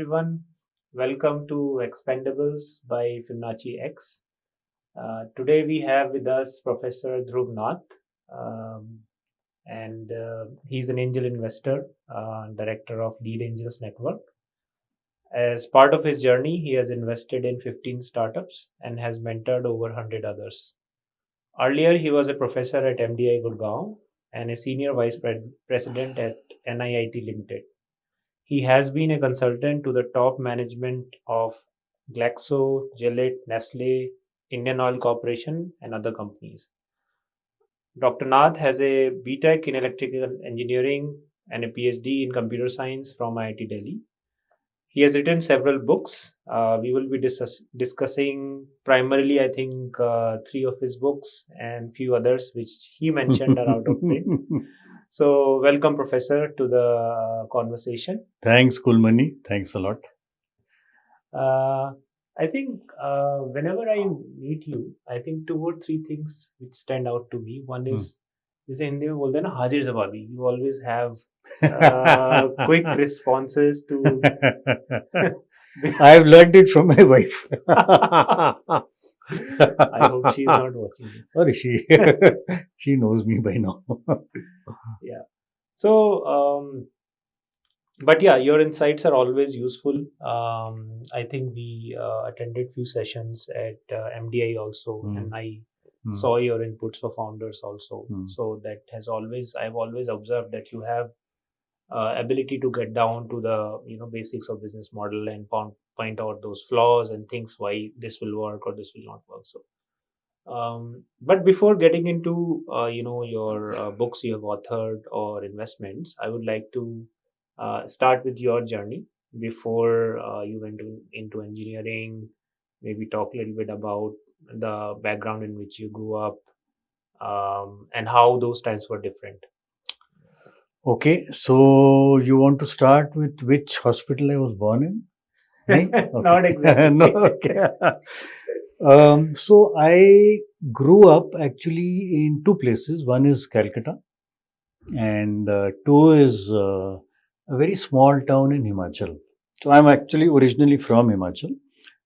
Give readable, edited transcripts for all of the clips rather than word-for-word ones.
everyone. Welcome to Expandables by Fibonacci X. Today we have with us Professor Dhruv Nath, um, and he's an angel investor, director of Lead Angels Network. As part of his journey, he has invested in 15 startups and has mentored over 100 others. Earlier, he was a professor at MDI Gurgaon and a senior vice president at NIIT Limited. He has been a consultant to the top management of Glaxo, Gillette, Nestle, Indian Oil Corporation, and other companies. Dr. Nath has a BTech in electrical engineering and a PhD in computer science from IIT Delhi. He has written several books. We will be discussing primarily, I think, three of his books and few others which he mentioned are out of print. So, welcome, Professor, to the conversation. Thanks, Kulmani. Thanks a lot. I think whenever I meet you, I think two or three things which stand out to me. One is, जैसे हिंदी में बोलते हैं ना हाजिर जवाबी. You always have quick responses to. I've learned it from my wife. I hope she's not watching it. Or she knows me by now. Yeah. So, but yeah, your insights are always useful. I think we attended few sessions at MDI also, and I saw your inputs for founders also. So that has always, I've always observed that you have ability to get down to the basics of business model and point out those flaws and things why this will work or this will not work. So, but before getting into your books you have authored or investments, I would like to start with your journey before you went into engineering. Maybe talk a little bit about the background in which you grew up and how those times were different. Okay, so you want to start with which hospital I was born in? Okay. Not exactly. No, okay. So I grew up actually in two places. One is Calcutta, and two is a very small town in Himachal. So I'm actually originally from Himachal.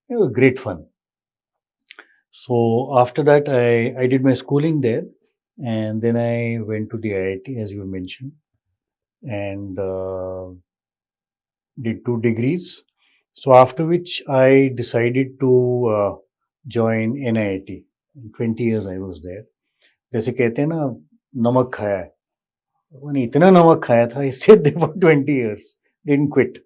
It was great fun. So after that, I did my schooling there, and then I went to the IIT, as you mentioned, and did 2 degrees. So after which I decided to join NIIT. 20 years I was there. जैसे कहते हैं ना नमक खाया है, मैंने इतना नमक खाया था, I stayed there for 20 years, didn't quit.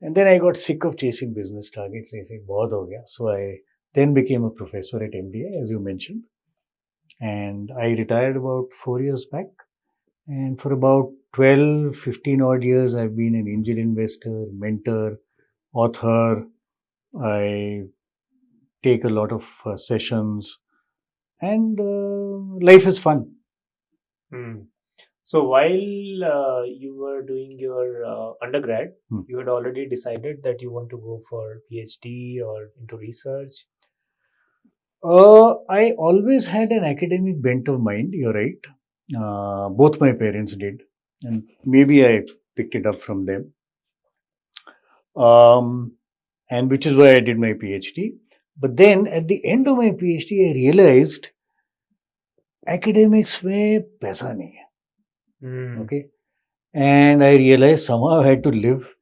And then I got sick of chasing business targets. I said, बहुत हो गया. So I then became a professor at MDI, as you mentioned. And I retired about 4 years back. And for about 12, 15 odd years, I've been an angel investor, mentor, author. I take a lot of sessions, and life is fun. So while you were doing your undergrad, you had already decided that you want to go for PhD or into research? I always had an academic bent of mind, you're right. Both my parents did, and maybe I picked it up from them. And which is why I did my PhD. But then at the end of my PhD, I realized academics में पैसा नहीं है. Okay. And I realized somehow I had to live.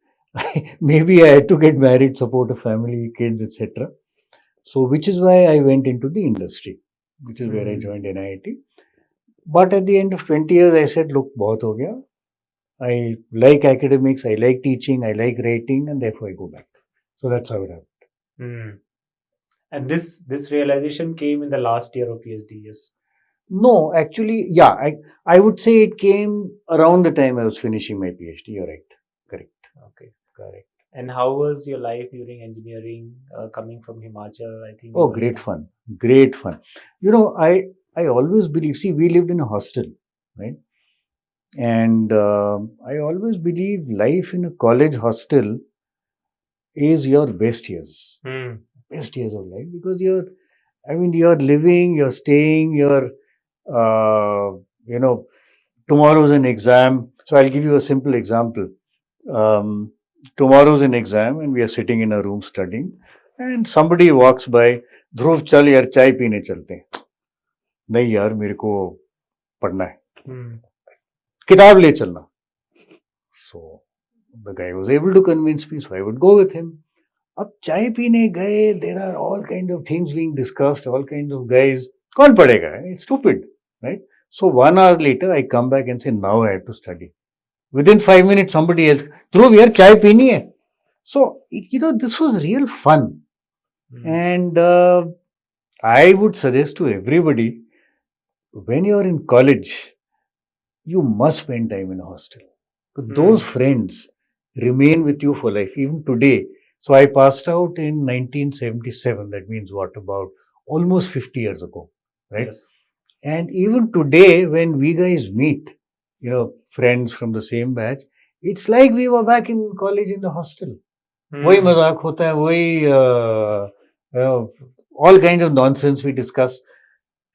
Maybe I had to get married, support a family, kids, etc. So which is why I went into the industry, which is where I joined NIIT. But at the end of 20 years, I said, look, बहुत हो गया. I like academics, I like teaching, I like writing, and therefore I go back. So that's how it happened. And this realization came in the last year of PhD, yes? No, actually, yeah, I would say it came around the time I was finishing my PhD. You're right. Correct. Okay, correct. And how was your life during engineering, coming from Himachal? I think. Oh, great fun. Great fun. You know, I always believe, see, we lived in a hostel, right? And I always believe life in a college hostel is your best years. Best years of life, because you're living, you're staying, you're, tomorrow's an exam. So I'll give you a simple example. tomorrow's an exam and we are sitting in a room studying, and somebody walks by, ध्रुव चल यार चाय पीने चलते हैं. नहीं यार मेरे को पढ़ना है. किताब ले चलना. So the guy was able to convince me, so I would go with him. अब चाय पीने गए, there are all kind of things being discussed, all kinds of guys. कौन पढ़ेगा? It's stupid, right? So 1 hour later, I come back and say, now I have to study. Within 5 minutes, somebody else, Dhruv, yaar, chai peeni hai. So, this was real fun. And I would suggest to everybody, when you're in college, you must spend time in a hostel. Those friends remain with you for life, even today. So I passed out in 1977. That means what, about almost 50 years ago, right? Yes. And even today, when we guys meet, friends from the same batch, it's like we were back in college in the hostel. वही मजाक होता है, वही all kinds of nonsense we discuss,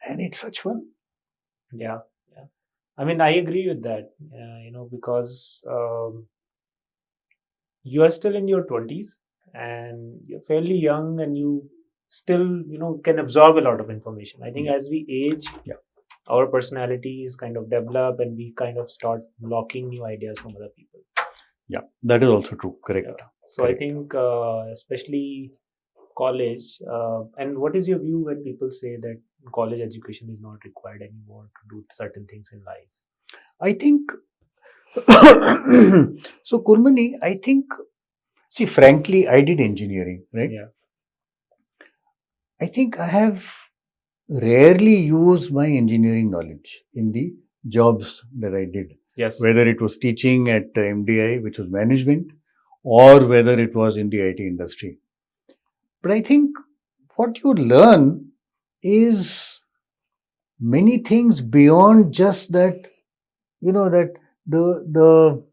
and it's such fun. Yeah. I mean, I agree with that. Because you are still in your 20s and you're fairly young, and you still, can absorb a lot of information. I think as we age, our personalities kind of develop and we kind of start blocking new ideas from other people. Yeah, that is also true. Correct. So I think especially college, and what is your view when people say that college education is not required anymore to do certain things in life? I think, so Kurmani, I think, see, frankly, I did engineering, right? Yeah. I think I have rarely used my engineering knowledge in the jobs that I did. Yes. Whether it was teaching at MDI, which was management, or whether it was in the IT industry. But I think what you learn is many things beyond just that, that the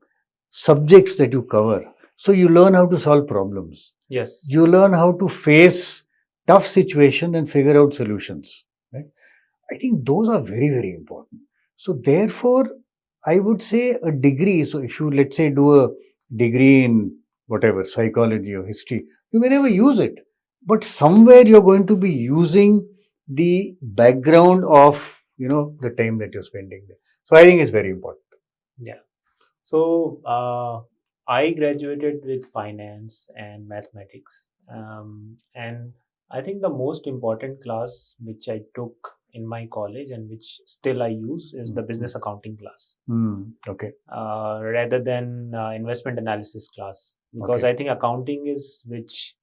subjects that you cover. So you learn how to solve problems. Yes. You learn how to face tough situations and figure out solutions. Right? I think those are very, very important. So therefore, I would say a degree. So if you, let's say, do a degree in whatever, psychology or history, you may never use it. But somewhere you're going to be using the background of, the time that you're spending there. So I think it's very important. Yeah. So I graduated with finance and mathematics. And I think the most important class which I took in my college and which still I use is the business accounting class. Okay. Rather than investment analysis class. Because I think accounting is which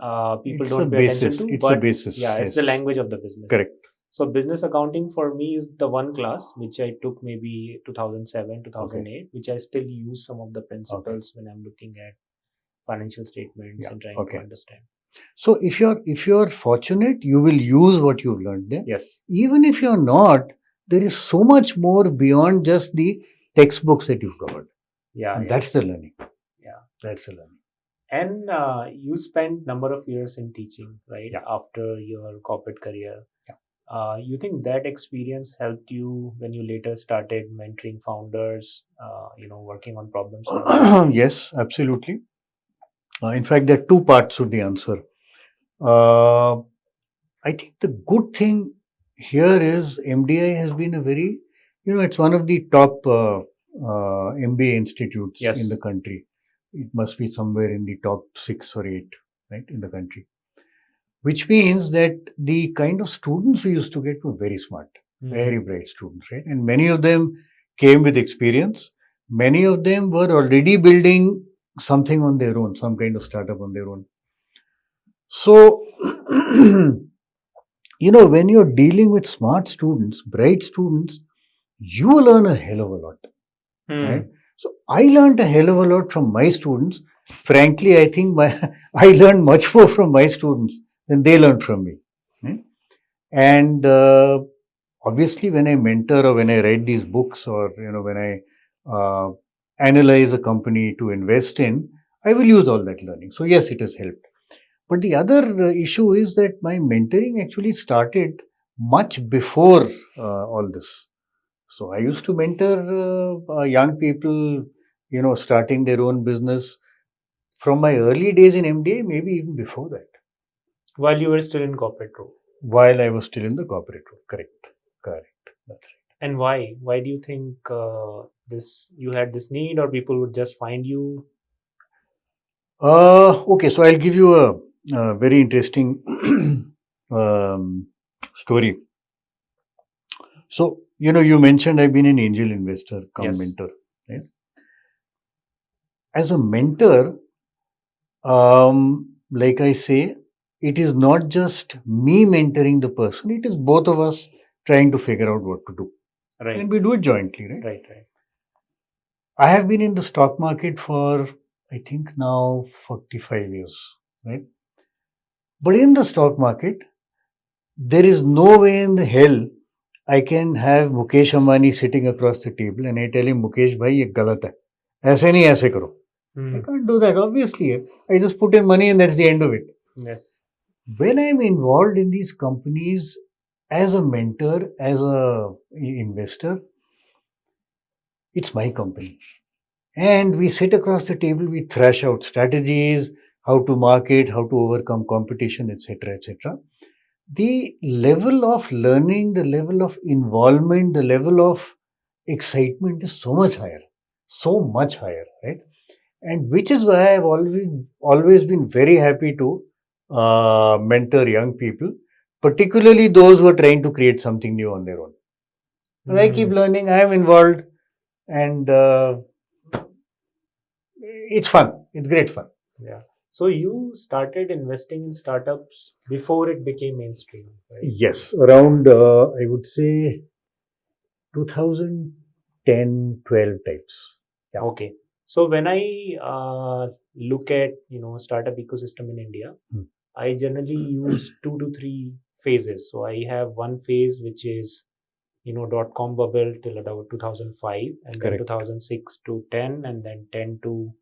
people it's don't pay attention to. It's a basis. Yeah, it's the language of the business. Correct. So business accounting for me is the one class which I took maybe 2007, 2008, which I still use some of the principles when I'm looking at financial statements and trying to understand. So if you're fortunate, you will use what you've learned there. Yes. Even if you're not, there is so much more beyond just the textbooks that you've covered. Yeah. That's the learning. Yeah. That's the learning. And you spent number of years in teaching, right? Yeah. After your corporate career. Yeah. You think that experience helped you when you later started mentoring founders, working on problems? Yes, absolutely. In fact, there are two parts to the answer. I think the good thing here is MDI has been a very, it's one of the top MBA institutes in the country. It must be somewhere in the top 6 or 8, right, in the country. Which means that the kind of students we used to get were very smart, very bright students, right? And many of them came with experience. Many of them were already building something on their own, some kind of startup on their own. So, when you're dealing with smart students, bright students, you learn a hell of a lot, right? So I learned a hell of a lot from my students. Frankly, I think I learned much more from my students than they learned from me. Right? And obviously, when I mentor or when I write these books or when I analyze a company to invest in, I will use all that learning. So yes, it has helped. But the other issue is that my mentoring actually started much before all this. So I used to mentor young people, starting their own business from my early days in MDA, maybe even before that, While you were still in corporate role. while I was still in the corporate role. Correct. That's right. And why? Why do you think you had this need, or people would just find you? Okay, so I'll give you a very interesting story. So, you mentioned I've been an angel investor, Yes. mentor. Yes. As a mentor, like I say, it is not just me mentoring the person, it is both of us trying to figure out what to do. Right. And we do it jointly, right? Right. I have been in the stock market for, I think now 45 years, right? But in the stock market, there is no way in the hell I can have Mukesh Ambani sitting across the table and I tell him, Mukesh bhai, ye galat hai. Aise nahi aise karo. I can't do that, obviously. I just put in money and that's the end of it. Yes. When I'm involved in these companies as a mentor, as a investor, it's my company. And we sit across the table, we thrash out strategies, how to market, how to overcome competition, etc., etc. The level of learning, the level of involvement, the level of excitement is so much higher, right? And which is why I've always been very happy to mentor young people, particularly those who are trying to create something new on their own. And I keep learning, I am involved, and it's fun. It's great fun. Yeah. So you started investing in startups before it became mainstream, right? Yes, around I would say 2010, 12 types. Yeah. Okay. So when I look at startup ecosystem in India, I generally use 2 to 3 phases. So I have one phase which is .com bubble till about 2005, and Correct. then 2006 to 10, and then 10 to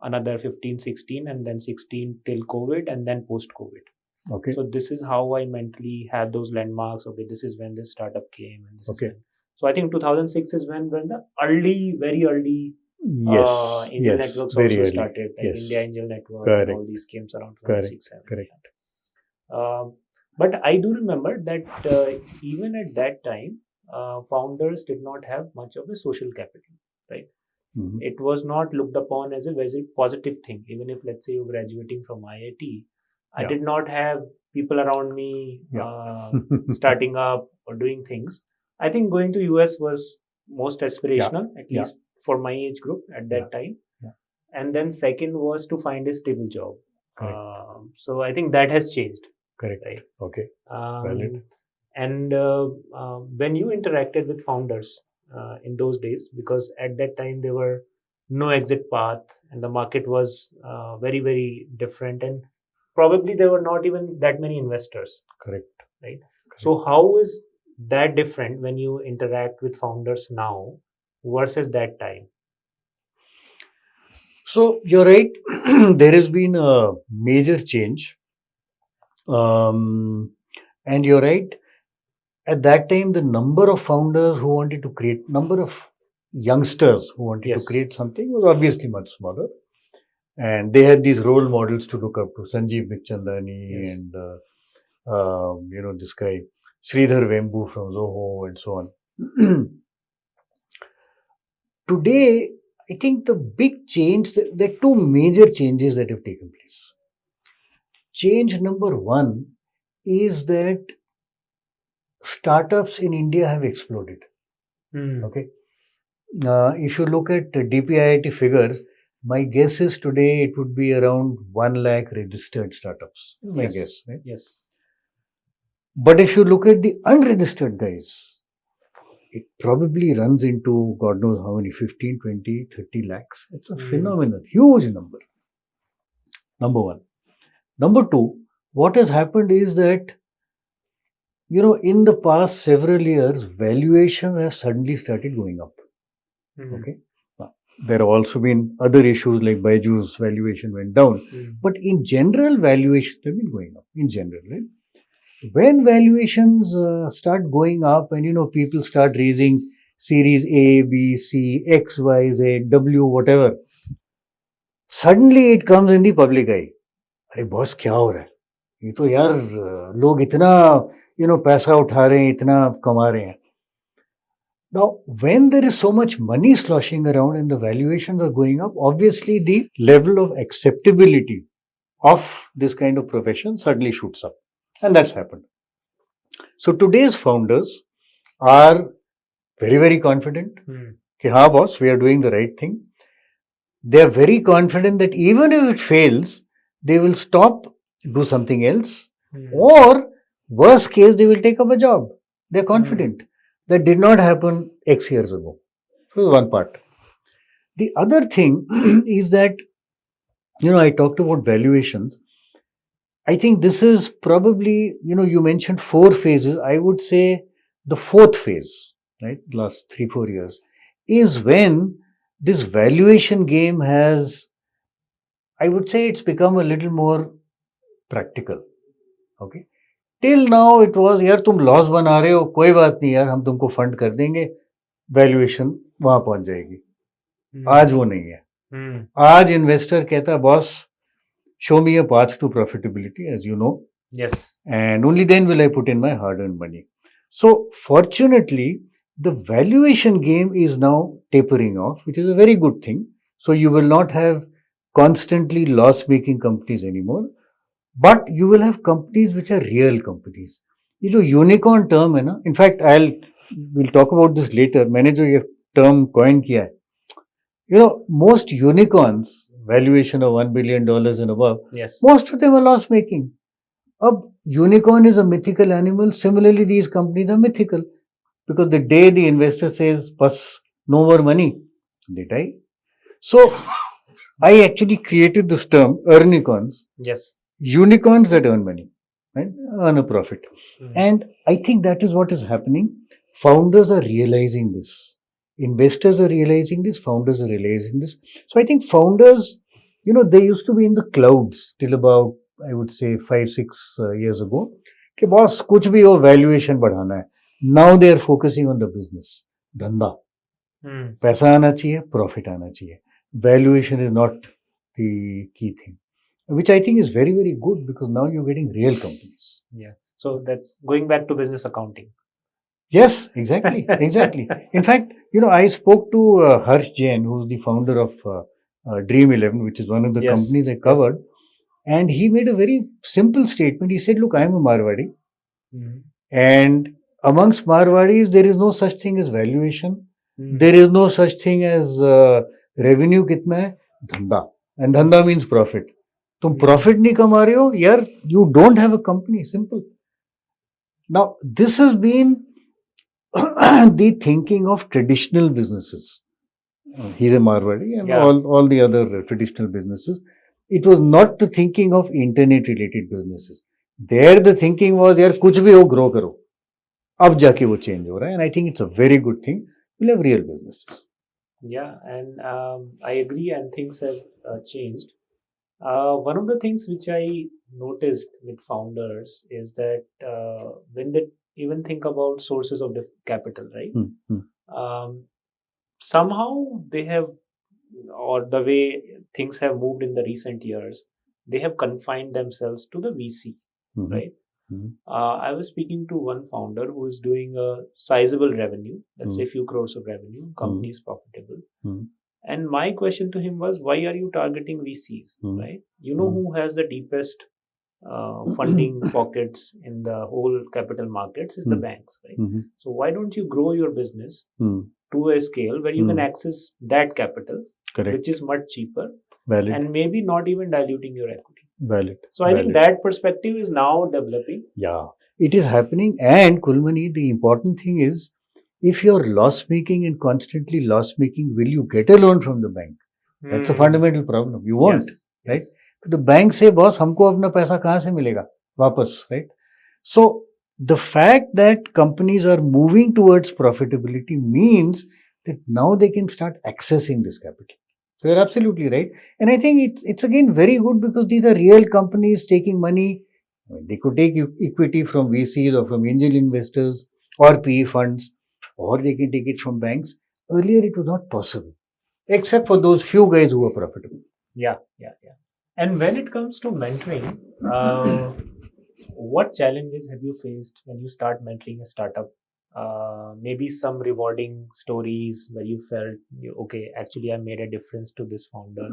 another 15, 16, and then 16 till COVID, and then post COVID. Okay. So this is how I mentally have those landmarks. Okay, this is when this startup came, and this Okay. is when. So I think 2006 is when the very early Yes. angel yes. networks Very also early. started, like Yes. India Angel Network, Correct. and all these came around 2006. Correct. But I do remember that even at that time, founders did not have much of a social capital, right? Mhm. It was not looked upon as a very positive thing. Even if, let's say, you're graduating from IIT, I Yeah. did not have people around me starting up or doing things. I think going to US was most aspirational, at Yeah. least for my age group at that time. Yeah. And then second was to find a stable job. Correct. So I think that has changed. Correct. Right. Okay. Valid. And when you interacted with founders in those days, because at that time there were no exit path and the market was very, very different, and probably there were not even that many investors. Correct. Right. So how is that different when you interact with founders now versus that time? So you're right. There has been a major change. And you're right. At that time, the number of founders who wanted to create, number of youngsters who wanted Yes. to create something was obviously much smaller. And they had these role models to look up to, Sanjeev Bikhchandani Yes. and, this guy, Sridhar Vembu from Zoho and so on. Today, I think the big change, there are two major changes that have taken place. Change number one is that startups in India have exploded. Okay. If you look at DPIIT figures, my guess is today it would be around 1 lakh registered startups. My Yes. guess. Right? Yes. But if you look at the unregistered guys, it probably runs into God knows how many, 15, 20, 30 lakhs. It's a phenomenal, huge number. Number one. Number two, what has happened is that, in the past several years, valuation has suddenly started going up. Okay. There have also been other issues like Byju's valuation went down. But in general, valuations have been going up. In general, right? When valuations start going up and, people start raising series A, B, C, X, Y, Z, W, whatever, Suddenly it comes in the public eye. अरे boss क्या हो रहा है? ये तो यार लोग इतना पैसा उठा रहे हैं, इतना कमा रहे हैं. Now, when there is so much money sloshing around and the valuations are going up, obviously the level of acceptability of this kind of profession suddenly shoots up. And that's happened. So today's founders are very, very confident. Ki, हाँ, boss, we are doing the right thing. They are very confident that even if it fails, they will stop, do something else, or worst case, they will take up a job. They're confident. That did not happen X years ago. So one part. The other thing is that, I talked about valuations. I think this is probably, you mentioned 4 phases. I would say the 4th phase, right, last 3-4 years, is when this valuation game has, I would say it's become a little more practical. Okay. Till now it was यार तुम loss बना रहे हो, कोई बात नहीं यार, हम तुमको फंड कर देंगे, वैल्यूएशन वहां पहुंच जाएगी. आज वो नहीं है. आज इन्वेस्टर कहता है boss show me a path to profitability, as you know, yes, and only then will I put in my hard earned money. So fortunately the valuation game is now tapering off, which is a very good thing. So you will not have constantly loss making companies anymore. But you will have companies which are real companies. ये जो unicorn term है ना, in fact we'll talk about this later. मैंने जो ये term coin किया है, most unicorns valuation of $1 billion and above, yes, most of them are loss making. अब unicorn is a mythical animal. Similarly, these companies are mythical because the day the investor says, "Bas, no more money," they die. So I actually created this term, unicorns. yes, Unicorns that earn money, right? Earn a profit. And I think that is what is happening. Founders are realizing this. Investors are realizing this. Founders are realizing this. So I think founders, they used to be in the clouds till about, I would say, 5-6 years ago. कि boss कुछ भी हो valuation बढ़ाना है. Now they are focusing on the business. धंधा. पैसा आना चाहिए, profit आना चाहिए. Valuation is not the key thing. Which I think is very, very good because now you're getting real companies. Yeah. So that's going back to business accounting. Yes, exactly. Exactly. In fact, I spoke to Harsh Jain, who's the founder of Dream 11, which is one of the companies I covered. Yes. And he made a very simple statement. He said, look, I'm a Marwadi. And amongst Marwadis, there is no such thing as valuation. There is no such thing as revenue kitna hai? Dhanda. And dhanda means profit. तुम profit नहीं कमा रहे हो यार, you don't have a company. Simple. Now this has been the thinking of traditional businesses. He is a Marwari and all the other traditional businesses. It was not the thinking of internet related businesses. There the thinking was यार कुछ भी हो grow करो. अब जाके वो change हो रहा है and I think it's a very good thing. Will have real businesses. Yeah, and I agree, and things have changed. One of the things which I noticed with founders is that when they even think about sources of capital, right? Somehow they have, or the way things have moved in the recent years, they have confined themselves to the VC, right? I was speaking to one founder who is doing a sizable revenue, let's say a few crores of revenue, company is profitable. And my question to him was, why are you targeting VCs, right? You know who has the deepest funding pockets in the whole capital markets is the banks, right? So why don't you grow your business to a scale where you can access that capital, which is much cheaper, and maybe not even diluting your equity. So I think that perspective is now developing. Yeah, it is happening. And Kulmani, the important thing is, if you're loss making and constantly loss making, will you get a loan from the bank? That's a fundamental problem. You won't, right? The bank say, boss, हमको अपना पैसा कहाँ से मिलेगा वापस, right? So the fact that companies are moving towards profitability means that now they can start accessing this capital. So you're absolutely right. And I think it's again very good because these are real companies taking money. They could take equity from VCs or from angel investors or PE funds, or they can take it from banks. Earlier, it was not possible, except for those few guys who were profitable. Yeah, yeah, yeah. And when it comes to mentoring, what challenges have you faced when you start mentoring a startup? Maybe some rewarding stories where you felt, okay, actually, I made a difference to this founder.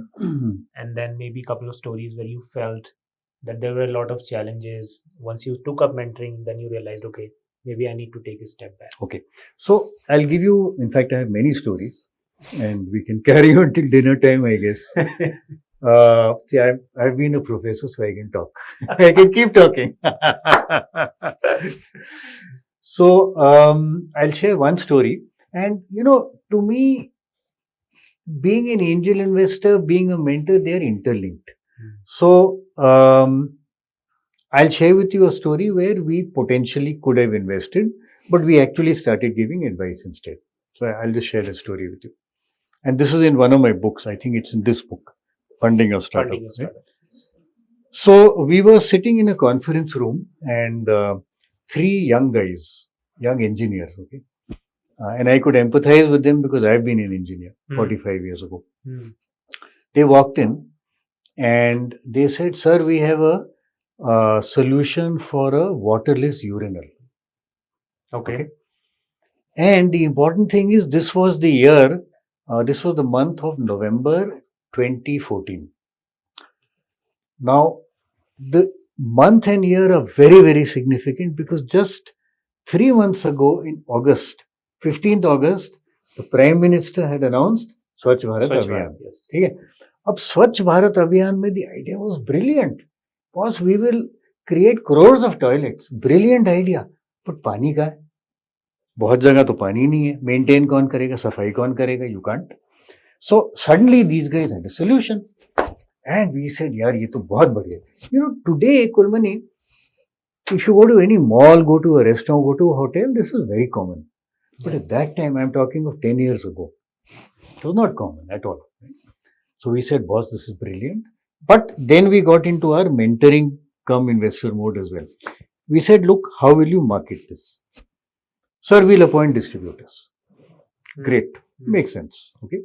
And then maybe a couple of stories where you felt that there were a lot of challenges. Once you took up mentoring, then you realized, okay, maybe I need to take a step back. Okay. So I'll give you, in fact, I have many stories and we can carry on till dinner time, I guess. See, I've been a professor, so I can talk. I can keep talking. So I'll share one story. And, to me, being an angel investor, being a mentor, they are interlinked. So I'll share with you a story where we potentially could have invested, but we actually started giving advice instead. So I'll just share the story with you. And this is in one of my books. I think it's in this book, Funding Your Startup. Funding your startup. So we were sitting in a conference room and three young guys, young engineers, okay. And I could empathize with them because I've been an engineer 45 years ago. They walked in and they said, "Sir, we have a solution for a waterless urinal." Okay. And the important thing is, this was the year, this was the month of November 2014. Now, the month and year are very, very significant because just 3 months ago in August, 15th August, the Prime Minister had announced Swachh Bharat Abhiyan. Yes. Okay. Ab Swachh Bharat Abhiyan mein the idea was brilliant. Because we will create crores of toilets. Brilliant idea. But पानी का है? बहुत जगह तो पानी नहीं है. Maintain कौन करेगा? सफाई कौन करेगा? You can't. So suddenly these guys had a solution. And we said, yaar, ye to bahut badhiya. Today, Kulmani, if you go to any mall, go to a restaurant, go to a hotel, this is very common. But at that time, I'm talking of 10 years ago. It was not common at all. So we said, boss, this is brilliant. But then we got into our mentoring come investor mode as well. We said, look, how will you market this? Sir, we'll appoint distributors. Great. Makes sense. Okay.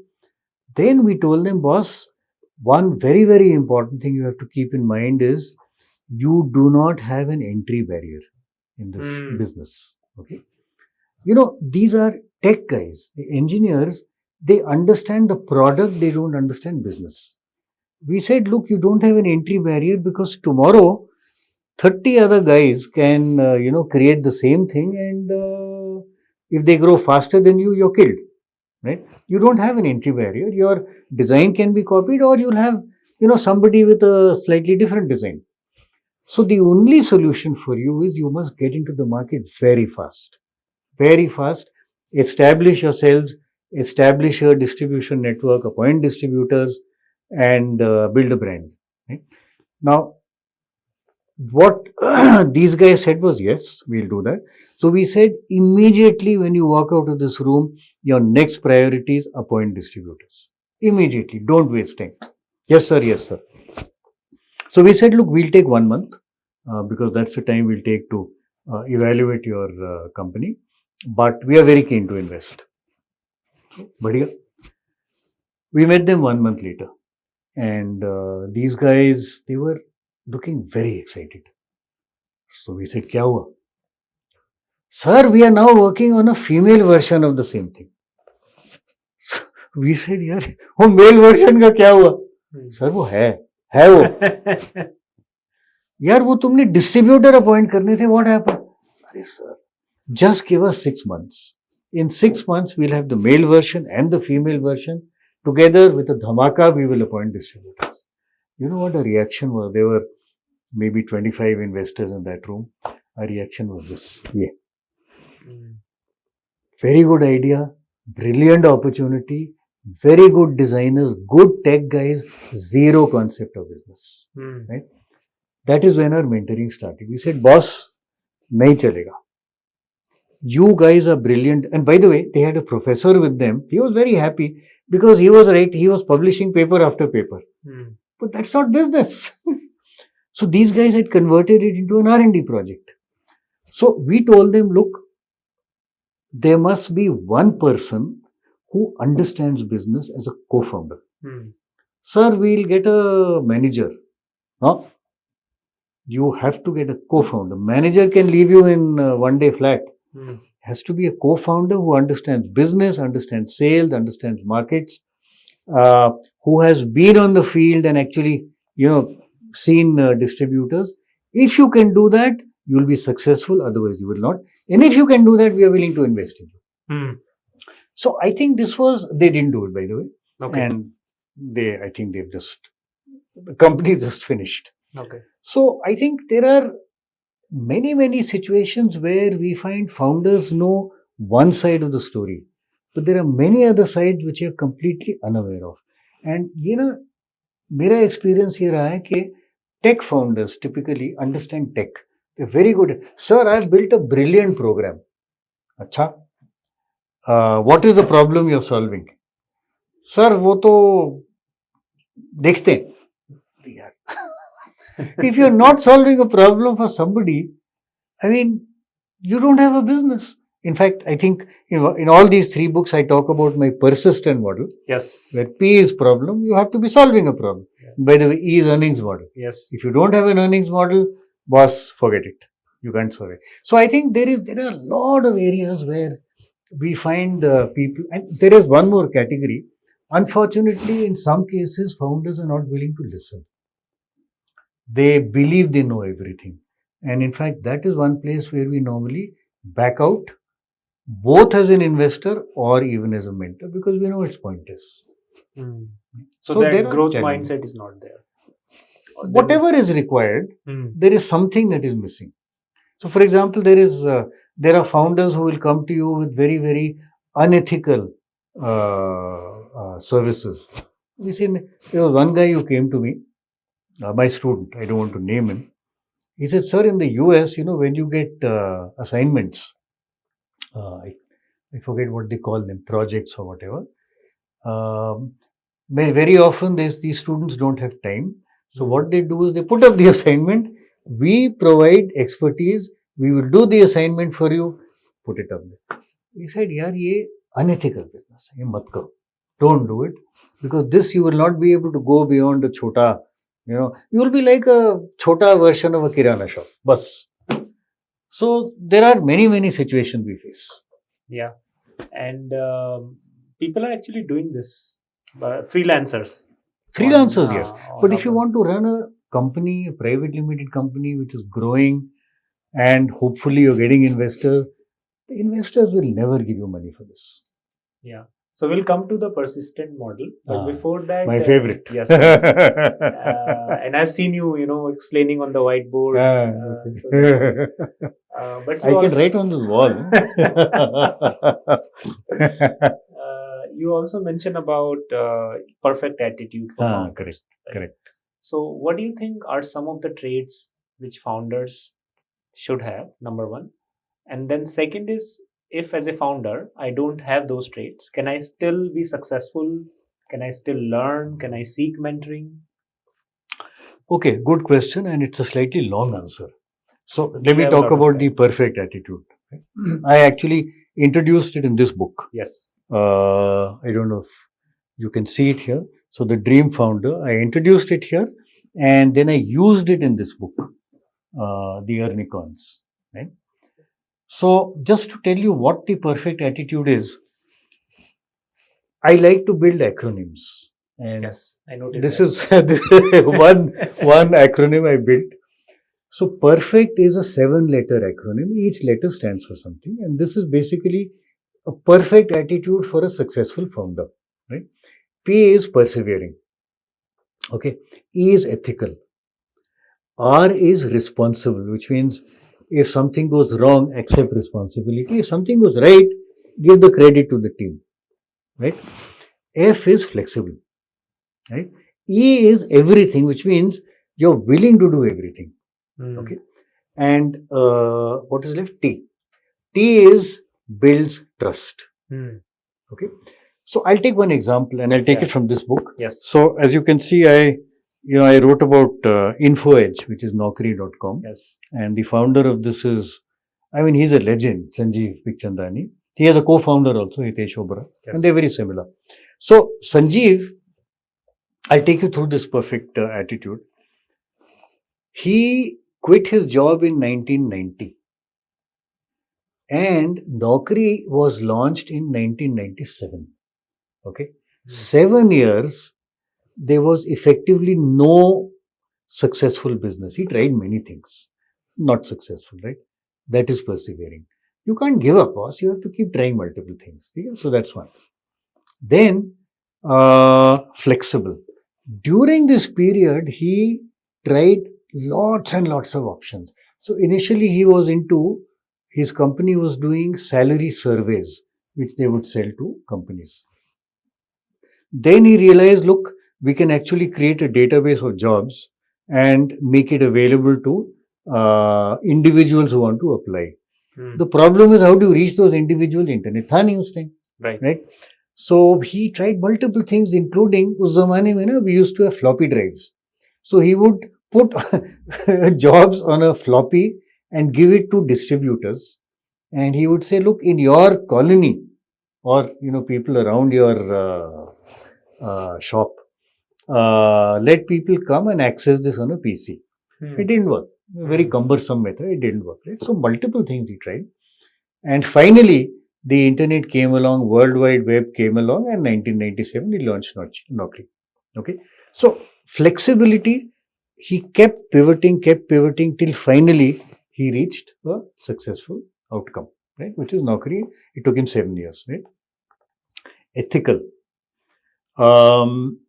Then we told them, boss, one very, very important thing you have to keep in mind is you do not have an entry barrier in this business. Okay. These are tech guys, the engineers, they understand the product, they don't understand business. We said, look, you don't have an entry barrier because tomorrow 30 other guys can, create the same thing, and if they grow faster than you, you're killed. Right? You don't have an entry barrier. Your design can be copied, or you'll have, somebody with a slightly different design. So the only solution for you is you must get into the market very fast. Very fast. Establish yourselves, establish a distribution network, appoint distributors, and build a brand. Right? Now, what these guys said was, yes, we'll do that. So we said, immediately when you walk out of this room, your next priority is appoint distributors. Immediately, don't waste time. Yes, sir, yes, sir. So we said, look, we'll take 1 month because that's the time we'll take to evaluate your company. But we are very keen to invest. Badhiya. We met them 1 month later. And these guys, they were looking very excited. So we said, kya hua? Sir, we are now working on a female version of the same thing. So we said, yaar, wo male version ka kya hua? Sir, wo hai wo. Yaar, wo tumne distributor appoint karne the, what happened? Arey sir, just give us 6 months. In 6 months, we'll have the male version and the female version. Together with a dhamaka, we will appoint distributors. You know what the reaction was? There were maybe 25 investors in that room. Our reaction was this. Yeah. Very good idea, brilliant opportunity, very good designers, good tech guys, zero concept of business. Right? That is when our mentoring started. We said, boss, nahi chalega. You guys are brilliant. And by the way, they had a professor with them. He was very happy because he was right. He was publishing paper after paper. But that's not business. So these guys had converted it into an R&D project. So we told them, look, there must be one person who understands business as a co-founder. Sir, we'll get a manager. No, you have to get a co-founder. Manager can leave you in one day flat. Has to be a co-founder who understands business, understands sales, understands markets, who has been on the field and actually, seen distributors. If you can do that, you'll be successful. Otherwise, you will not. And if you can do that, we are willing to invest in you. So I think they didn't do it, by the way. Okay. And I think the company just finished. Okay. So I think there are many, many situations where we find founders know one side of the story, but there are many other sides which you're completely unaware of. And मेरा experience ये रहा है कि tech founders typically understand tech. They're very good. Sir, I've built a brilliant program. अच्छा, what is the problem you're solving? Sir, वो तो देखते हैं. If you're not solving a problem for somebody, I mean, you don't have a business. In fact, I think in all these 3 books, I talk about my persistent model. Yes. Where P is problem, you have to be solving a problem. Yeah. By the way, E is earnings model. Yes. If you don't have an earnings model, boss, forget it. You can't solve it. So I think there are a lot of areas where we find people, and there is one more category. Unfortunately, in some cases, founders are not willing to listen. They believe they know everything. And in fact, that is one place where we normally back out, both as an investor or even as a mentor, because we know it's pointless. So that growth mindset is not there. Whatever is required, there is something that is missing. So, for example, there are founders who will come to you with very, very unethical services. We say, there was one guy who came to me, my student, I don't want to name him. He said, sir, in the US, when you get assignments, I forget what they call them, projects or whatever, very often these students don't have time. So what they do is they put up the assignment, we provide expertise, we will do the assignment for you, put it up there. He said, yaar, ye unethical business, ye mat karo. Don't do it, because this you will not be able to go beyond a chota. You will be like a chota version of a kirana shop. Bas. So there are many, many situations we face. Yeah. And people are actually doing this. Freelancers. Yes. But if you want to run a company, a private limited company which is growing, and hopefully you're getting investors, the investors will never give you money for this. Yeah. So we'll come to the persistent model, but before that, my favorite. Yes. And I've seen you, explaining on the whiteboard. But I can write on this wall. You also mentioned about perfect attitude for founders. Correct. So, what do you think are some of the traits which founders should have? Number one, and then second is, if as a founder I don't have those traits, can I still be successful? Can I still learn? Can I seek mentoring? Okay, good question, and it's a slightly long answer. So let me talk about the perfect attitude. I actually introduced it in this book. Yes. I don't know if you can see it here. So the Dream Founder, I introduced it here, and then I used it in this book, the Earnicons. Right? So just to tell you what the perfect attitude is, I like to build acronyms. And yes, I noticed this is one acronym I built. So perfect is a 7-letter acronym. Each letter stands for something, and this is basically a perfect attitude for a successful founder. Right? P is persevering. Okay. E is ethical. R is responsible, which means if something goes wrong, accept responsibility. If something goes right, give the credit to the team. Right? F is flexible. Right? E is everything, which means you're willing to do everything. Okay. And what is left? T. T is builds trust. Okay. So I'll take one example, and I'll take it from this book. Yes. So as you can see, I wrote about InfoEdge, which is Naukri.com. Yes. And the founder of this is, he's a legend, Sanjeev Pichchandani. He has a co-founder also, Hitesh Obra. Yes. And they're very similar. So Sanjeev I'll take you through this perfect attitude. He quit his job in 1990 and Naukri was launched in 1997. Okay. 7 years, there was effectively no successful business. He tried many things, not successful, right? That is persevering. You can't give up, boss. You have to keep trying multiple things. Okay? So that's one. Then, flexible. During this period, he tried lots and lots of options. So initially, he was into, his company was doing salary surveys, which they would sell to companies. Then he realized, look, we can actually create a database of jobs and make it available to individuals who want to apply. The problem is, how do you reach those individuals? Internet tha nahi us time, right? So he tried multiple things, including us zamane mein na, we used to have floppy drives. So he would put jobs on a floppy and give it to distributors, and he would say, look, in your colony or people around your shop, let people come and access this on a PC. It didn't work. Very cumbersome method. It didn't work. Right? So multiple things he tried, and finally the internet came along. World Wide Web came along, and 1997 he launched Naukri. Okay, so flexibility. He kept pivoting till finally he reached a successful outcome, right? Which is Naukri. It took him 7 years, right? Ethical. One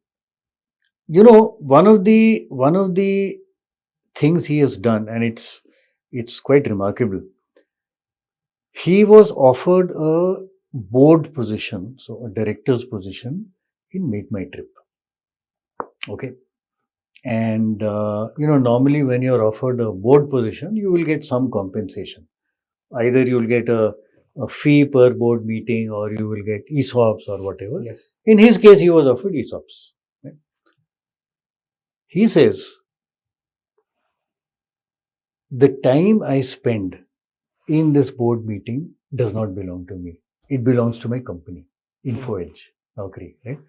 of the things he has done, and it's quite remarkable. He was offered a board position, so a director's position in Make My Trip. Okay. And, normally when you're offered a board position, you will get some compensation. Either you'll get a fee per board meeting or you will get ESOPs or whatever. Yes. In his case, he was offered ESOPs. Right? He says, the time I spend in this board meeting does not belong to me. It belongs to my company, InfoEdge, Naukri, right?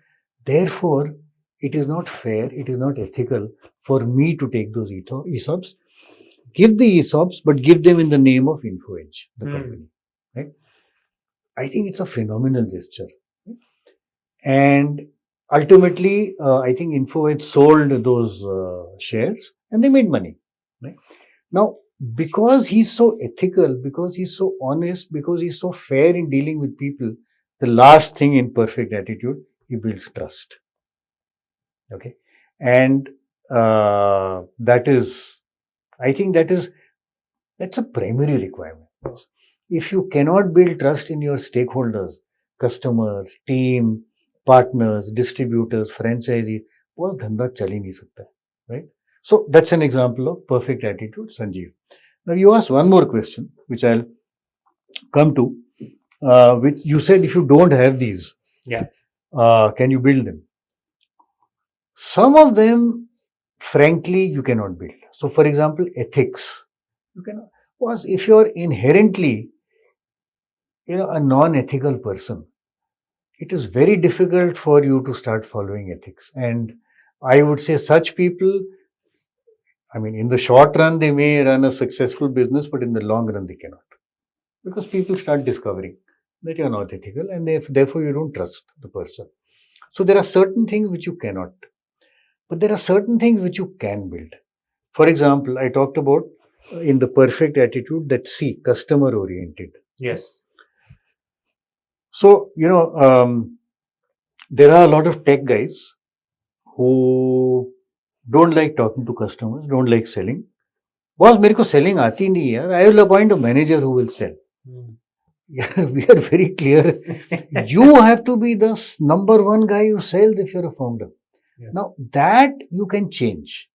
Therefore, it is not fair, it is not ethical for me to take those ESOPs. Give the ESOPs, but give them in the name of InfoEdge, the company, right? I think it's a phenomenal gesture. Right? And ultimately, I think InfoEdge sold those shares and they made money, right? Now, because he's so ethical, because he's so honest, because he's so fair in dealing with people, the last thing in perfect attitude, he builds trust. Okay. And that is, I think that's a primary requirement. If you cannot build trust in your stakeholders, customers, team, partners, distributors, franchisees, वो धंधा चल ही नहीं सकता, right? So that's an example of perfect attitude, Sanjeev. Now you asked one more question, which I'll come to, which you said if you don't have these, can you build them? Some of them, frankly, you cannot build. So, for example, ethics. You cannot. Because if you are inherently, a non-ethical person, it is very difficult for you to start following ethics. And I would say such people, I mean, in the short run, they may run a successful business, but in the long run, they cannot. Because people start discovering that you are not ethical and therefore you don't trust the person. So, there are certain things which you cannot. But there are certain things which you can build. For example, I talked about in the perfect attitude that C, customer oriented. Yes. So, there are a lot of tech guys who don't like talking to customers, don't like selling. Boss, मेरे को selling आती नहीं है. I will appoint a manager who will sell. We are very clear. You have to be the number one guy who sells if you're a founder. Yes. Now, that you can change.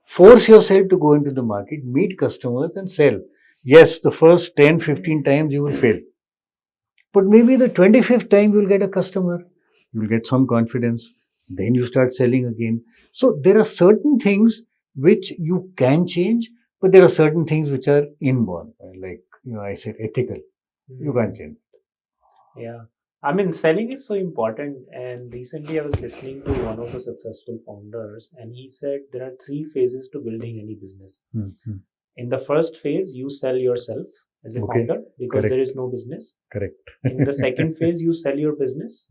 Force yourself to go into the market, meet customers and sell. Yes, the first 10, 15 times you will fail. But maybe the 25th time you will get a customer. You will get some confidence. Then you start selling again. So, there are certain things which you can change, but there are certain things which are inborn. Like, I said, ethical. You can't change. Yeah. I mean, selling is so important. And recently, I was listening to one of the successful founders, and he said there are three phases to building any business. Mm-hmm. In the first phase, you sell yourself as a founder because Correct. there is no business. Correct. In the second phase, you sell your business.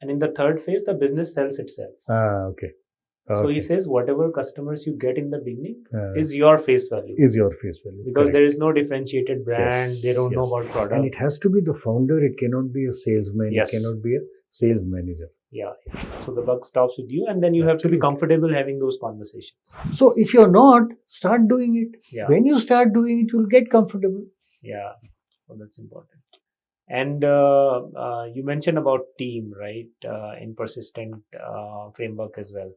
And in the third phase, the business sells itself. Okay. So he says whatever customers you get in the beginning is your face value. Is your face value. Because Correct. there is no differentiated brand. They don't know about product. And it has to be the founder. It cannot be a salesman. Yes. It cannot be a sales manager. Yeah. So the buck stops with you, and then you have to be comfortable having those conversations. So if you're not, start doing it. Yeah. When you start doing it, you'll get comfortable. Yeah. So that's important. And you mentioned about team, right? In persistent framework as well.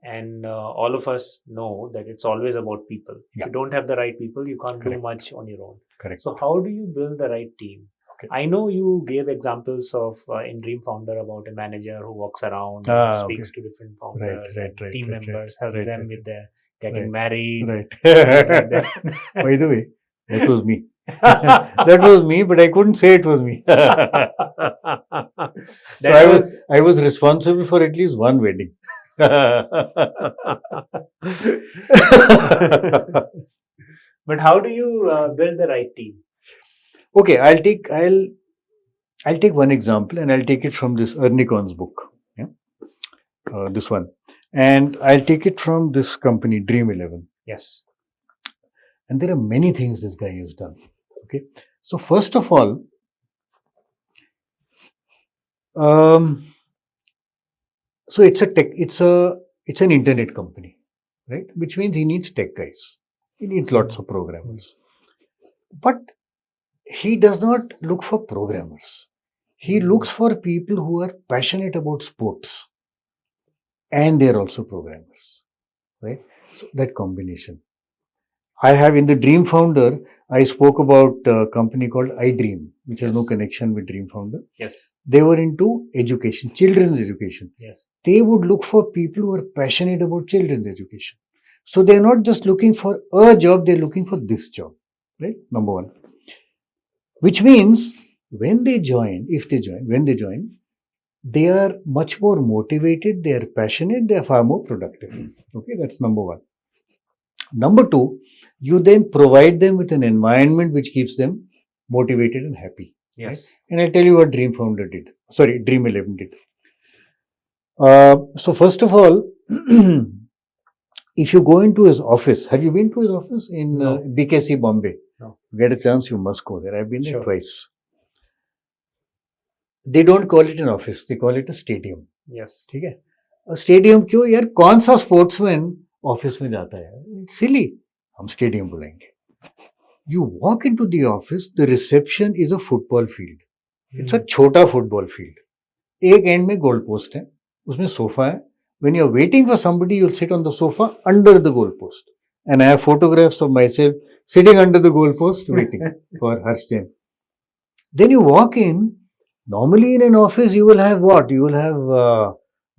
And all of us know that it's always about people. If you don't have the right people, you can't do much on your own. Correct. So how do you build the right team? Okay. I know you gave examples of in Dream Founder about a manager who walks around, speaks to different founders, team members, helps them with their getting married. Right. By the way, that was me. That was me, but I couldn't say it was me. So I was responsible for at least one wedding. But how do you build the right team? Okay, I'll take one example, and I'll take it from this Ernicon's book. Yeah, this one, and I'll take it from this company, Dream 11. Yes, and there are many things this guy has done. Okay, so first of all, so it's an internet company, right? Which means he needs tech guys. He needs lots of programmers. But he does not look for programmers. He looks for people who are passionate about sports. And they're also programmers, right? So that combination. I have in the Dream Founder, I spoke about a company called iDream, which has no connection with Dream Founder. Yes. They were into education, children's education. Yes. They would look for people who are passionate about children's education. So they're not just looking for a job, they're looking for this job, right? Number one. Which means when they join, they are much more motivated, they are passionate, they are far more productive. Okay, that's number one. Number two, you then provide them with an environment which keeps them motivated and happy. Yes. Right? And I'll tell you what Dream 11 did. So first of all, if you go into his office, have you been to his office in BKC, Bombay? No. Get a chance, you must go there. I've been there twice. They don't call it an office, they call it a stadium. Yes. Okay? A stadium क्यों यार कौन सा sportsman office में जाता है? It's silly. हम stadium बुलाएंगे. You walk into the office, the reception is a football field. It's a छोटा football field. एक end में goal post है, उसमें sofa है. When you're waiting for somebody, you'll sit on the sofa under the goal post. And I have photographs of myself sitting under the goal post waiting for Harsh Jain. Then you walk in. Normally in an office, you will have what? You will have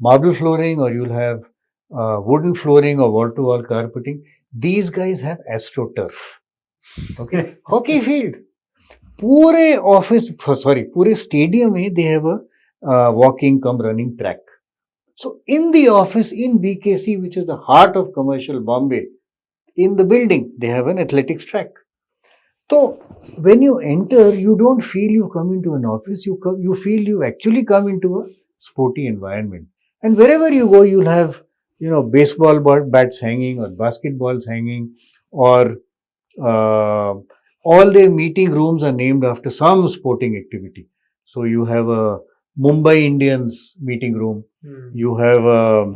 marble flooring, or you will have wooden flooring or wall-to-wall carpeting. These guys have AstroTurf. Okay, hockey field. पूरे stadium में they have a walking cum running track. So in the office in BKC, which is the heart of commercial Bombay, in the building they have an athletics track. So when you enter, you don't feel you come into an office. You feel you actually come into a sporty environment. And wherever you go, you'll have baseball bats hanging or basketballs hanging, or all their meeting rooms are named after some sporting activity. So you have a Mumbai Indians meeting room. You have a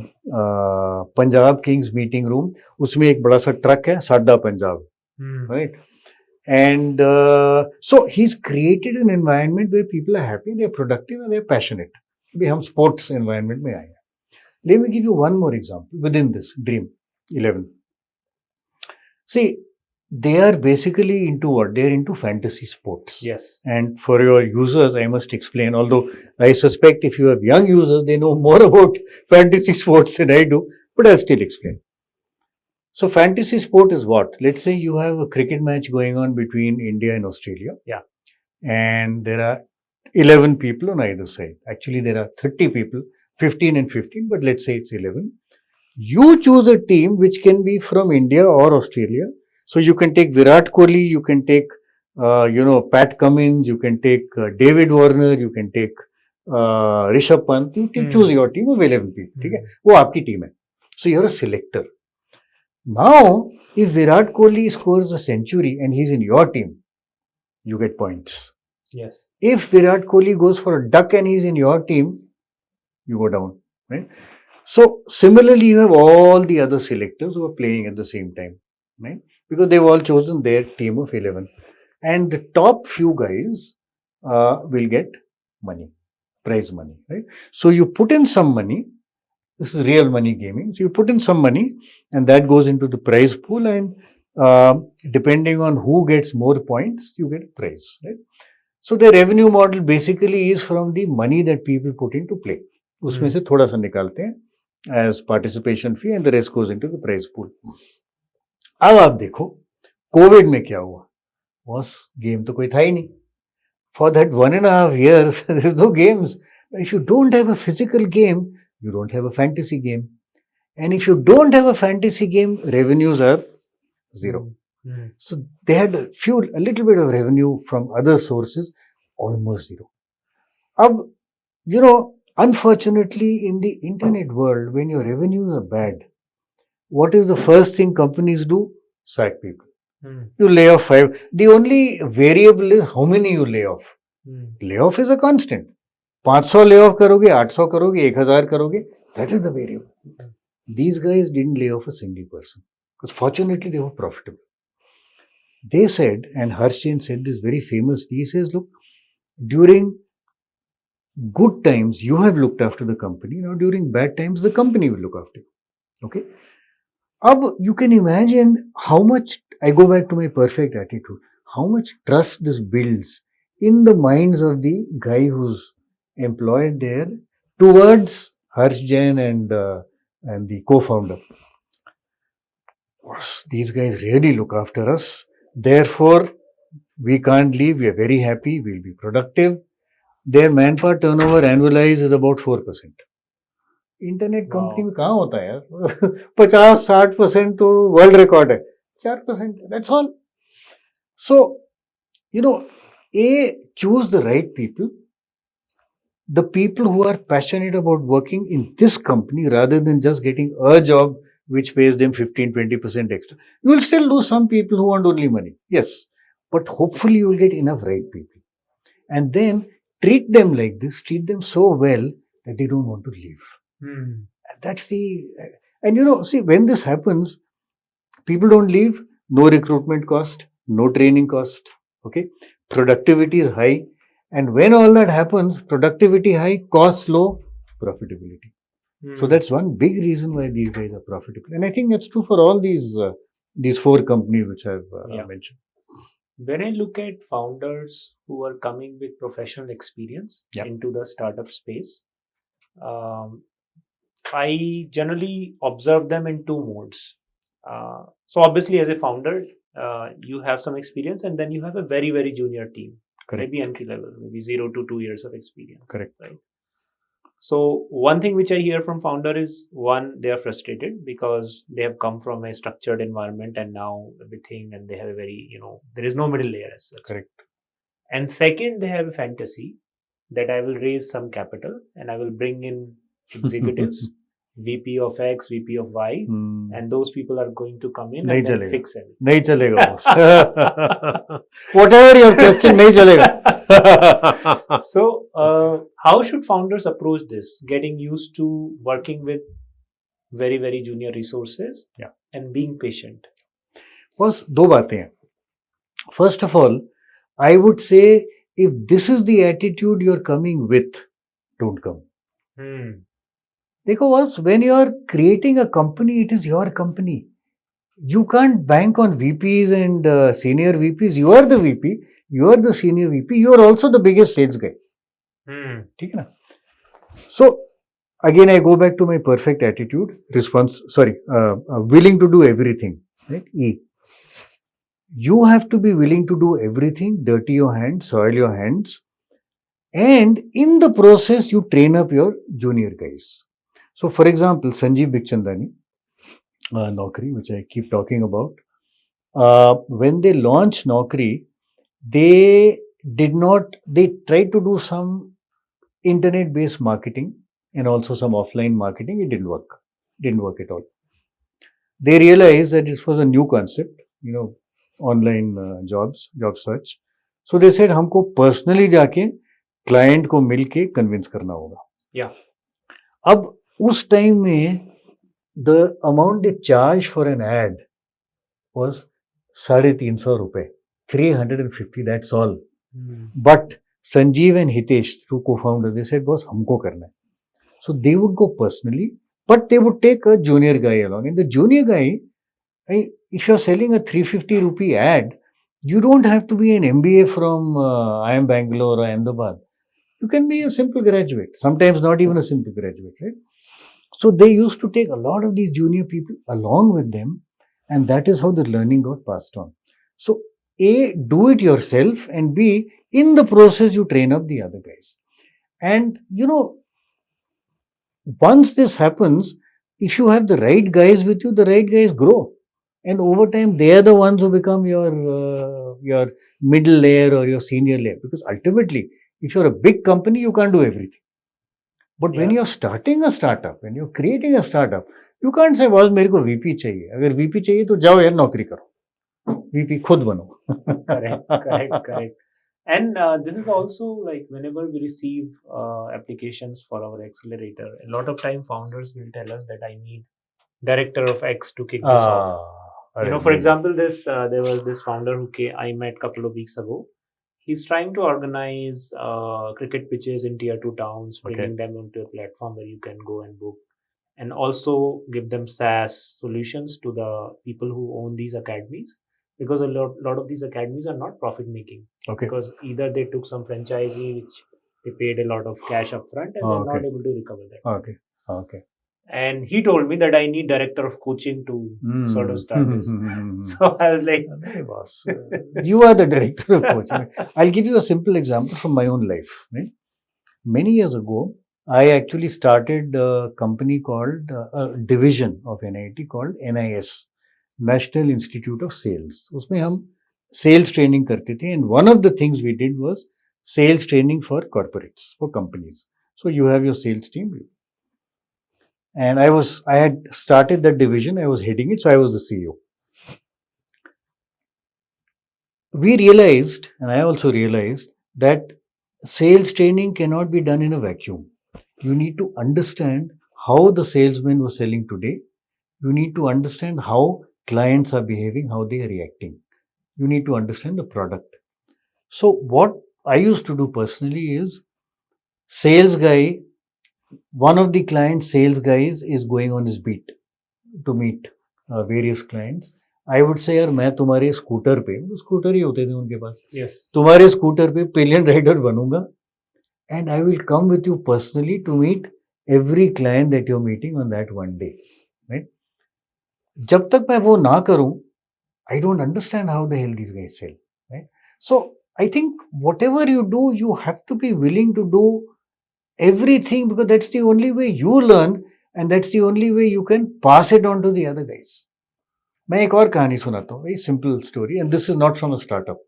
Punjab Kings meeting room. उसमें एक बड़ा सा truck है साडा Punjab, right? And so he's created an environment where people are happy, they're productive, and they're passionate. We have sports environment में आए हैं. Let me give you one more example within this Dream 11. See, they are basically into what? They're into fantasy sports. Yes. And for your users, I must explain, although I suspect if you have young users, they know more about fantasy sports than I do, but I'll still explain. So fantasy sport is what? Let's say you have a cricket match going on between India and Australia. Yeah. And there are 11 people on either side. Actually, there are 30 people, 15 and 15, but let's say it's 11. You choose a team which can be from India or Australia. So you can take Virat Kohli, you can take, Pat Cummins, you can take David Warner, you can take Rishabh Pant. You can choose your team of 11 people. Okay? वो आपकी team है. So you're a selector. Now, if Virat Kohli scores a century and he's in your team, you get points. Yes. If Virat Kohli goes for a duck and he's in your team, you go down. Right? So, similarly, you have all the other selectors who are playing at the same time. Right? Because they've all chosen their team of 11. And the top few guys will get money, prize money. Right? So, you put in some money. This is real money gaming. So, you put in some money and that goes into the prize pool, and depending on who gets more points, you get a prize. Right? So, the revenue model basically is from the money that people put into play. उसमें से थोड़ा सा निकालते हैं as participation fee and the rest goes into the prize pool. अब आप देखो Covid में क्या हुआ, बस गेम तो कोई था ही नहीं. For that 1.5 years, there is no games. If you don't have a physical game, you don't have a fantasy game. And if you don't have a fantasy game, revenues are zero. So they had a little bit of revenue from other sources, almost zero. Unfortunately, in the internet world, when your revenues are bad, what is the first thing companies do? Sack people. You lay off 5. The only variable is how many you lay off. Layoff is a constant. 500 lay off karoge, 800 karoge, 1000 karoge. That is the variable. These guys didn't lay off a single person because fortunately they were profitable. They said, and Harsh Jain said this very famously, he says, look, during good times, you have looked after the company. Now, during bad times, the company will look after you. Okay? You can imagine how much, I go back to my perfect attitude, how much trust this builds in the minds of the guy who's employed there towards Harsh Jain and the co-founder. These guys really look after us. Therefore, we can't leave. We are very happy. We'll be productive. Their manpower turnover annualized is about 4%. Internet company में कहाँ होता है यार 50-60% तो world record है 4% that's all so choose the right people, the people who are passionate about working in this company rather than just getting a job which pays them 15-20% extra. You will still lose some people who want only money, yes, but hopefully you will get enough right people, and then treat them like this, treat them so well that they don't want to leave. That's see, when this happens, people don't leave, no recruitment cost, no training cost, okay? Productivity is high, and when all that happens, productivity high, costs low, profitability. So that's one big reason why these guys are profitable. And I think that's true for all these 4 companies which I've mentioned. When I look at founders who are coming with professional experience into the startup space, I generally observe them in 2 modes. So obviously as a founder, you have some experience and then you have a very, very junior team. Correct. Maybe entry level, maybe 0 to 2 years of experience. Correct. Right. So one thing which I hear from founder is, one, they are frustrated because they have come from a structured environment and now everything, and they have a very, there is no middle layer as such. Correct. And second, they have a fantasy that I will raise some capital and I will bring in executives, VP of X, VP of Y, and those people are going to come in and then fix everything. Nahi chalega, boss. Whatever your question, nahi chalega. So, how should founders approach this? Getting used to working with very, very junior resources and being patient. Boss, 2 बातें हैं. First of all, I would say if this is the attitude you're coming with, don't come. Because when you are creating a company, it is your company. You can't bank on VPs and senior VPs. You are the VP. You are the senior VP. You are also the biggest sales guy. So, again, I go back to my perfect attitude. Willing to do everything. Right? E. You have to be willing to do everything, dirty your hands, soil your hands, And in the process, you train up your junior guys. So, for example, Sanjeev Bikhchandani, Naukri, which I keep talking about, when they launched Naukri, they they tried to do some internet based marketing and also some offline marketing. It didn't work at all. They realized that this was a new concept, online job search. So they said हमको personally जाके client को मिलके convince करना होगा. Yeah. अब उस time में the amount they charge for an ad was 350 रुपए, 350, that's all. But Sanjeev and Hitesh, two co-founders, they said, boss, हमको करना है. So they would go personally, but they would take a junior guy along. And the junior guy, if you're selling a 350 rupee ad, you don't have to be an MBA from IIM Bangalore or Ahmedabad. You can be a simple graduate, sometimes not even a simple graduate, right? So they used to take a lot of these junior people along with them, and that is how the learning got passed on. So A, do it yourself, and B, in the process, you train up the other guys. And, once this happens, if you have the right guys with you, the right guys grow. And over time, they are the ones who become your middle layer or your senior layer. Because ultimately, if you're a big company, you can't do everything. But when you're starting a startup, when you're creating a startup, you can't say, boss, मेरे को VP चाहिए. अगर VP चाहिए तो जाओ यार नौकरी करो. VP खुद बनो. Correct. And this is also like whenever we receive applications for our accelerator, a lot of time founders will tell us that I need director of X to kick this off. For example, there was this founder who I met a couple of weeks ago. He's trying to organize cricket pitches in tier 2 towns, bringing them onto a platform where you can go and book, and also give them SaaS solutions to the people who own these academies. Because a lot of these academies are not profit making. Okay. Because either they took some franchisee, which they paid a lot of cash upfront, and they're not able to recover that. Okay. And he told me that I need director of coaching to sort of start this. So I was like, boss, you are the director of coaching. I'll give you a simple example from my own life. Right? Many years ago, I actually started a company called a division of NIT called NIS. National Institute of Sales. उसमें हम sales training करते थे, and one of the things we did was sales training for corporates, for companies. So you have your sales team, and I had started that division. I was heading it, so I was the CEO. We realized, and I also realized, that sales training cannot be done in a vacuum. You need to understand how the salesman was selling today. You need to understand how clients are behaving, how they are reacting. You need to understand the product. So what I used to do personally is, sales guy, one of the client's sales guys is going on his beat to meet various clients. I would say, यार मैं तुम्हारे scooter पे, scooter ही होते थे उनके पास, तुम्हारे scooter पे pillion rider बनूंगा, and I will come with you personally to meet every client that you're meeting on that one day. Right? जब तक मैं वो ना करूं, I don't understand how the hell these guys sell. Right? So I think whatever you do, you have to be willing to do everything, because that's the only way you learn, and that's the only way you can pass it on to the other guys. मैं एक और कहानी सुनाता हूँ, very simple story, and this is not from a startup.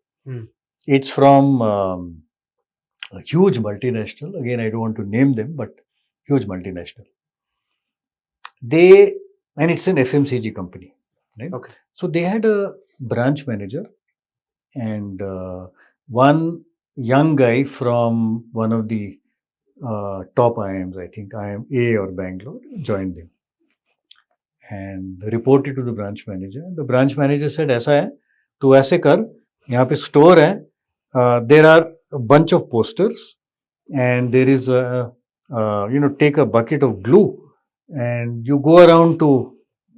It's from a huge multinational. Again, I don't want to name them, but huge multinational. And it's an FMCG company, right? Okay. So they had a branch manager, and one young guy from one of the top IIMs, I think IIM A or Bangalore, joined them and reported to the branch manager. The branch manager said, ऐसा है, तू ऐसे कर, यहाँ पे store है, there are a bunch of posters, and there is take a bucket of glue and you go around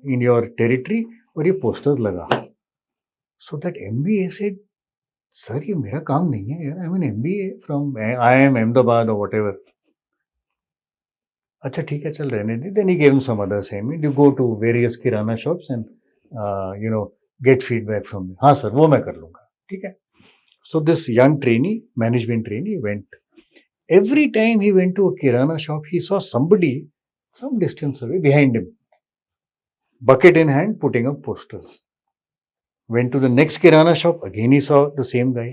in your territory और ये posters लगा. So that MBA said, sir, ये मेरा काम नहीं है यार, I'm an MBA from IIM Ahmedabad or whatever. अच्छा ठीक है, चल रहने दे. Then he gave him some other assignment. You go to various kirana shops and get feedback from me. हाँ सर, वो मैं कर लूँगा. ठीक है. So this young trainee, management trainee, went Every time he went to a kirana shop, he saw somebody some distance away behind him, bucket in hand, putting up posters. Went to the next kirana shop, again he saw the same guy.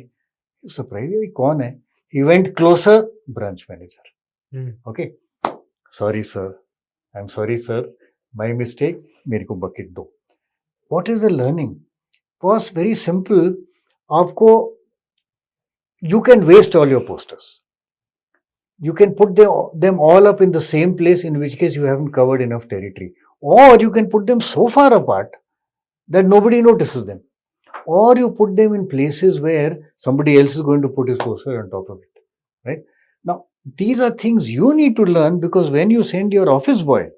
He was surprised, "Ye kaun hai?" He went closer, branch manager. Okay, sorry sir, I'm sorry sir, my mistake, मेरे को bucket दो. What is the learning? Was very simple. आपको, you can waste all your posters. You can put them all up in the same place, in which case you haven't covered enough territory. Or you can put them so far apart that nobody notices them. Or you put them in places where somebody else is going to put his poster on top of it. Right? Now, these are things you need to learn, because when you send your office boy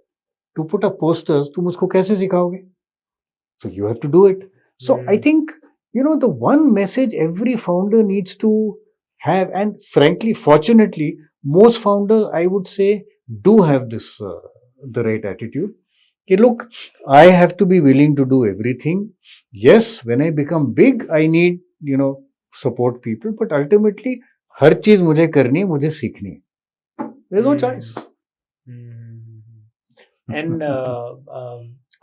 to put up posters, तुम उसको कैसे सिखाओगे? So you have to do it. So I think, the one message every founder needs to have, and frankly, fortunately, most founders, I would say, do have this, the right attitude. Okay, look, I have to be willing to do everything. Yes, when I become big, I need, support people, but ultimately, हर चीज मुझे करनी है, मुझे सीखनी है. There's no choice. And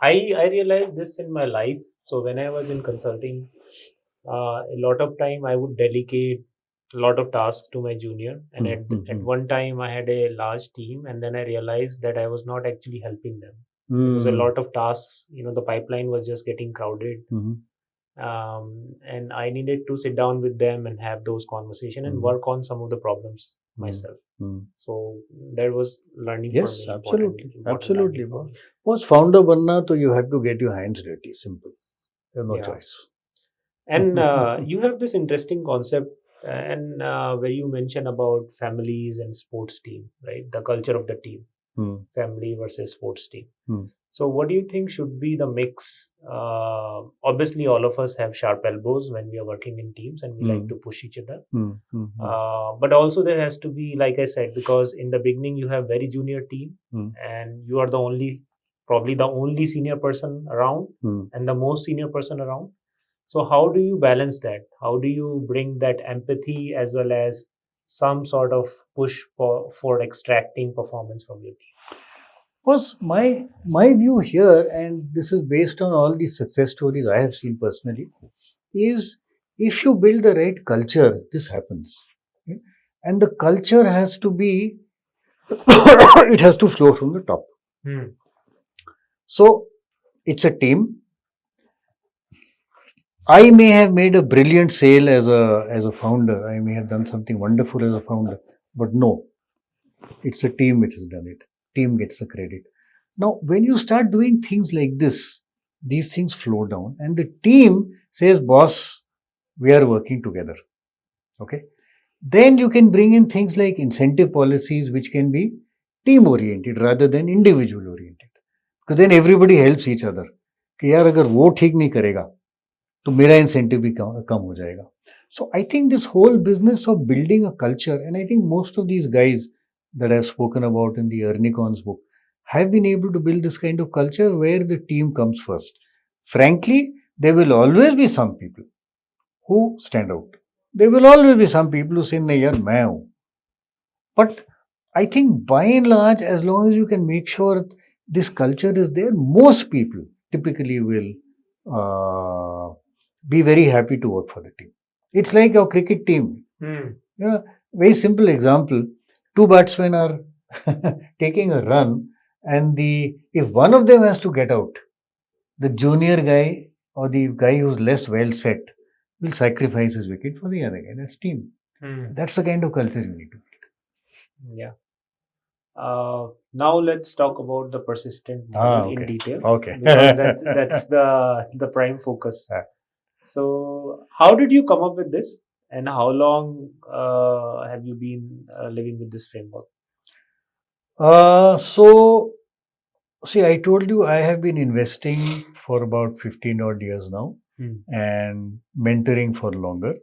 I realized this in my life. So when I was in consulting, a lot of time I would delegate a lot of tasks to my junior, and at one time I had a large team, and then I realized that I was not actually helping them. It was a lot of tasks. The pipeline was just getting crowded, and I needed to sit down with them and have those conversations and work on some of the problems myself. So there was learning. Yes, for me. absolutely, absolutely. For me. Was founder banna, so you have to get your hands dirty. Simple. There's no choice. And you have this interesting concept, and where you mention about families and sports team, right? The culture of the team, family versus sports team. So what do you think should be the mix? Obviously, all of us have sharp elbows when we are working in teams, and we like to push each other. But also there has to be, like I said, because in the beginning you have very junior team, and you are probably the only senior person around, and the most senior person around. So how do you balance that? How do you bring that empathy as well as some sort of push for extracting performance from your team? Was my view here, and this is based on all the success stories I have seen personally, is if you build the right culture, this happens. Okay? And the culture has to be, it has to flow from the top. So it's a team. I may have made a brilliant sale as a founder. I may have done something wonderful as a founder, but no, it's a team which has done it. Team gets the credit. Now, when you start doing things like this, these things flow down, and the team says, "Boss, we are working together." Okay. Then you can bring in things like incentive policies, which can be team oriented rather than individual oriented, because then everybody helps each other. कि यार अगर वो ठीक नहीं करेगा तो मेरा incentive भी कम हो जाएगा. So I think this whole business of building a culture, and I think most of these guys that I've spoken about in the Ernicon's book have been able to build this kind of culture where the team comes first. Frankly, there will always be some people who stand out. There will always be some people who say, "Nahi yaar, main hu." But I think by and large, as long as you can make sure this culture is there, most people typically will be very happy to work for the team. It's like your cricket team. Very simple example. Two batsmen are taking a run, and if one of them has to get out, the junior guy or the guy who's less well set will sacrifice his wicket for the other guy. That's team. That's the kind of culture you need to build. Yeah. Now let's talk about the persistent model in detail. Okay. Because that's the prime focus. So how did you come up with this, and how long have you been living with this framework? So, see, I told you I have been investing for about 15 odd years now, and mentoring for longer.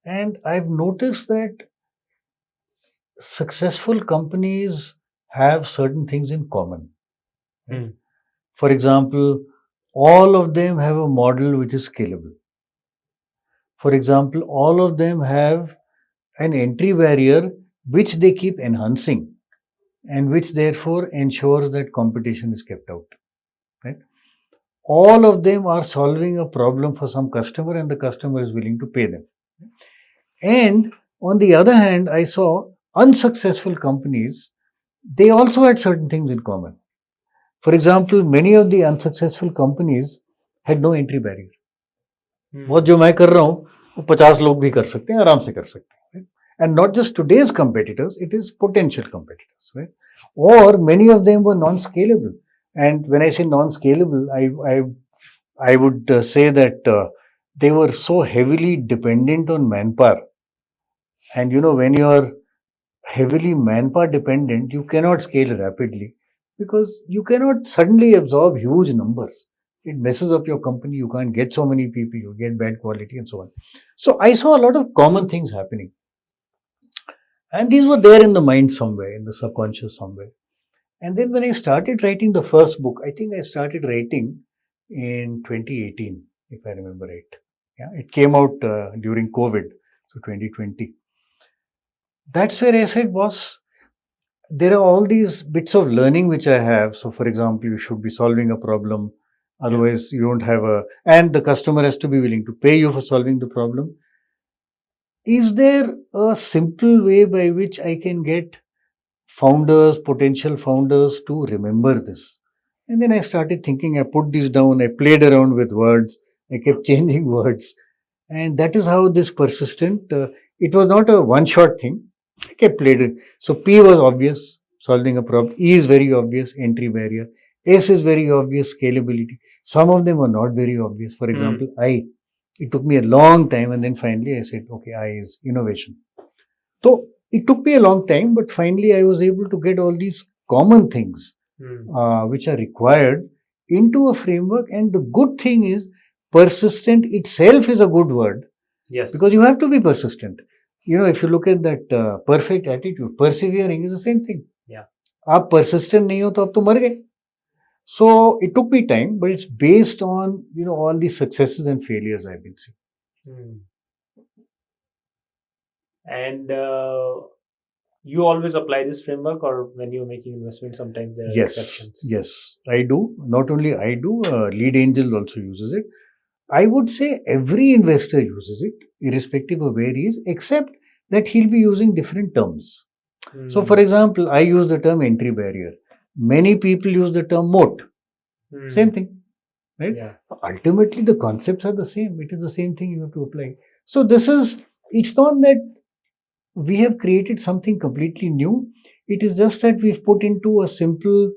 And I've noticed that successful companies have certain things in common. For example, all of them have a model which is scalable. For example, all of them have an entry barrier which they keep enhancing and which therefore ensures that competition is kept out. Right? All of them are solving a problem for some customer and the customer is willing to pay them. And on the other hand, I saw unsuccessful companies, they also had certain things in common. For example, many of the unsuccessful companies had no entry barrier. बहुत जो मैं कर रहा हूँ वो 50 लोग भी कर सकते हैं, आराम से कर सकते हैं. Right? And not just today's competitors, it is potential competitors. Right? Or many of them were non-scalable. And when I say non-scalable, I would say that they were so heavily dependent on manpower. And when you are heavily manpower dependent, you cannot scale rapidly because you cannot suddenly absorb huge numbers. It messes up your company. You can't get so many people. You get bad quality and so on. So I saw a lot of common things happening. And these were there in the mind somewhere, in the subconscious somewhere. And then when I started writing the first book, I think I started writing in 2018, if I remember right. Yeah, it came out during COVID, so 2020. That's where I said, boss, there are all these bits of learning which I have. So, for example, you should be solving a problem. Otherwise, you don't have and the customer has to be willing to pay you for solving the problem. Is there a simple way by which I can get founders, potential founders to remember this? And then I started thinking, I put this down, I played around with words, I kept changing words. And that is how this persistent, it was not a one-shot thing. I kept played it. So P was obvious, solving a problem. E is very obvious, entry barrier. S is very obvious, scalability. Some of them were not very obvious. For example, I. It took me a long time and then finally I said, okay, I is innovation. So it took me a long time, but finally I was able to get all these common things which are required into a framework. And the good thing is, persistent itself is a good word. Yes. Because you have to be persistent. If you look at that perfect attitude, persevering is the same thing. Yeah. आप persistent नहीं हो तो आप तो मर गए. So it took me time, but it's based on all the successes and failures I've been seeing. And you always apply this framework, or when you're making investments, sometimes there are exceptions? Yes, I do. Not only I do, Lead Angel also uses it. I would say every investor uses it, irrespective of where he is, except that he'll be using different terms. So, for example, I use the term entry barrier. Many people use the term moat. Same thing, right? Yeah. Ultimately, the concepts are the same. It is the same thing you have to apply. So, it's not that we have created something completely new. It is just that we've put into a simple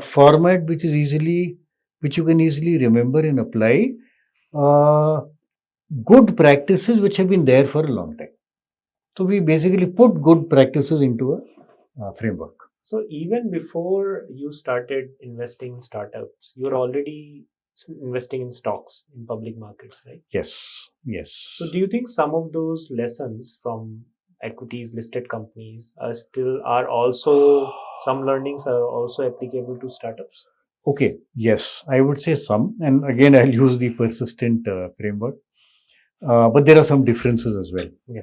format which you can easily remember and apply. Good practices which have been there for a long time. So we basically put good practices into a framework. So even before you started investing in startups, you're already investing in stocks in public markets, right? Yes. So do you think some of those lessons from equities listed companies some learnings are also applicable to startups? Okay, yes, I would say some. And again, I'll use the persistent framework. But there are some differences as well. Yeah.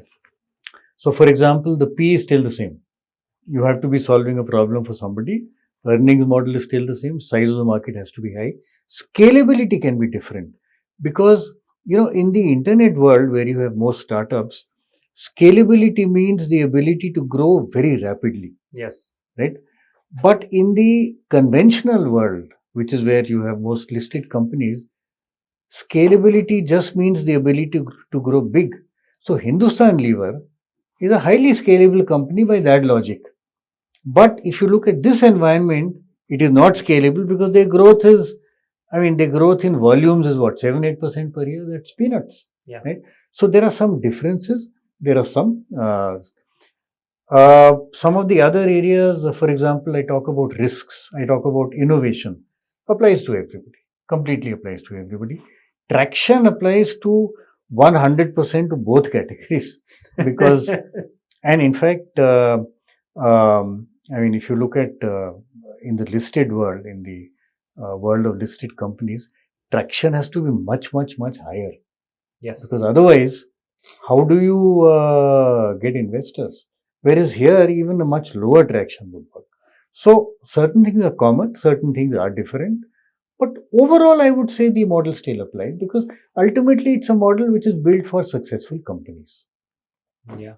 So, for example, the P is still the same. You have to be solving a problem for somebody. Earnings model is still the same. Size of the market has to be high. Scalability can be different because, in the internet world where you have most startups, scalability means the ability to grow very rapidly. Yes. Right? But in the conventional world, which is where you have most listed companies, scalability just means the ability to grow big. So Hindustan Lever is a highly scalable company by that logic. But if you look at this environment, it is not scalable because their growth in volumes is what, 7-8% per year? That's peanuts. Yeah. Right? So there are some differences. There are some of the other areas, for example, I talk about risks, I talk about innovation, applies to everybody, completely applies to everybody. Traction applies to 100% to both categories because, and in fact, if you look at in the listed world, in the world of listed companies, traction has to be much, much, much higher. Yes. Because otherwise, how do you get investors? Whereas here, even a much lower traction would work. So certain things are common, certain things are different. But overall, I would say the model still applies because ultimately it's a model which is built for successful companies. Yeah.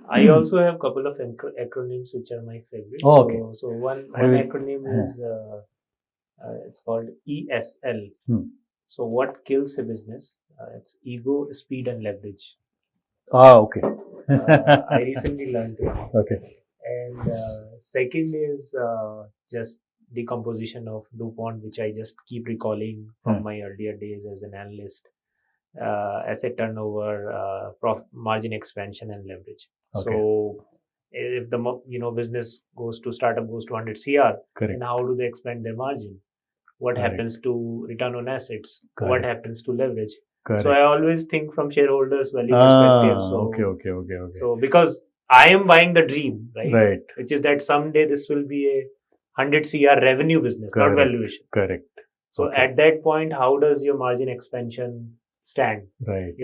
I also have a couple of acronyms which are my favorite. Oh, okay. So one acronym is it's called ESL. So what kills a business? It's ego, speed, and leverage. Okay. I recently learned it. Okay. And second is just decomposition of DuPont, which I just keep recalling from my earlier days as an analyst. Asset turnover, margin expansion, and leverage. Okay. So if the business startup goes to 100 CR, then how do they expand their margin? What happens to return on assets? What happens to leverage? So I always think from shareholders' value perspective. So okay. So because I am buying the dream, right? Which is that someday this will be a 100 CR revenue business, not valuation. Correct. So at that point, how does your margin expansion stand? Right.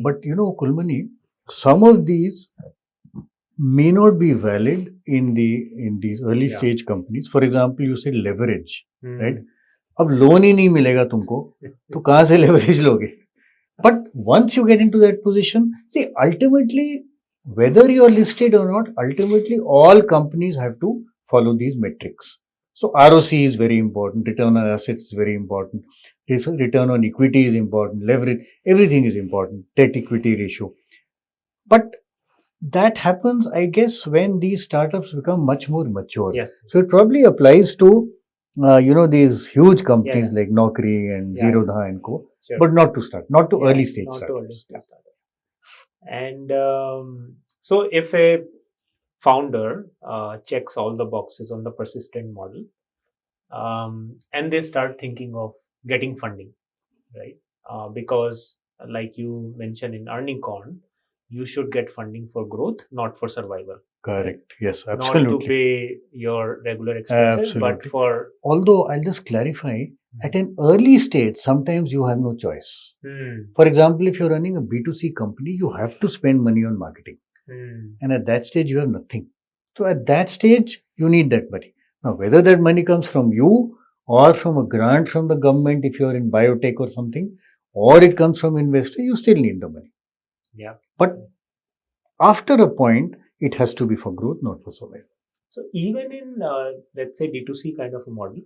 But Kulmani, some of these may not be valid in these early stage companies. For example, you said leverage, right? अब loan ही नहीं मिलेगा तुमको तो कहाँ से leverage लोगे? But once you get into that position, see, ultimately, whether you are listed or not, ultimately all companies have to follow these metrics. So ROC is very important, return on assets is very important, return on equity is important, leverage, everything is important, debt equity ratio. But that happens, I guess, when these startups become much more mature. Yes. So it probably applies to, these huge companies like Naukri and Zerodha and co. Sure. But not to early stage startups. And so if a founder checks all the boxes on the persistent model, and they start thinking of getting funding, right? Because like you mentioned in Earning Corn, you should get funding for growth, not for survival. Correct. Right? Yes, absolutely. Not to pay your regular expenses, but for... Although I'll just clarify, at an early stage, sometimes you have no choice. For example, if you're running a B2C company, you have to spend money on marketing. And at that stage, you have nothing. So at that stage, you need that money. Now, whether that money comes from you or from a grant from the government, if you're in biotech or something, or it comes from investor, you still need the money. Yeah. But after a point, it has to be for growth, not for survival. So even in, let's say, D2C kind of a model,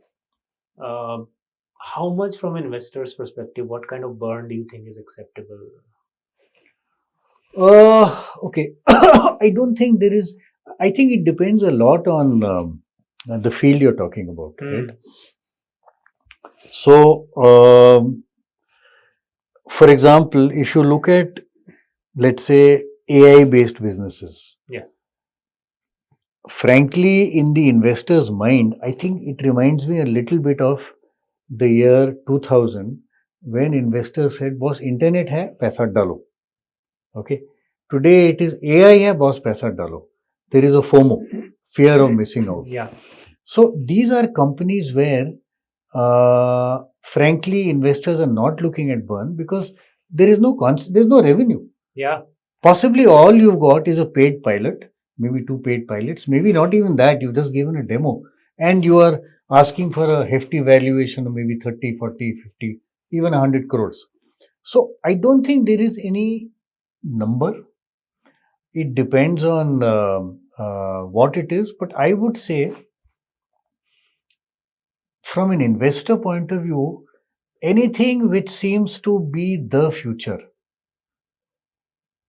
how much from an investor's perspective, what kind of burn do you think is acceptable? Okay. I don't think there is, I think it depends a lot on the field you're talking about, right? So, for example, if you look at, let's say, AI-based businesses. Yeah. Frankly, in the investor's mind, I think it reminds me a little bit of the year 2000 when investors said, boss, internet hai, paisa dalo. Okay. Today it is AI hai, boss, paisa dalo. There is a FOMO, fear of missing out. Yeah. So these are companies where, frankly, investors are not looking at burn because there is no revenue. Yeah. Possibly all you've got is a paid pilot, maybe 2 paid pilots, maybe not even that, you've just given a demo and you are asking for a hefty valuation of maybe 30, 40, 50, even 100 crores. So I don't think there is any number. It depends on what it is, but I would say from an investor point of view, anything which seems to be the future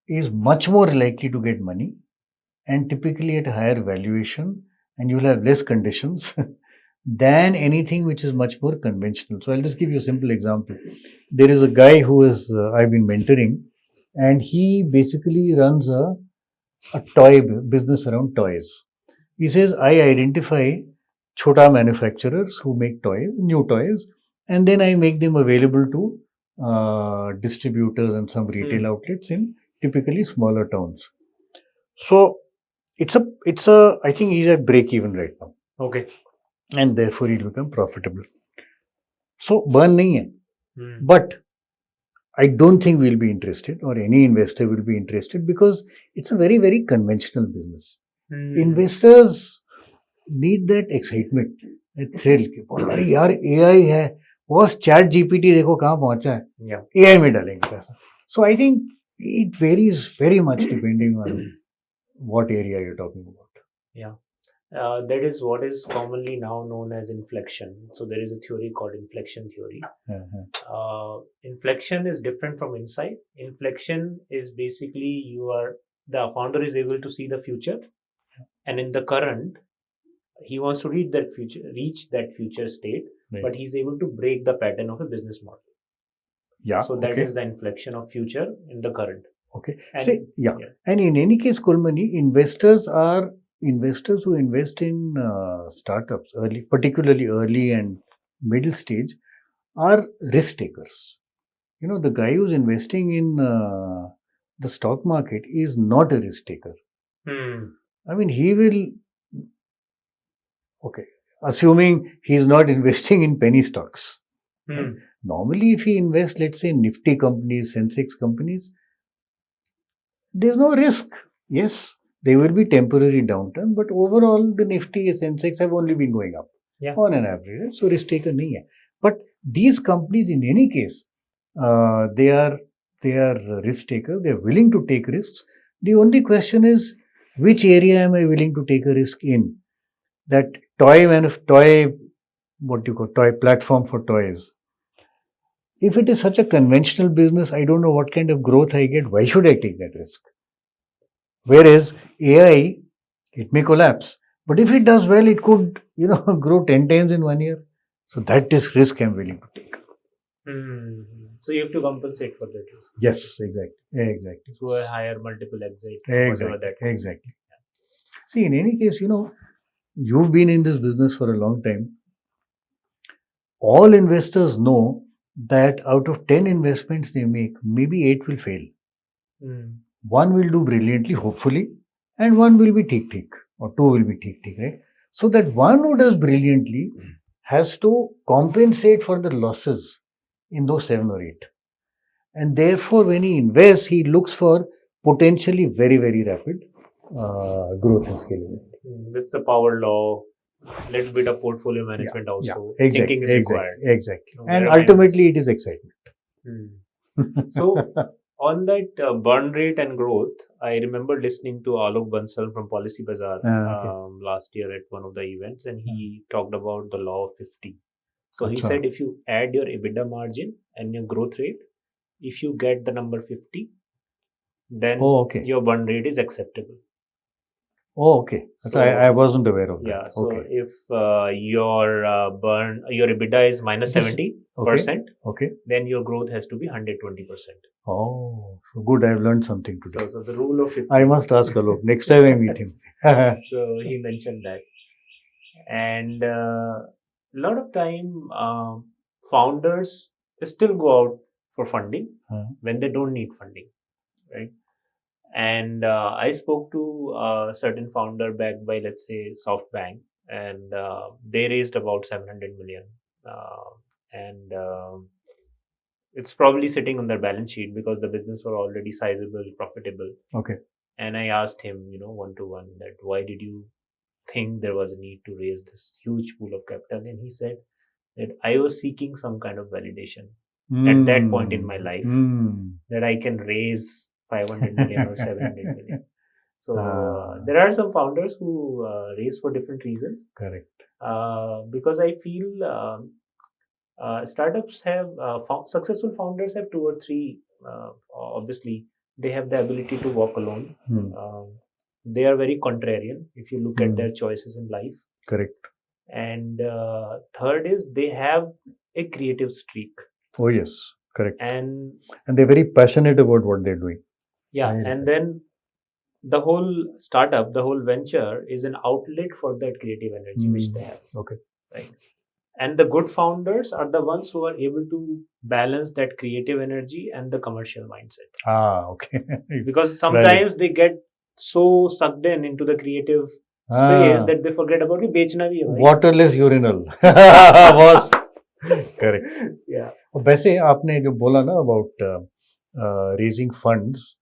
is much more likely to get money and typically at a higher valuation, and you'll have less conditions than anything which is much more conventional. So I'll just give you a simple example. There is a guy who is I've been mentoring, and he basically runs a toy business around toys. He says, I identify chota manufacturers who make toys, new toys, and then I make them available to distributors and some retail outlets in typically smaller towns. So it's a I think he's at break even right now. Okay. And therefore he'll become profitable. So burn nahi hai. But I don't think we'll be interested or any investor will be interested because it's a very, very conventional business. Investors need that excitement, that thrill. अरे यार AI है, boss chat GPT देखो कहाँ पहुंचा है, AI में डालेंगे पैसा. So I think it varies very much depending on what area you're talking about. Yeah. That is what is commonly now known as inflection. So there is a theory called inflection theory. Inflection is different from insight. Inflection is basically the founder is able to see the future, and in the current, he wants to reach that future state, right. But he's able to break the pattern of a business model. Yeah. So that is the inflection of future in the current. Okay. And, and in any case, Kulmani, investors who invest in startups, particularly early and middle stage, are risk takers. You know, the guy who's investing in the stock market is not a risk taker. I mean, he will, assuming he's not investing in penny stocks. Normally, if he invests, let's say, Nifty companies, Sensex companies, there's no risk. Yes, there will be temporary downturn, but overall, the Nifty and Sensex have only been going up on an average. Right? So, risk taker nahi hai. But these companies, in any case, they are risk takers. They are willing to take risks. The only question is, which area am I willing to take a risk in? That toy platform for toys. If it is such a conventional business, I don't know what kind of growth I get. Why should I take that risk? Whereas AI, it may collapse. But if it does well, it could, grow 10 times in 1 year. So that is risk I'm willing to take. So you have to compensate for that risk. Yes, exactly. Through a higher multiple exit. Exactly. See, in any case, you've been in this business for a long time. All investors know that out of 10 investments they make, maybe 8 will fail. One will do brilliantly, hopefully, and one will be tick, or 2 will be tick, right? So that one who does brilliantly has to compensate for the losses in those 7 or 8. And therefore, when he invests, he looks for potentially very, very rapid growth and scalability. This is the power law. Little bit of portfolio management also. Thinking is required. Exactly. And ultimately, it is excitement. So, on that burn rate and growth, I remember listening to Alok Bansal from Policy Bazaar last year at one of the events, and he talked about the law of 50. So he said if you add your EBITDA margin and your growth rate, if you get the number 50, then your burn rate is acceptable. Oh, okay. So I wasn't aware of that. Yeah. So if your EBITDA is minus 70%, then your growth has to be 120%. Oh, so good. I've learned something today. So the rule of 50. I must ask Alok next time I meet him. So he mentioned that. And a lot of time, founders still go out for funding when they don't need funding, right? And I spoke to a certain founder backed by, let's say, SoftBank, and they raised about 700 million. And it's probably sitting on their balance sheet because the business were already sizable, profitable. Okay. And I asked him, one-to-one, that why did you think there was a need to raise this huge pool of capital? And he said that I was seeking some kind of validation at that point in my life that I can raise 500 million or 700 million. So there are some founders who raise for different reasons. Correct. Because I feel startups have successful founders have 2 or 3. Obviously, they have the ability to walk alone. They are very contrarian if you look at their choices in life. Correct. And third is they have a creative streak. Oh yes, correct. And they're very passionate about what they're doing. Yeah, and then the whole startup, the whole venture is an outlet for that creative energy which they have. Okay. Right. And the good founders are the ones who are able to balance that creative energy and the commercial mindset. Okay. Because sometimes they get so sucked into the creative space that they forget about it. Bechna bhi hai bhai. Waterless urinal. Was correct. Yeah. वैसे आपने जो बोला ना about raising funds,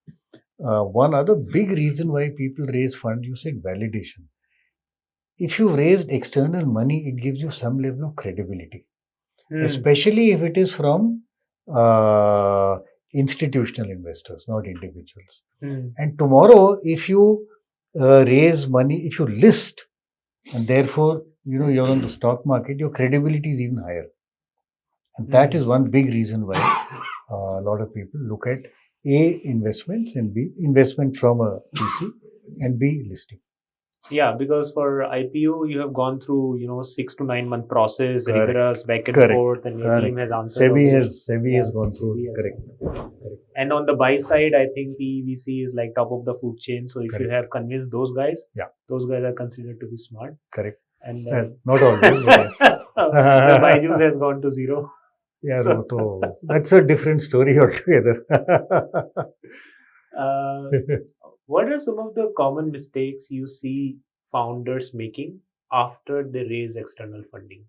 one other big reason why people raise funds, you said validation. If you raised external money, it gives you some level of credibility, especially if it is from institutional investors, not individuals. And tomorrow, if you raise money, if you list, and therefore, you're on the stock market, your credibility is even higher. And that is one big reason why a lot of people look at A, investments, and B, investment from a VC, and B, listing. Yeah, because for IPO, you have gone through, 6 to 9 month process, Correct. rigorous back and Correct. forth, and your Correct. team has answered. SEBI has gone through. SEBI has Correct. Correct. And on the buy side, I think PVC is like top of the food chain. So if Correct. you have convinced those guys, Yeah. those guys are considered to be smart. Correct. And not always. the buy juice has gone to zero. Yeah, that's a different story altogether. What are some of the common mistakes you see founders making after they raise external funding?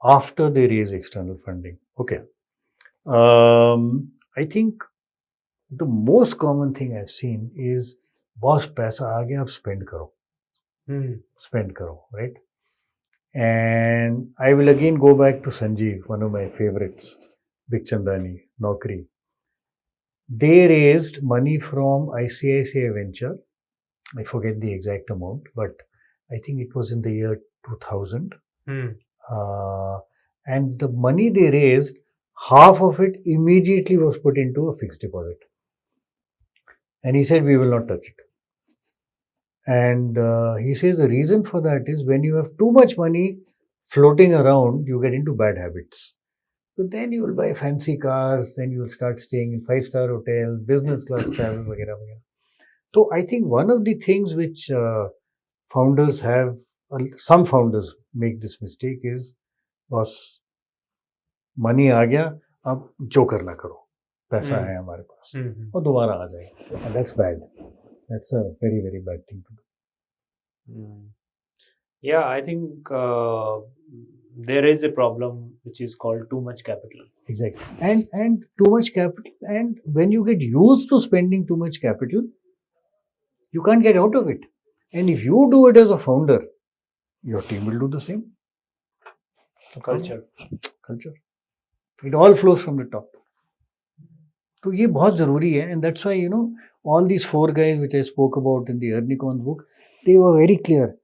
After they raise external funding. Okay. I think the most common thing I've seen is, boss, paisa aa gaya, ab spend karo. Spend karo, right? And I will again go back to Sanjeev, one of my favorites, Bikchandani, Naukri. They raised money from ICICI Venture. I forget the exact amount, but I think it was in the year 2000. And the money they raised, half of it immediately was put into a fixed deposit. And he said, we will not touch it. And he says the reason for that is when you have too much money floating around, you get into bad habits. So then you will buy fancy cars, then you will start staying in 5-star hotels, business class travel, वगैरह वगैरह. So I think one of the things which founders have, some founders make this mistake is, बस money आ गया, अब जो करना करो, पैसा है हमारे पास और दोबारा आ जाएगा. And that's bad. That's a very, very bad thing to do. Yeah, I think there is a problem which is called too much capital. Exactly. And too much capital. And when you get used to spending too much capital, you can't get out of it. And if you do it as a founder, your team will do the same. Culture. It all flows from the top. So ये बहुत ज़रूरी है, and that's why all these 4 guys which I spoke about in the Ernicon book, they were very clear.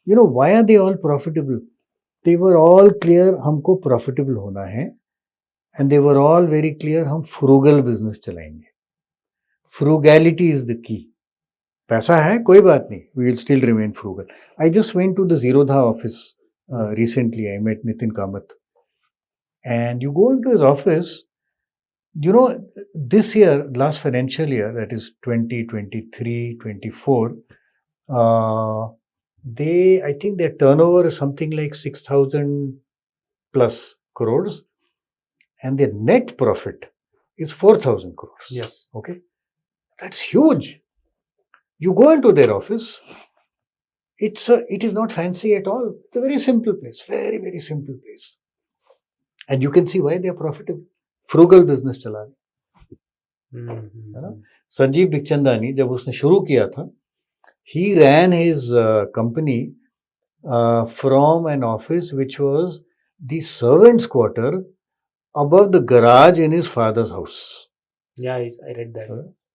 Why are they all profitable? They were all clear हमको profitable होना है, and they were all very clear हम frugal business चलाएंगे. Frugality is the key. पैसा है कोई बात नहीं, we will still remain frugal. I just went to the Zerodha office recently. I met Nitin Kamath, and you go into his office. This year, last financial year, that is 2023-24, I think their turnover is something like 6,000 plus crores, and their net profit is 4,000 crores. Yes. Okay. That's huge. You go into their office, it is not fancy at all. It's a very simple place, very, very simple place. And you can see why they are profitable. Frugal business चला रहे. संजीव बिखचंदानी जब उसने शुरू किया था, he ran his company from an office which was the servants' quarter above the garage in his father's house. Yeah, I read that.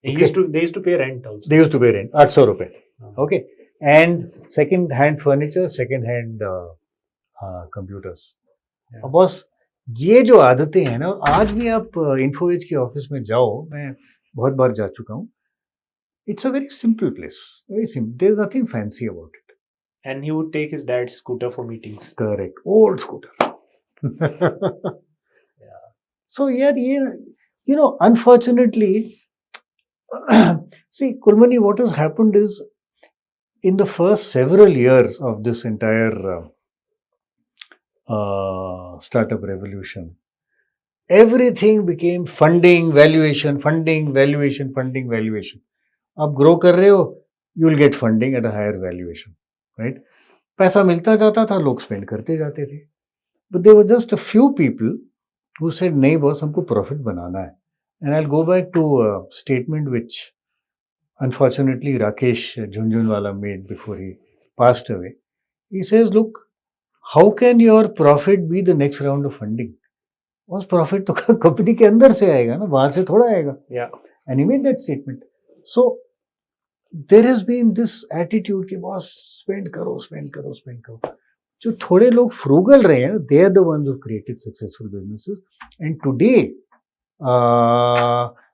They used to pay rent also. They used to pay rent, 800 rupees. Okay. And second-hand furniture, second-hand computers. Yeah. बस ये जो आदतें हैं ना, और आज भी आप इन्फोएज के ऑफिस में जाओ, मैं बहुत बार जा चुका हूँ. It's a very simple place. Very simple. There's nothing fancy about it. And he would take his dad's scooter for meetings. Correct. Old scooter. Yeah. So yeah, unfortunately, see, Kulmani, what has happened is, in the first several years of this entire startup revolution, everything became funding, valuation, funding, valuation, funding, valuation. आप grow कर रहे हो, you will get funding at a higher valuation, right? पैसा मिलता जाता था, लोग spend करते जाते थे. But there were just a few people who said, नहीं बॉस, हमको profit बनाना है. And I'll go back to a statement which unfortunately Rakesh Jhunjhunwala made before he passed away. He says, look, how can your profit be the next round of funding? उस profit तो company के अंदर से आएगा ना, बाहर से थोड़ा आएगा. And he made that statement. So there has been this attitude कि बॉस spend करो. जो थोड़े लोग frugal रहे हैं, they are the ones who created successful businesses. And today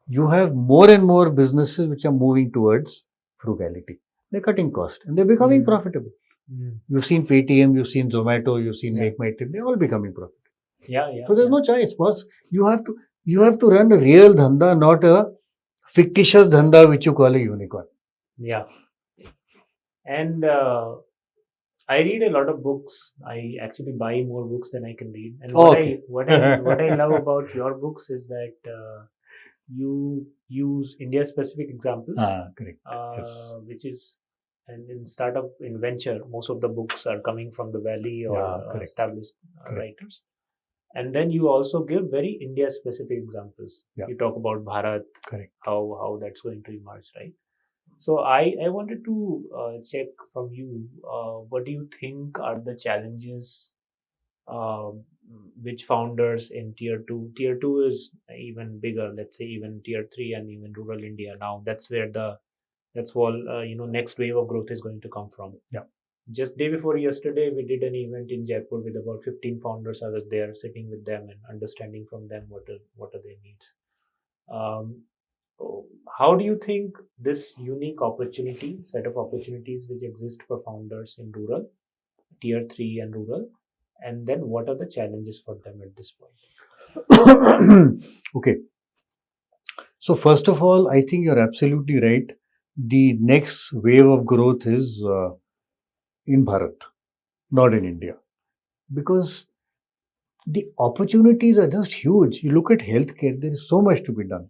you have more and more businesses which are moving towards frugality. They're cutting cost and they're becoming profitable. You've seen Paytm, you've seen Zomato, you've seen Make My Trip. They're all becoming profitable. So there's no choice, boss. You have to run a real dhanda, not a fictitious dhanda which you call a unicorn. Yeah. And I read a lot of books. I actually buy more books than I can read. And what I love about your books is that you use India-specific examples, Correct. Yes. which is, and in startup, in venture, most of the books are coming from the Valley or established writers. And then you also give very India-specific examples. You talk about Bharat, how that's going to emerge, right? So I wanted to check from you, what do you think are the challenges which founders in tier 2? Tier 2 is even bigger, let's say even tier 3 and even rural India now. That's where next wave of growth is going to come from. Just day before yesterday, we did an event in Jaipur with about 15 founders. I was there sitting with them and understanding from them what are their needs. How do you think this unique set of opportunities which exist for founders in rural, tier 3 and rural, and then what are the challenges for them at this point? Okay. So first of all, I think you're absolutely right. The next wave of growth is in Bharat, not in India, because the opportunities are just huge. You look at healthcare, there is so much to be done.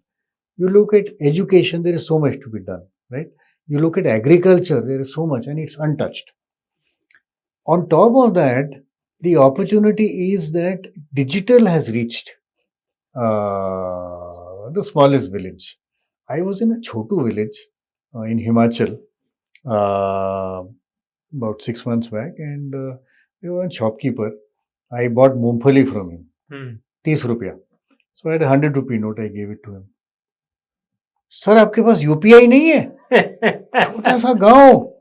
You look at education, there is so much to be done, right? You look at agriculture, there is so much and it's untouched. On top of that, the opportunity is that digital has reached the smallest village. I was in a Chotu village in Himachal about 6 months back, and there was a shopkeeper. I bought Mumphali from him, 30 rupiya. So I had a 100 rupee note, I gave it to him. Sir, आपके पास UPI नहीं है? छोटा सा गाँव.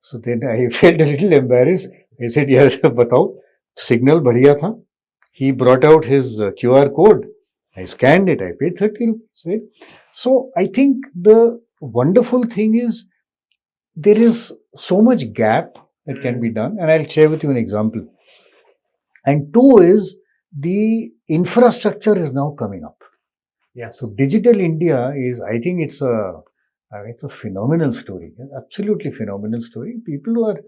So then I felt a little embarrassed. I said, yes, बताओ. Signal बढ़िया था. He brought out his QR code. I scanned it. I paid 30 rupees. Right? So I think the wonderful thing is there is so much gap that can be done. And I'll share with you an example. And two is the infrastructure is now coming up. Yes. So Digital India is, I think it's a phenomenal story, absolutely phenomenal story. People who are,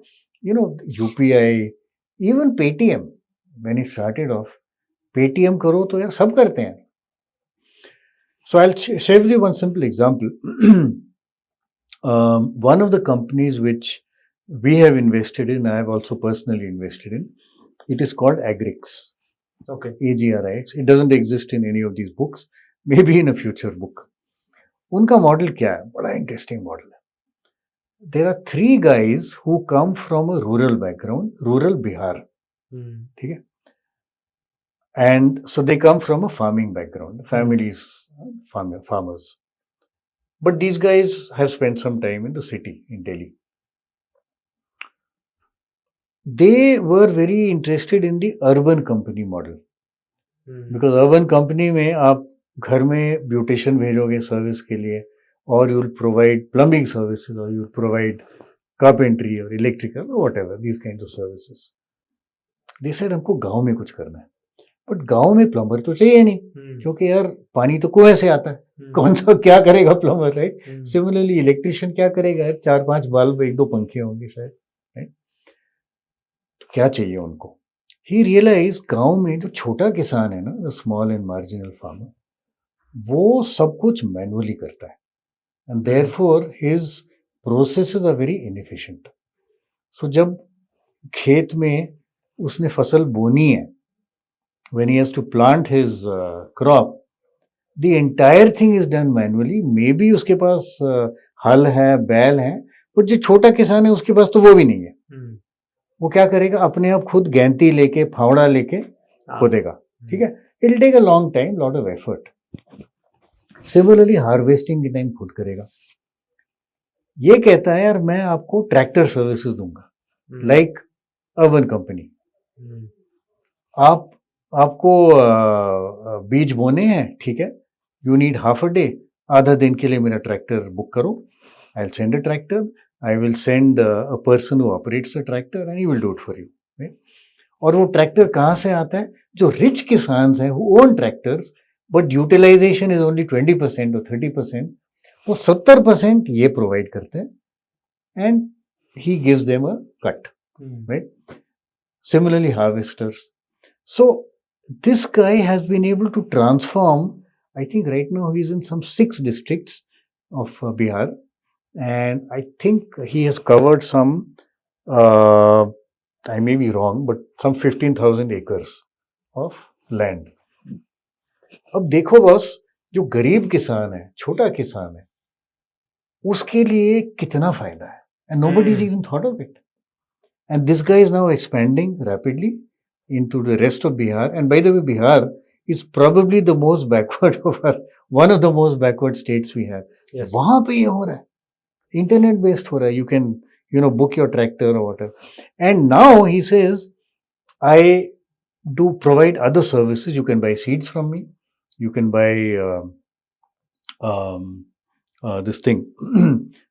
UPI, even Paytm, when it started off, Paytm karo to yaar sab karte hain. So I'll share with you one simple example. One of the companies which we have invested in, I have also personally invested in, it is called Agrix. Okay. AGRIX. It doesn't exist in any of these books. Maybe in a future book. उनका model क्या है? बड़ा interesting model है. There are 3 guys who come from a rural background, rural Bihar. ठीक है? And so they come from a farming background. Families, farmers. But these guys have spent some time in the city, in Delhi. They were very interested in the urban company model. Because urban company में आप घर में beautician भेजोगे service के लिए, और you will provide plumbing services, और you will provide carpentry और इलेक्ट्रिकल और whatever these kinds of services. They said हमको गांव में कुछ करना है, बट गांव में प्लम्बर तो चाहिए नहीं, क्योंकि यार पानी तो कुएं से आता है, कौन सा क्या करेगा प्लम्बर, राइट? सिमिलरली इलेक्ट्रिशियन क्या करेगा, 4-5 बल्ब 1-2 पंखे होंगे शायद, राइट? तो क्या चाहिए उनको? ही रियलाइज गांव में जो छोटा किसान है ना, स्मॉल एंड मार्जिनल फार्मर, वो सब कुछ मैनुअली करता है, and therefore his processes are very inefficient. So जब खेत में उसने फसल बोनी है, when he has to plant his crop, the entire thing is done manually. Maybe उसके पास हल है, बैल है, पर जो छोटा किसान है उसके पास तो वो भी नहीं है. वो क्या करेगा? अपने आप खुद गैंती लेके, फावड़ा लेके खोदेगा. ठीक है? It'll take a long time, lot of effort. Similarly, harvesting के टाइम खुद करेगा. ये कहता है यार मैं आपको ट्रैक्टर सर्विसेज दूंगा, लाइक अर्बन कंपनी. आपको बीज बोने हैं, ठीक है, you need half a day, आधा दिन के लिए मेरा ट्रैक्टर बुक करो. I will send a tractor, I will send a person who operates the tractor and he will do it for you. और वो ट्रैक्टर कहाँ से आता है? जो रिच किसान हैं who own tractors but utilization is only 20% और 30%, वो 70% ये प्रोवाइड करते हैं and he gives them a cut, right? Similarly, harvesters. So this guy has been able to transform. I think right now he's in some 6 districts of Bihar, and I think he has covered some. I may be wrong, but some 15,000 acres of land. अब देखो boss, जो गरीब किसान है, छोटा किसान है, उसके लिए कितना फायदा है, and nobody has even thought of it. And this guy is now expanding rapidly into the rest of Bihar. And by the way, Bihar is probably the most backward of one of the most backward states we have. Yes. वहाँ पे ये हो रहा है, internet based हो रहा है. You can, book your tractor or whatever. And now he says, I do provide other services. You can buy seeds from me. You can buy this thing,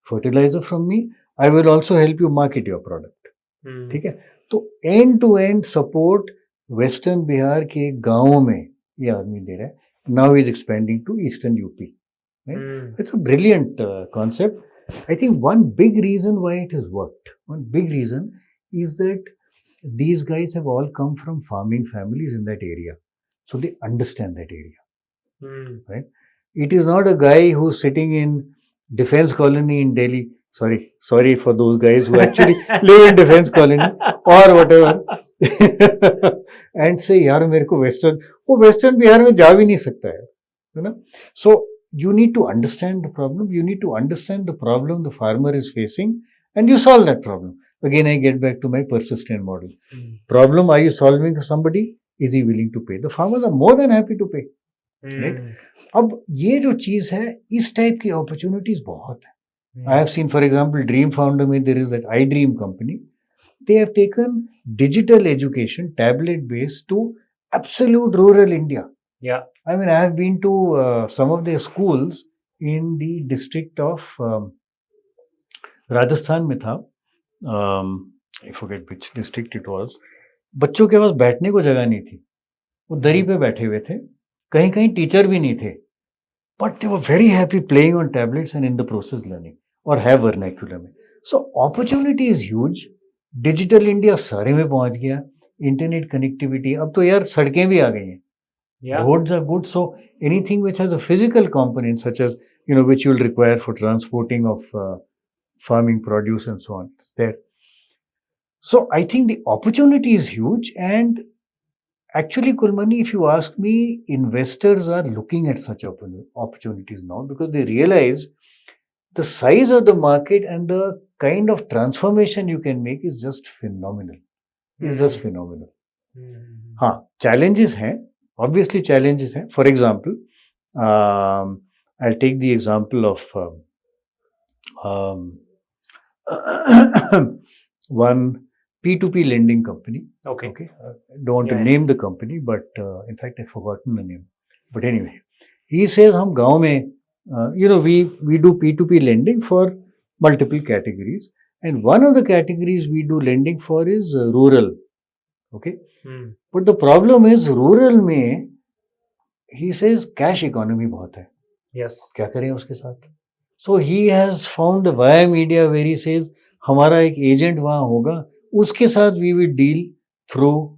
fertilizer from me. I will also help you market your product. ठीक है? तो end to end support western Bihar के गांवों में ये आदमी दे रहा है. Now is expanding to eastern UP. It's a brilliant concept. I think one big reason why it has worked, one big reason is that these guys have all come from farming families in that area, so they understand that area. Right? It is not a guy who's sitting in defense colony in Delhi. Sorry for those guys who actually live in defense colony or whatever and say यार मेरे को western Bihar में जा भी नहीं सकता है ना. So you need to understand the problem, you need to understand the problem the farmer is facing and you solve that problem. Again I get back to my persistent model. Problem are you solving for somebody? Is he willing to pay? The farmers are more than happy to pay. Right? अब ये जो चीज है, इस type की opportunities बहुत है. I have seen, for example, Dream Founder में there is that iDream company. They have taken digital education, tablet based, to absolute rural India. Yeah. I mean, I have been to some of their schools in the district of Rajasthan में था. I forget which district it was. बच्चों के पास बैठने को जगह नहीं थी, वो दरी पे बैठे हुए थे, कहीं कहीं टीचर भी नहीं थे, but they were very happy playing on tablets and in the process learning or have vernacular में. So opportunity is huge. Digital India सारे में पहुंच गया. Internet connectivity, अब तो यार सड़कें भी आ गई हैं. Yeah. Roads are good. So anything which has a physical component, such as which you will require for transporting of farming produce and so on, it's there. So I think the opportunity is huge. And actually, Kulmani, if you ask me, investors are looking at such opportunities now because they realize the size of the market and the kind of transformation you can make is just phenomenal. It's just phenomenal. हाँ, challenges हैं. Obviously, challenges हैं. For example, I'll take the example of one P2P lending company. Okay. Don't want to name the company, but in fact, I've forgotten the name. But anyway, he says, हम गांव में, we do P2P lending for multiple categories. And one of the categories we do lending for is rural. Okay. But the problem is rural में, he says, cash economy बहुत है. Yes. क्या करें उसके साथ? So he has found a via media where he says, हमारा एक agent वहाँ होगा, उसके साथ we will deal through,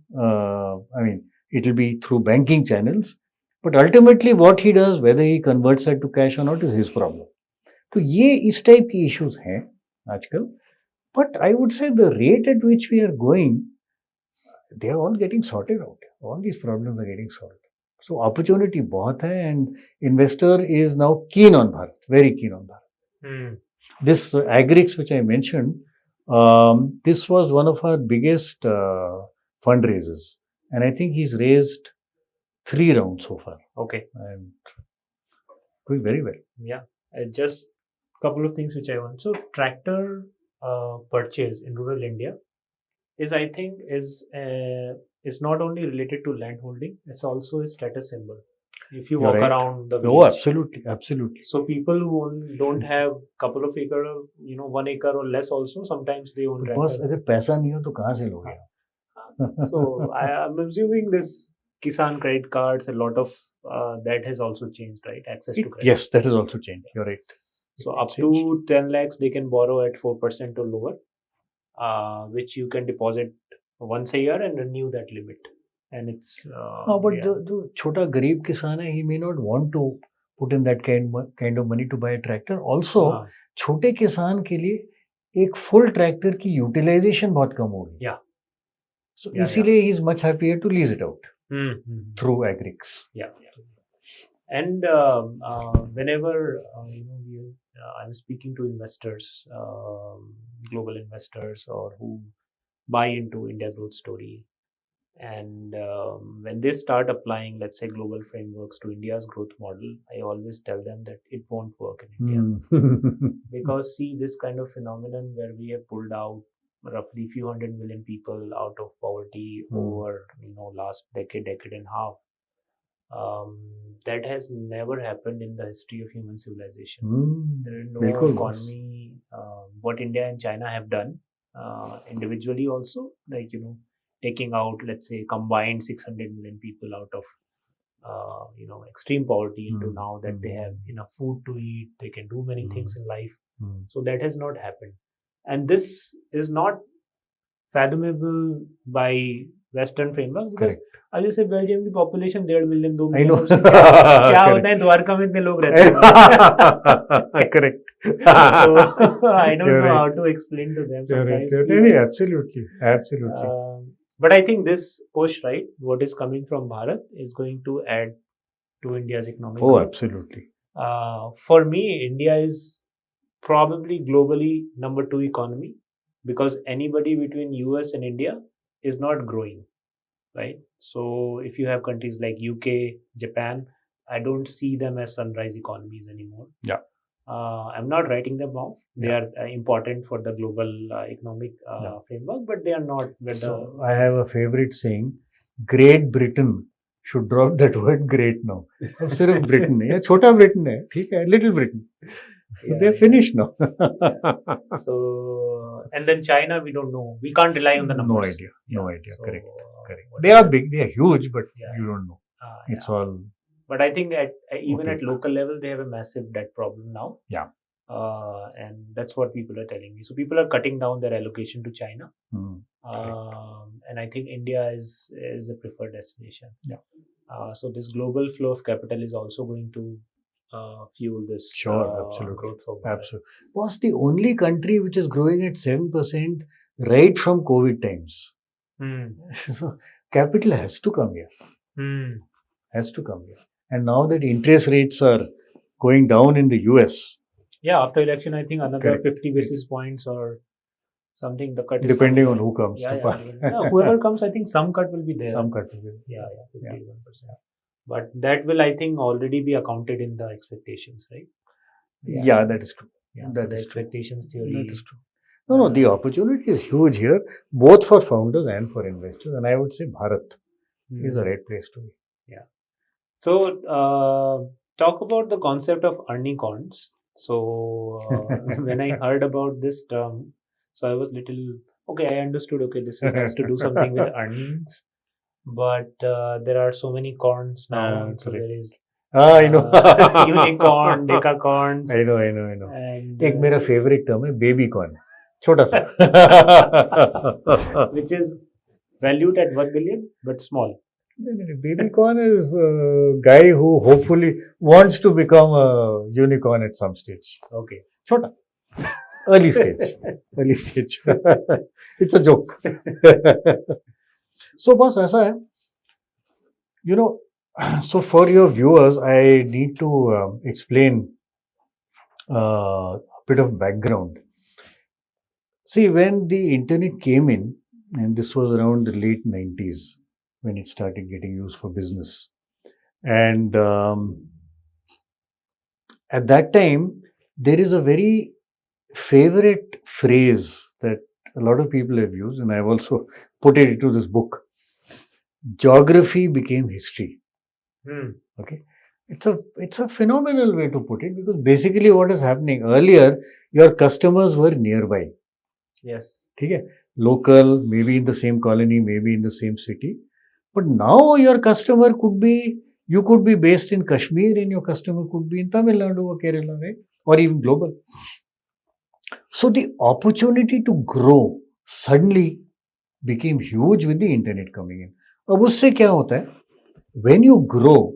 it will be through banking channels. But ultimately what he does, whether he converts that to cash or not, is his problem. तो ये इस type की issues हैं आजकल. But I would say the rate at which we are going, they are all getting sorted out. All these problems are getting solved. So opportunity बहुत है, and investor is now keen on Bharat, very keen on Bharat. This AgriX which I mentioned, this was one of our biggest fundraisers, and I think he's raised 3 rounds so far. Okay. And doing very well. Yeah. Just couple of things which I want. So tractor purchase in rural India is, I think, is not only related to land holding, it's also a status symbol. If you You're walk right. around the village. Oh, absolutely, absolutely. So people who don't have couple of acre, 1 acre or less also, sometimes they own tractor. बस अगर पैसा नहीं हो तो कहाँ से लोगे? So I'm assuming this Kisan credit cards, a lot of that has also changed, right? Access to credit. Yes, that has also changed. You're right. So up to 10 lakhs, they can borrow at 4% or lower, which you can deposit once a year and renew that limit. And it's... but the chota garib kisan hai, he may not want to put in that kind of money to buy a tractor. Also, छोटे किसान के लिए एक full tractor की utilization बहुत कम होगी. Yeah. So इसीलिए he is much happier to lease it out through AgriX. Yeah. And whenever I'm speaking to investors, global investors, or who buy into India growth story, and when they start applying, let's say, global frameworks to India's growth model, I always tell them that it won't work in India. Because see, this kind of phenomenon where we have pulled out roughly few 100 million people out of poverty over last decade and a half, that has never happened in the history of human civilization. There is no economy. What India and China have done individually also, like taking out, let's say, combined 600 million people out of extreme poverty into now that they have enough food to eat, they can do many things in life. So that has not happened. And this is not fathomable by Western framework, because I just say Belgium की population 1.5 million 2 million. क्या होता है द्वारका में इतने लोग रहते हैं. Correct. So I don't know how to explain to them sometimes. Absolutely. But I think this push, right, what is coming from Bharat is going to add to India's economic growth. Absolutely. For me, India is probably globally number 2 economy, because anybody between US and India is not growing, right? So if you have countries like UK, Japan, I don't see them as sunrise economies anymore. Yeah. I'm not writing them off. They are important for the global economic framework, but they are not. So I have a favorite saying: Great Britain should drop that word "great" now. अब सिर्फ Britain है, छोटा Britain है, ठीक है, Little Britain. They're finished now. So, and then China, we don't know. We can't rely on the numbers. No idea. So, correct. They are big, they are huge, but you don't know. It's all. But I think even at local level, they have a massive debt problem now. Yeah. And that's what people are telling me. So people are cutting down their allocation to China. And I think India is a preferred destination. Yeah. So this global flow of capital is also going to fuel this growth. Absolutely. Was the only country which is growing at 7% right from COVID times. So capital has to come here. Has to come here. And now that interest rates are going down in the US. Yeah, after election, I think another 50 basis points or something. The cut is depending on who comes. Whoever comes, I think some cut will be there. 51%. But that will, I think, already be accounted in the expectations, right? Yeah, that is true. That is expectations theory. That is true. No, the opportunity is huge here, both for founders and for investors. And I would say Bharat is a right place to be. Yeah. So, talk about the concept of unicorns. So, when I heard about this term, so I was I understood, this has to do something with earnings. But there are so many corns now. So there is I know. unicorn, decacorns. I know. And एक मेरा favorite term है baby corn. छोटा सा. Which is valued at 1 billion, but small. Baby corn is a guy who hopefully wants to become a unicorn at some stage. Okay. छोटा. Early stage. It's a joke. So, boss, ऐसा है, So for your viewers, I need to explain a bit of background. See, when the internet came in, and this was around the late 90s when it started getting used for business. And at that time, there is a very favorite phrase that a lot of people have used, and I've also put it into this book. Geography became history. Okay, it's a phenomenal way to put it, because basically what is happening earlier, your customers were nearby. Yes. Okay, local, maybe in the same colony, maybe in the same city. But now your customer could be, you could be based in Kashmir and your customer could be in Tamil Nadu or Kerala, right? Or even global. So the opportunity to grow suddenly became huge with the internet coming in. अब उससे क्या होता है? When you grow,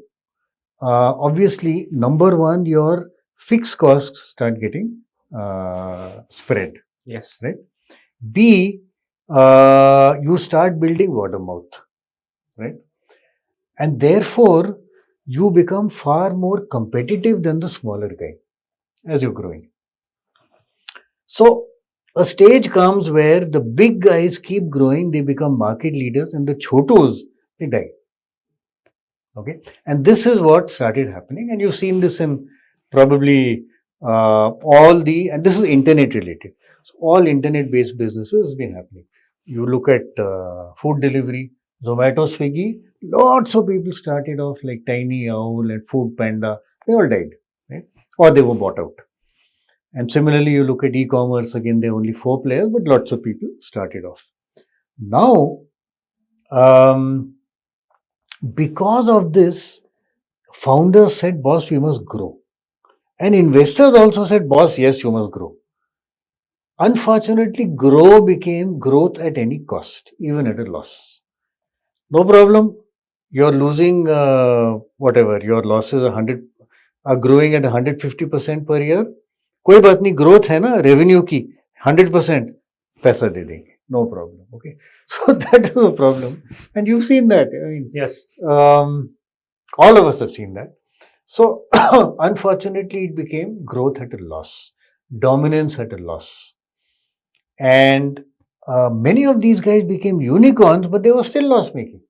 obviously, number one, your fixed costs start getting spread. Yes. Right. B, you start building word of mouth. Right. And therefore, you become far more competitive than the smaller guy as you're growing. So, a stage comes where the big guys keep growing, they become market leaders, and the chotos, they die. Okay, and this is what started happening, and you've seen this in probably and this is internet related. So all internet based businesses has been happening. You look at food delivery, Zomato, Swiggy, lots of people started off like Tiny Owl and Food Panda, they all died, right? Or they were bought out. And similarly, you look at e-commerce, again, there are only 4 players, but lots of people started off. Now, because of this, founders said, boss, we must grow. And investors also said, boss, yes, you must grow. Unfortunately, grow became growth at any cost, even at a loss. No problem. You're losing whatever, your losses are growing at 150% per year. कोई बात नहीं, growth है ना, revenue की 100% पैसा दे देंगे. No problem. Okay. So that is a problem. And you've seen that. I mean, yes. All of us have seen that. So, unfortunately, it became growth at a loss, dominance at a loss. And many of these guys became unicorns, but they were still loss making.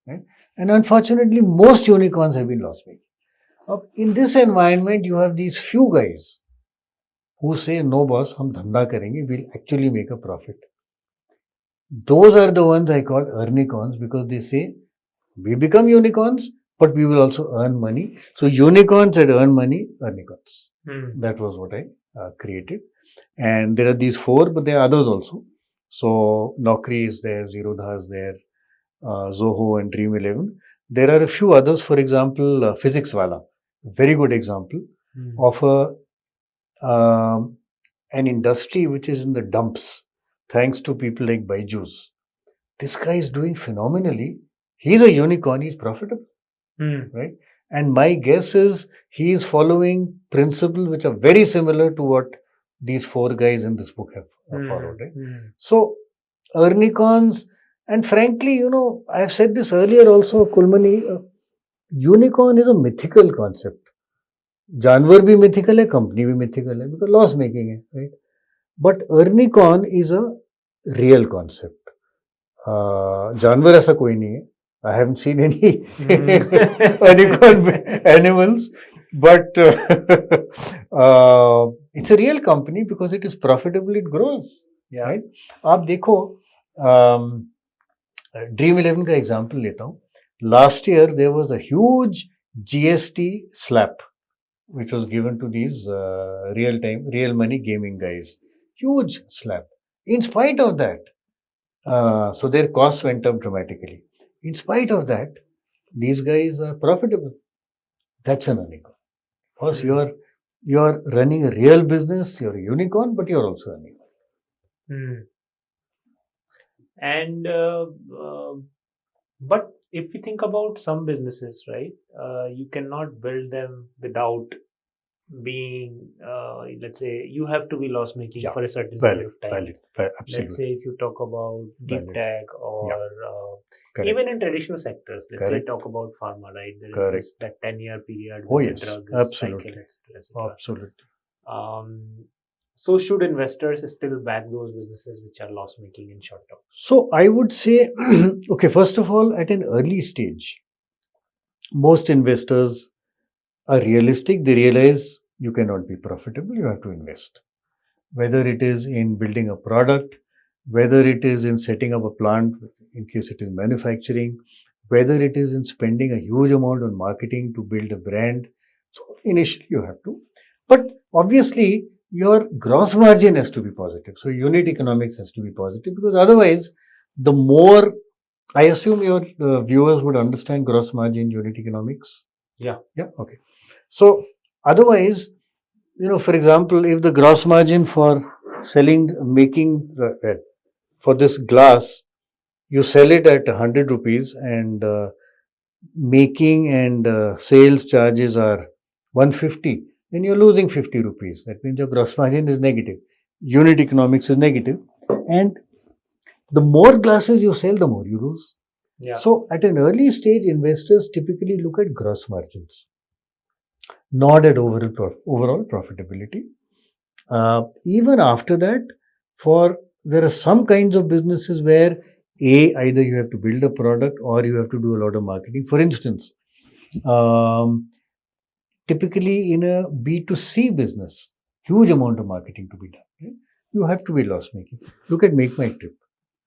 Right? And unfortunately, most unicorns have been loss making. In this environment, you have these few guys who say, no, boss, hum dhanda karenge, we'll actually make a profit. Those are the ones I call earnicons, because they say, we become unicorns, but we will also earn money. So unicorns that earn money, earnicons. That was what I created. And there are these 4, but there are others also. So Naukri is there, Zerodha is there, Zoho and Dream 11. There are a few others. For example, Physics Wala, very good example of an industry which is in the dumps, thanks to people like Byju's. This guy is doing phenomenally. He's a unicorn, he's profitable, right? And my guess is he is following principles which are very similar to what these 4 guys in this book have followed, right? So, earnicons, and frankly, I've said this earlier also, Kulmani, unicorn is a mythical concept. जानवर भी mythical है, company भी mythical है, because loss making है, right? But earnicon is a real concept. जानवर ऐसा कोई नहीं है. I haven't seen any unicorn animals, but it's a real company because it is profitable, it grows. Yeah. Right? आप देखो, Dream 11 का example लेता हूँ. Last year there was a huge GST slap which was given to these real money gaming guys. Huge slap. In spite of that, so their costs went up dramatically. In spite of that, these guys are profitable. That's an unicorn. Because you're running a real business, you're a unicorn, but you're also a unicorn. And but if we think about some businesses, right, you cannot build them without being, let's say, you have to be loss making Yeah. for a certain period Valid, of time. valid, absolutely. Let's say if you talk about deep Valid. tech or Correct. even in traditional sectors, let's say Correct. talk about pharma, right? There is Correct. this that 10-year period Oh, where the yes, drug is absolutely. cycle, etc. Absolutely. So should investors still back those businesses which are loss making in short term? So I would say, okay, first of all, at an early stage, most investors are realistic. They realize you cannot be profitable, you have to invest. Whether it is in building a product, whether it is in setting up a plant, in case it is manufacturing, whether it is in spending a huge amount on marketing to build a brand. So initially you have to. But obviously, your gross margin has to be positive. So unit economics has to be positive, because otherwise, the more, I assume your viewers would understand gross margin, unit economics. Yeah. Okay. So otherwise, for example, if the gross margin for making for this glass, you sell it at 100 rupees, and making and sales charges are 150, then you're losing 50 rupees. That means your gross margin is negative. Unit economics is negative. And the more glasses you sell, the more you lose. Yeah. So at an early stage, investors typically look at gross margins, not at overall profitability. Even after that, there are some kinds of businesses where either you have to build a product or you have to do a lot of marketing. For instance, typically in a B2C business, huge amount of marketing to be done. Right? You have to be loss making. Look at Make My Trip.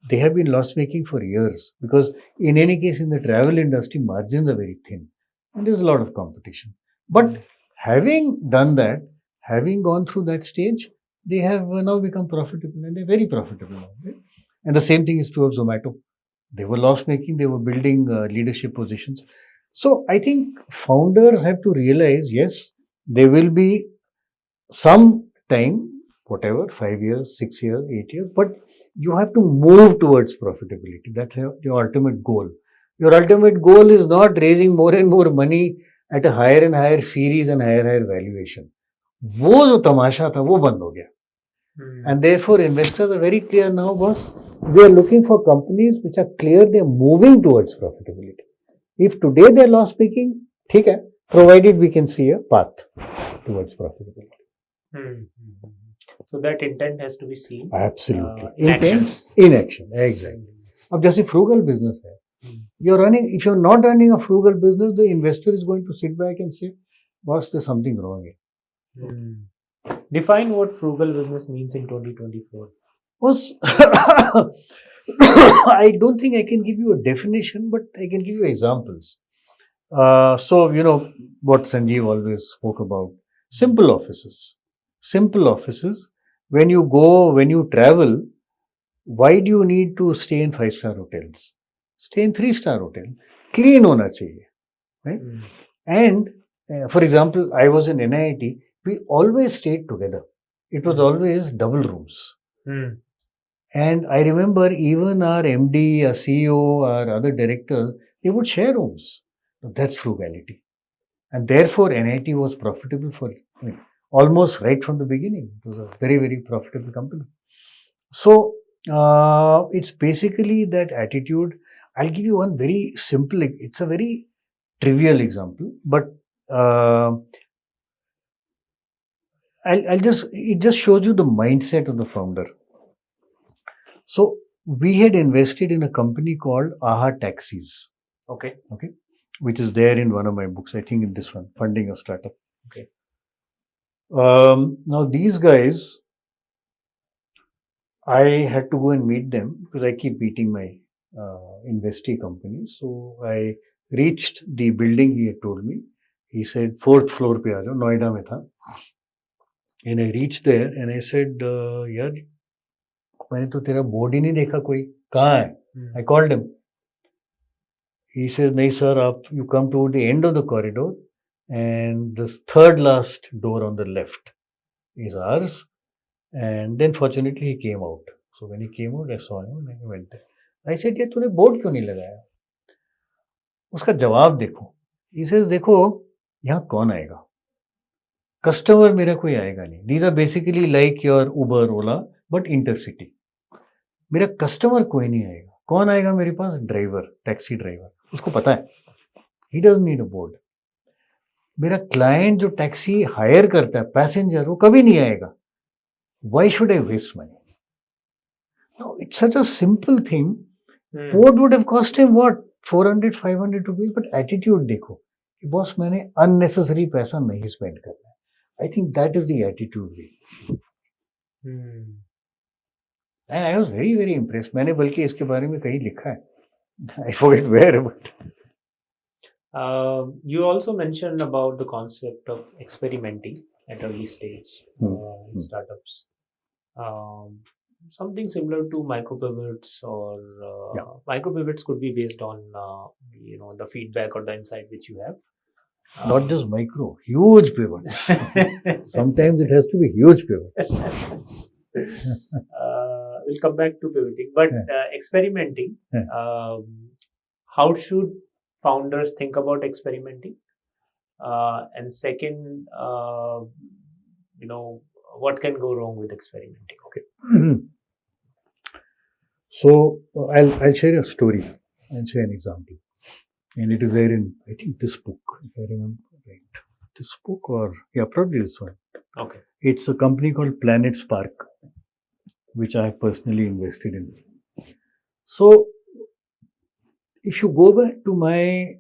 They have been loss making for years, because in any case, in the travel industry, margins are very thin and there's a lot of competition. But having done that, having gone through that stage, they have now become profitable, and they're very profitable now. Right? And the same thing is true of Zomato. They were loss making, they were building leadership positions. So I think founders have to realize, yes, there will be some time, whatever, 5 years, 6 years, 8 years, but you have to move towards profitability. That's your ultimate goal. Your ultimate goal is not raising more and more money at a higher and higher series and higher valuation. वो जो तमाशा था वो बंद हो गया. And therefore investors are very clear now, boss. They are looking for companies which are clear they are moving towards profitability. If today they are loss making, ठीक है, provided we can see a path towards profitability. So that intent has to be seen. Absolutely. In actions. In action, exactly. अब जैसे frugal business है, if you're not running a frugal business, the investor is going to sit back and say, boss, there's something wrong here. Define what frugal business means in 2024. Boss, I don't think I can give you a definition, but I can give you examples. So, what Sanjeev always spoke about, simple offices. Simple offices. When you travel, why do you need to stay in 5-star hotels? Stay in 3-star hotel. Clean hona chahiye, right? And for example, I was in NIT. We always stayed together. It was always double rooms. And I remember even our MD, our CEO, our other directors, they would share rooms. That's frugality. And therefore, NIT was profitable for almost right from the beginning. It was a very, very profitable company. So, it's basically that attitude. I'll give you one very simple, it's a very trivial example, but it just shows you the mindset of the founder. So, we had invested in a company called Aha Taxis. Okay. Which is there in one of my books, I think in this one, Funding a Startup. Okay. Now these guys, I had to go and meet them because I keep beating my investee company. So I reached the building he had told me. He said, 4th floor pe aa jao, Noida mein tha. And I reached there and I said, yaar, मैंने तो तेरा board ही नहीं देखा कोई, कहाँ है? I called him. He says, nahi sir, you come to the end of the corridor and the third last door on the left is ours. And then fortunately he came out. So when he came out, I saw him and I went there. I said, ये तूने board क्यों नहीं लगाया? उसका जवाब देखो. He says, देखो, यहाँ कौन आएगा? कस्टमर मेरा कोई आएगा नहीं. These are basically like your Uber, Ola, but intercity. मेरा कस्टमर कोई नहीं आएगा. कौन आएगा मेरे पास? Driver, taxi driver. उसको पता है, he doesn't need a board. मेरा क्लाइंट जो टैक्सी हायर करता है, पैसेंजर, वो कभी नहीं आएगा. Why should I waste money? No, it's such a simple thing. Board would have cost him what? 400, 500 rupees, but attitude देखो कि बॉस मैंने unnecessary पैसा नहीं spend करना है. I think that is the attitude way. And I was very, very impressed. मैंने बल्कि इसके बारे में कहीं लिखा है. I forget where, but you also mentioned about the concept of experimenting at early stage in startups. Something similar to micro pivots, or micro pivots could be based on the feedback or the insight which you have. Not just micro, huge pivots. Sometimes it has to be huge pivots. We'll come back to pivoting, but experimenting. How should founders think about experimenting? And second, what can go wrong with experimenting? Okay. So I'll share a story. I'll share an example, and it is there in, I think, this book, if I remember right. This book, or probably this one. Okay. It's a company called Planet Spark, which I have personally invested in. So if you go back to my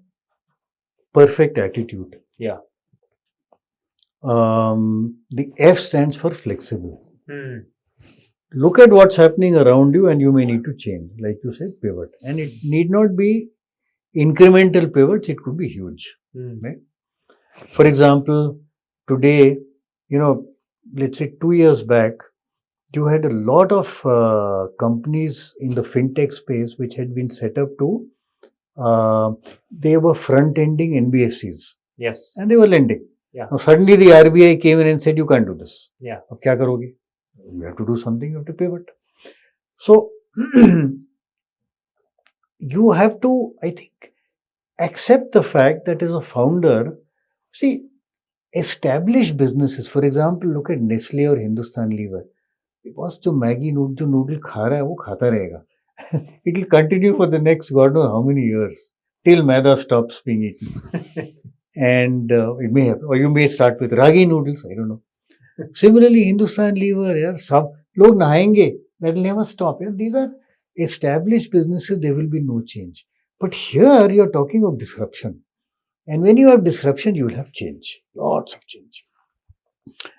perfect attitude, the F stands for flexible. Look at what's happening around you and you may need to change. Like you said, pivot. And it need not be incremental pivots, it could be huge. Right? For example, today, let's say 2 years back, you had a lot of companies in the fintech space which had been set up to, they were front-ending NBFCs. Yes. And they were lending. Yeah. Now suddenly the RBI came in and said, you can't do this. Yeah. Ab kya karoge? You have to do something, you have to pivot. So, you have to, I think, accept the fact that as a founder, see, established businesses, for example, look at Nestle or Hindustan Lever. Because जो Maggi जो noodle खा रहा है वो खाता रहेगा. It will continue for the next God knows how many years till maida stops being eaten. And it may happen, or you may start with ragi noodles. I don't know. Similarly, Hindustan Lever, सब लोग नहाएंगे. That will never stop. These are established businesses. There will be no change. But here you are talking of disruption, and when you have disruption, you will have change. Lots of change,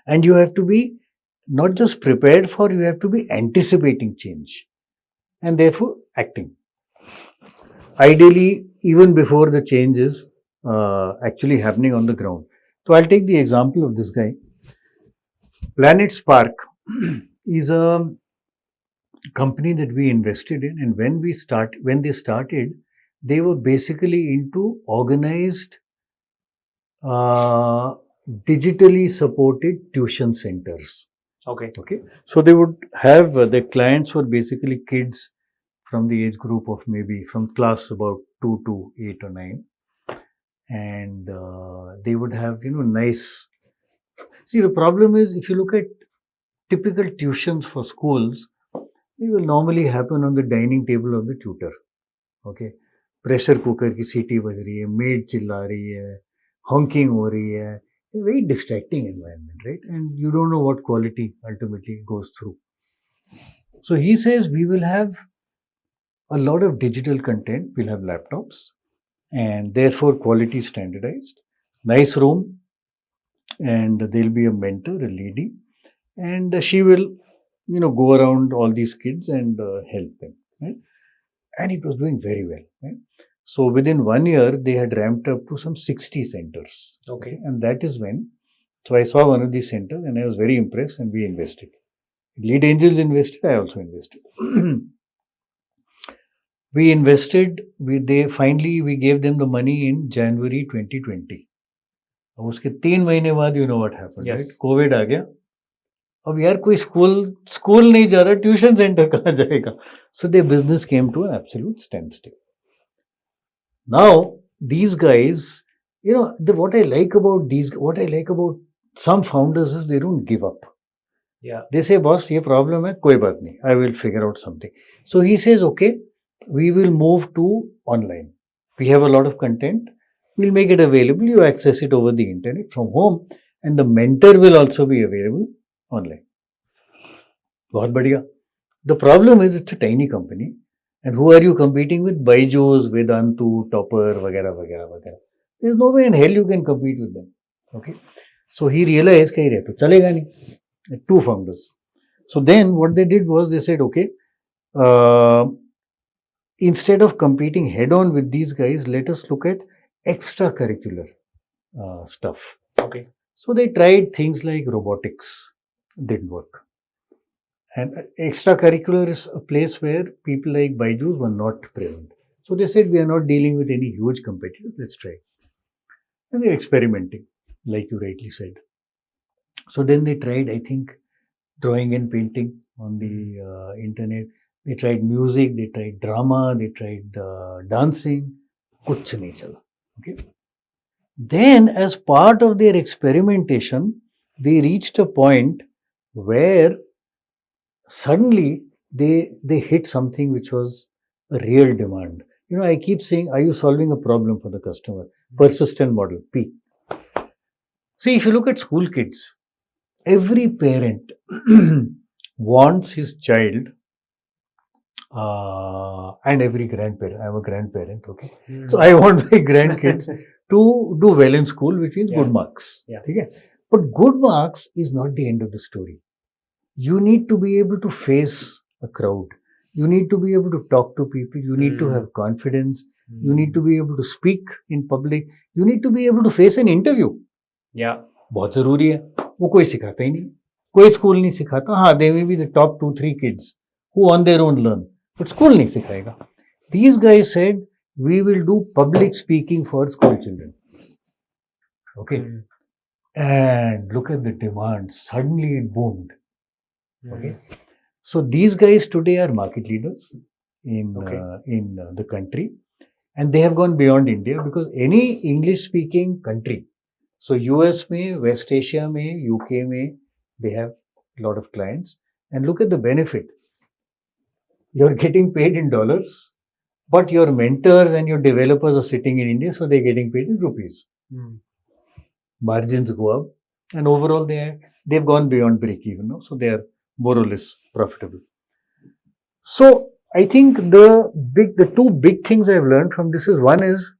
and you have to be not just prepared for, you have to be anticipating change and therefore acting. Ideally, even before the change is actually happening on the ground. So I'll take the example of this guy. Planet Spark is a company that we invested in, and when they started, they were basically into organized, digitally supported tuition centers. Okay. So they would have, their clients were basically kids from the age group of maybe from class about 2 to 8 or 9. And they would have, nice. See, the problem is, if you look at typical tuitions for schools, they will normally happen on the dining table of the tutor. Okay. Pressure cooker की सीटी बज रही है, maid चिल्ला रही है, honking हो रही है. A very distracting environment, right? And you don't know what quality ultimately goes through. So he says we will have a lot of digital content, we'll have laptops, and therefore quality standardized, nice room, and there'll be a mentor, a lady, and she will, go around all these kids and help them, right? And it was doing very well, right? So within 1 year, they had ramped up to some 60 centers. Okay. And that is when, so I saw one of these centers and I was very impressed and we invested. Lead angels invested, I also invested. We invested, we gave them the money in January 2020. अब उसके 3 महीने बाद you know what happened, yes. Right? COVID आ गया. अब यार कोई school नहीं जा रहा, ट्यूशन सेंटर कहाँ जाएगा? So their business came to an absolute standstill. Now, these guys, what I like about some founders is they don't give up. Yeah. They say, boss, ये problem है, कोई बात नहीं, I will figure out something. So he says, okay, we will move to online. We have a lot of content. We'll make it available. You access it over the internet from home, and the mentor will also be available online. बहुत बढ़िया. The problem is it's a tiny company, and who are you competing with? Byju's, Vedantu, Topper, वगैरह वगैरह वगैरह. There's no way in hell you can compete with them. Okay, so he realized कि ये तो चलेगा नहीं. Two founders. So then what they did was they said, okay, instead of competing head on with these guys, let us look at extracurricular stuff. Okay. So they tried things like robotics, didn't work. And extracurricular is a place where people like Byju's were not present. So they said, we are not dealing with any huge competitors, let's try. And they're experimenting, like you rightly said. So then they tried, I think, drawing and painting on the internet. They tried music, they tried drama, they tried dancing. Kuch nahi chala. Okay. Then, as part of their experimentation, they reached a point where suddenly they hit something which was a real demand. You know, I keep saying, are you solving a problem for the customer? Persistent model, P. See, if you look at school kids, every parent wants his child and every grandparent. I'm a grandparent, okay? So I want my grandkids to do well in school, which means good marks. Yeah. Okay? But good marks is not the end of the story. You need to be able to face a crowd. You need to be able to talk to people. You need to have confidence. You need to be able to speak in public. You need to be able to face an interview. Yeah. बहुत जरूरी है. वो कोई सिखाता ही नहीं. कोई school नहीं सिखाता. हाँ, they may be the top 2-3 kids who on their own learn. But school नहीं सिखाएगा. These guys said, we will do public speaking for school children. Okay. And look at the demand. Suddenly it boomed. Okay. So these guys today are market leaders in the country. And they have gone beyond India because any English speaking country, so US में, West Asia में, UK में, they have a lot of clients. And look at the benefit. You're getting paid in dollars, but your mentors and your developers are sitting in India, so they're getting paid in rupees. Margins go up, and overall they've gone beyond break even, so they are more or less profitable. So I think the two big things I've learned from this is, one is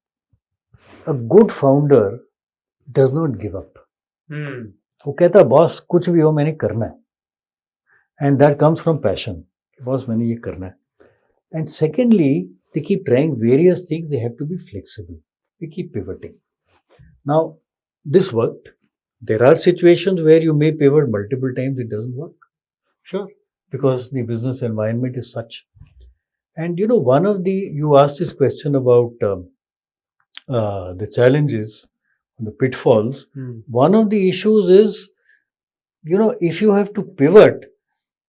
a good founder does not give up. वो कहता boss कुछ भी हो मैंने करना है, and that comes from passion. Boss मैंने ये करना है. And secondly, they keep trying various things. They have to be flexible. They keep pivoting. Now, this worked. There are situations where you may pivot multiple times. It doesn't work. Sure, because the business environment is such. And you know, you asked this question about the challenges, the pitfalls. One of the issues is, you know, if you have to pivot,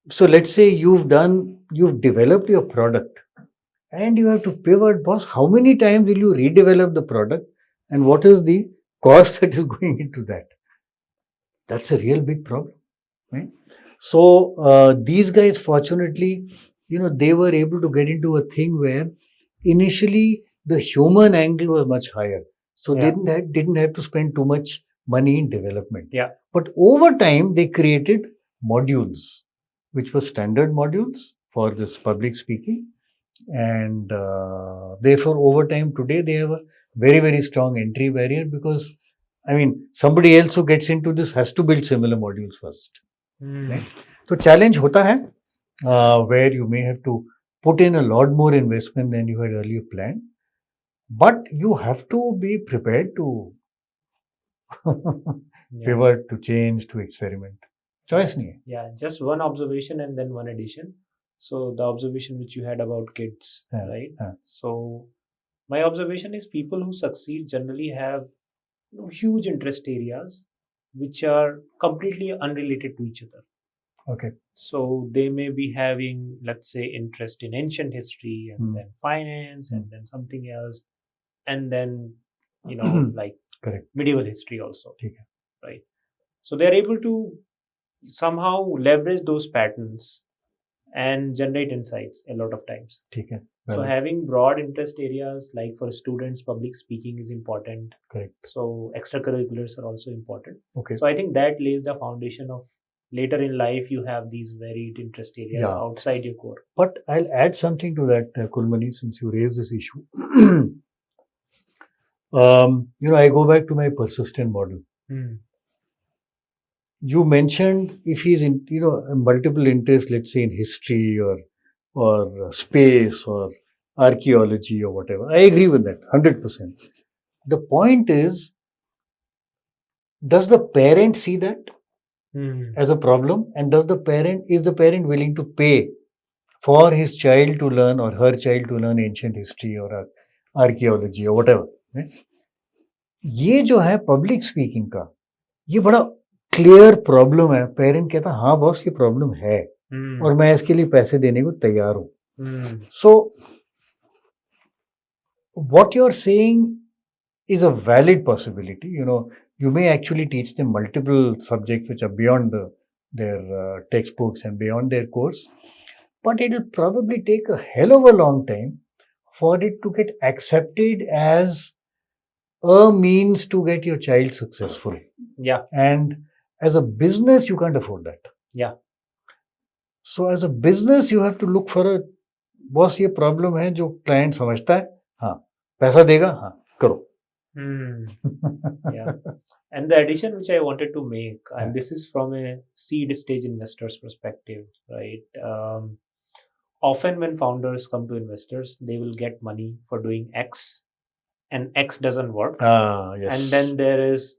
so let's say you've developed your product and you have to pivot, boss, how many times will you redevelop the product and what is the cost that is going into that? That's a real big problem, right? So these guys, fortunately, you know, they were able to get into a thing where initially the human angle was much higher. So they didn't have to spend too much money in development. Yeah. But over time, they created modules, which were standard modules for this public speaking. And therefore, over time today, they have a very, very strong entry barrier because, I mean, somebody else who gets into this has to build similar modules first. Right? So challenge hota hai, where you may have to put in a lot more investment than you had earlier planned. But you have to be prepared to pivot, to change, to experiment. Choice nahi hai. Yeah, just one observation and then one addition. So the observation which you had about kids, right? So my observation is people who succeed generally have huge interest areas which are completely unrelated to each other. Okay. So they may be having, let's say, interest in ancient history and then finance and then something else. And then, you know, like Correct. medieval history also, Okay. right? So they're able to somehow leverage those patterns and generate insights a lot of times. ठीक है. So having broad interest areas, like for students, public speaking is important. Correct. So extracurriculars are also important. Okay. So I think that lays the foundation of later in life you have these varied interest areas outside your core. But I'll add something to that, Kulmani, since you raised this issue. I go back to my persistent model. You mentioned if he's in, multiple interests, let's say in history or space or archaeology or whatever. I agree with that, 100%. The point is, does the parent see that as a problem? And is the parent willing to pay for his child to learn or her child to learn ancient history or archaeology or whatever? Right? ये जो है public speaking का, ये बड़ा clear problem है. Parent कहता हाँ boss ये प्रॉब्लम है और मैं इसके लिए पैसे देने को तैयार हूँ. सो what you're saying is a valid possibility. You may actually teach them multiple subjects which are beyond their textbooks and beyond their course, but it will probably take a hell of a long time for it to get accepted as a means to get your child successful. Yeah. And as a business, you can't afford that. Yeah. So as a business, you have to look for a boss. ये problem है जो client समझता है. हाँ, पैसा देगा. हाँ, करो. Yeah. And the addition which I wanted to make, and this is from a seed stage investor's perspective, right? Often when founders come to investors, they will get money for doing X, and X doesn't work. Yes. And then there is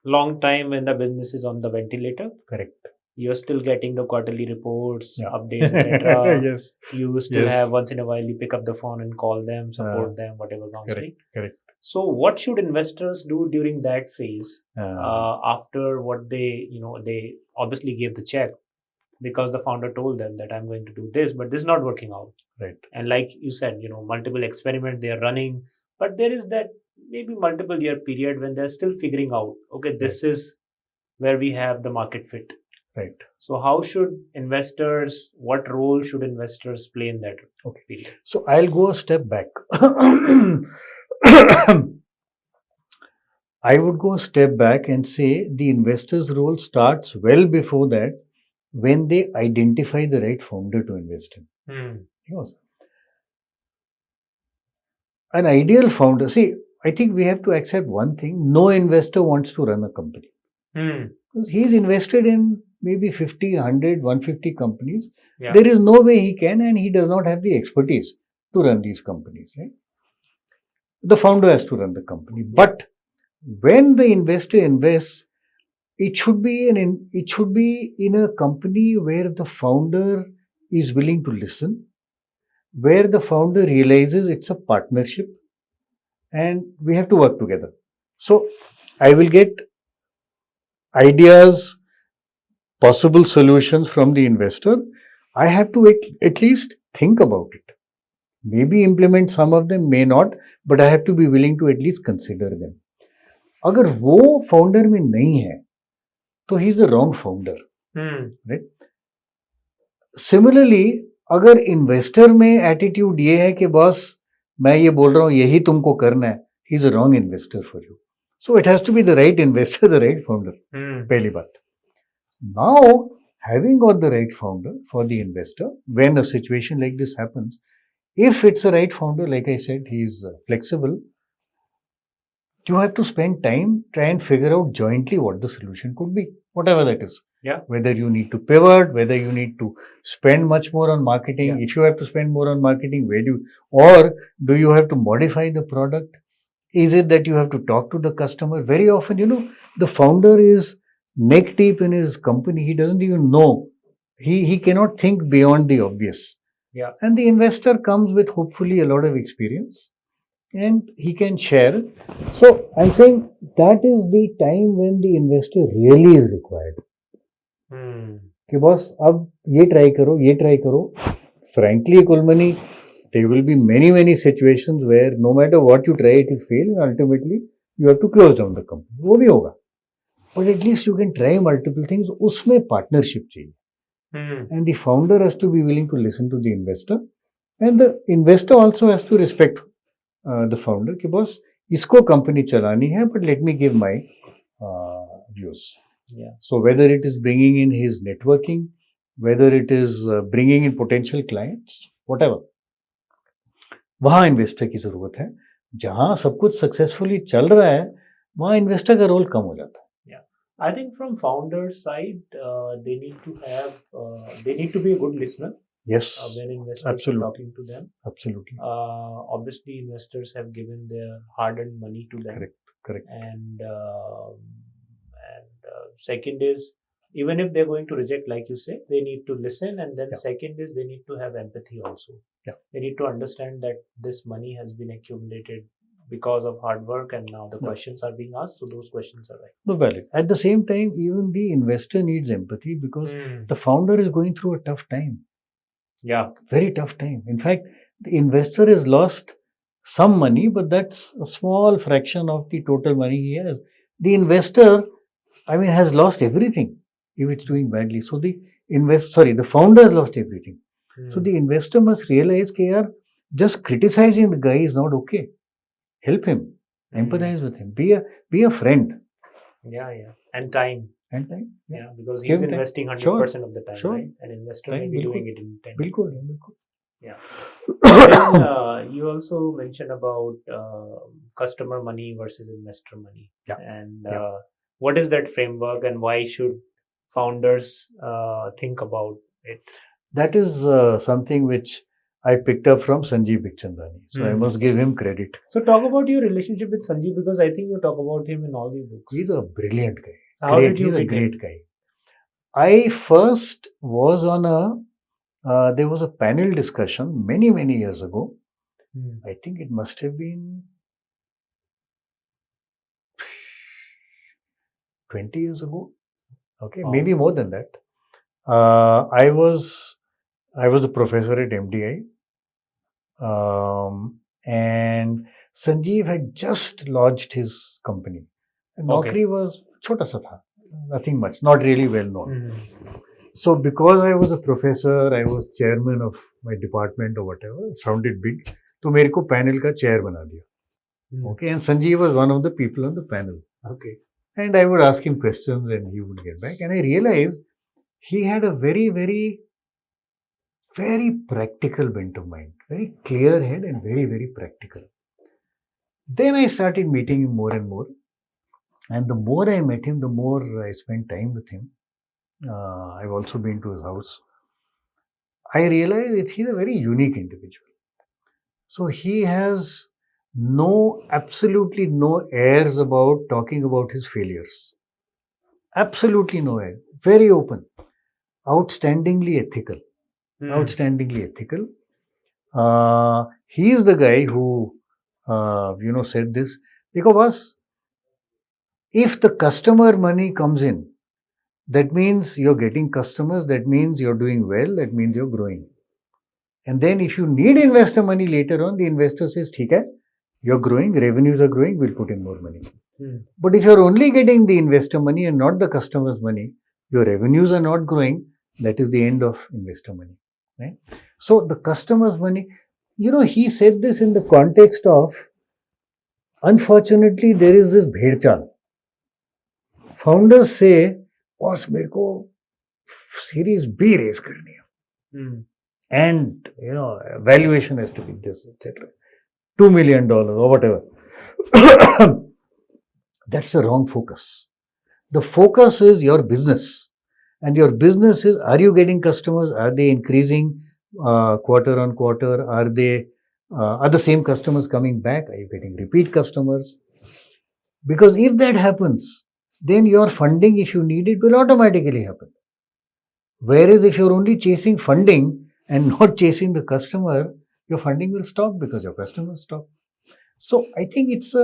long time when the business is on the ventilator. Correct. You're still getting the quarterly reports, updates, etc. Yes. You still have once in a while you pick up the phone and call them, support them, whatever counseling. Correct. So what should investors do during that phase after what they obviously gave the check because the founder told them that I'm going to do this, but this is not working out. Right. And like you said, multiple experiments they are running, but there is that maybe multiple year period when they're still figuring out, okay, this is where we have the market fit. Right. So what role should investors play in that period? So I'll go a step back. I would go a step back and say the investor's role starts well before that when they identify the right founder to invest in. Yes. An ideal founder, I think we have to accept one thing. No investor wants to run a company. Because he's invested in maybe 50, 100, 150 companies. Yeah. There is no way he can, and he does not have the expertise to run these companies. Right? The founder has to run the company. But when the investor invests, it should be in a company where the founder is willing to listen, where the founder realizes it's a partnership and we have to work together. So I will get ideas, possible solutions from the investor. I have to at least think about it. Maybe implement some of them, may not, but I have to be willing to at least consider them. अगर वो founder में नहीं है, तो he is the wrong founder. Right? Similarly, अगर investor में attitude ये है कि बॉस मैं ये बोल रहा हूँ यही तुमको करना है, he is a wrong investor for you. So it has to be the right investor, the right founder. पहली बात. Now, having got the right founder for the investor, when a situation like this happens, if it's a right founder, like I said, he is flexible, you have to spend time, try and figure out jointly what the solution could be, whatever that is. Yeah. Whether you need to pivot, whether you need to spend much more on marketing. Yeah. If you have to spend more on marketing, or do you have to modify the product? Is it that you have to talk to the customer? Very often, the founder is neck deep in his company. He doesn't even know. He cannot think beyond the obvious. Yeah. And the investor comes with hopefully a lot of experience and he can share. So I'm saying that is the time when the investor really is required. कि boss अब ये try करो. Frankly, Kulmani, there will be many situations where no matter what you try, it will fail and ultimately you have to close down the company. वो भी होगा. but at least you can try multiple things. उसमें partnership चाहिए. And the founder has to be willing to listen to the investor, and the investor also has to respect the founder कि boss इसको company चलानी है, but let me give my views. Yeah. So whether it is bringing in his networking, whether it is bringing in potential clients, whatever, वहाँ investor की जरूरत है. जहाँ सब कुछ सक्सेसफुली चल रहा है वहाँ इन्वेस्टर का रोल कम हो जाता है. I think from founders side, they need to be a good listener. Yes, when investors absolutely. are talking to them. Absolutely. Obviously, investors have given their hard-earned money to them. Correct. And second is, even if they're going to reject, like you say, they need to listen. And then second is, they need to have empathy also. Yeah. They need to understand that this money has been accumulated because of hard work, and now the questions are being asked, so those questions are right. No, valid. At the same time, even the investor needs empathy because the founder is going through a tough time. Yeah. Very tough time. In fact, the investor has lost some money, but that's a small fraction of the total money he has. The investor, has lost everything if it's doing badly. So the founder has lost everything. So the investor must realize that just criticizing the guy is not okay. Help him, empathize with him, be a friend. Yeah. And time. Yeah, because he's investing 100% of the time, right? An investor may be doing it in 10. Bilkul. Yeah. Then you also mentioned about customer money versus investor money. Yeah. And what is that framework, and why should founders think about it? That is something which I picked up from Sanjeev Bikhchandani. So I must give him credit. So talk about your relationship with Sanjeev, because I think you talk about him in all the books. He's a brilliant guy. How did you He's a great guy. I first was on there was a panel discussion many years ago. I think it must have been 20 years ago. Okay, maybe more than that. I was a professor at MDI, and Sanjeev had just launched his company. Naukri was chota sa tha, nothing much, not really well known. So because I was a professor, I was chairman of my department or whatever, it sounded big, तो मेरे को panel का chair बना दिया. Okay, and Sanjeev was one of the people on the panel. Okay. And I would ask him questions and he would get back. And I realized he had a very, very, very practical bent of mind, very clear head and very, very practical. Then I started meeting him more and more. And the more I met him, the more I spent time with him. I've also been to his house. I realized that he's a very unique individual. So he has absolutely no airs about talking about his failures. Absolutely no air. Very open. Outstandingly ethical. He is the guy who, said this. Because if the customer money comes in, that means you're getting customers, that means you're doing well, that means you're growing. And then if you need investor money later on, the investor says, "Theek hai, you're growing, revenues are growing, we'll put in more money." But if you're only getting the investor money and not the customer's money, your revenues are not growing, that is the end of investor money. Right? So the customer's money, he said this in the context of, unfortunately, there is this bhedchal. Founders say, "Boss, मेरे को series B raise करनी है." And, valuation has to be this, etc. $2 million or whatever. That's the wrong focus. The focus is your business. And your business is, are you getting customers? Are they increasing quarter on quarter? Are the same customers coming back? Are you getting repeat customers? Because if that happens, then your funding, if you need it, will automatically happen. Whereas if you're only chasing funding and not chasing the customer, your funding will stop because your customers stop. So I think it's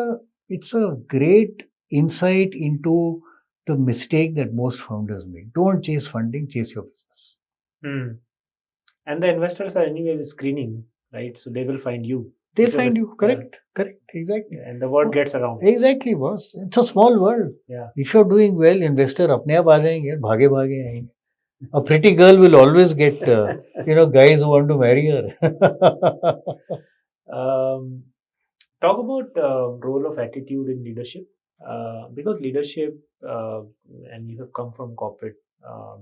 a great insight into the mistake that most founders make. Don't chase funding, chase your business. And the investors are anyways screening, right? So they will find you. They Because find it- you. Correct. Correct. Exactly. and the word gets around. Exactly, boss. It's a small world. Yeah. If you're doing well, investor अपने आप आ जाएंगे, भागे भागे आएंगे. A pretty girl will always get, guys who want to marry her. Talk about role of attitude in leadership, because leadership, and you have come from corporate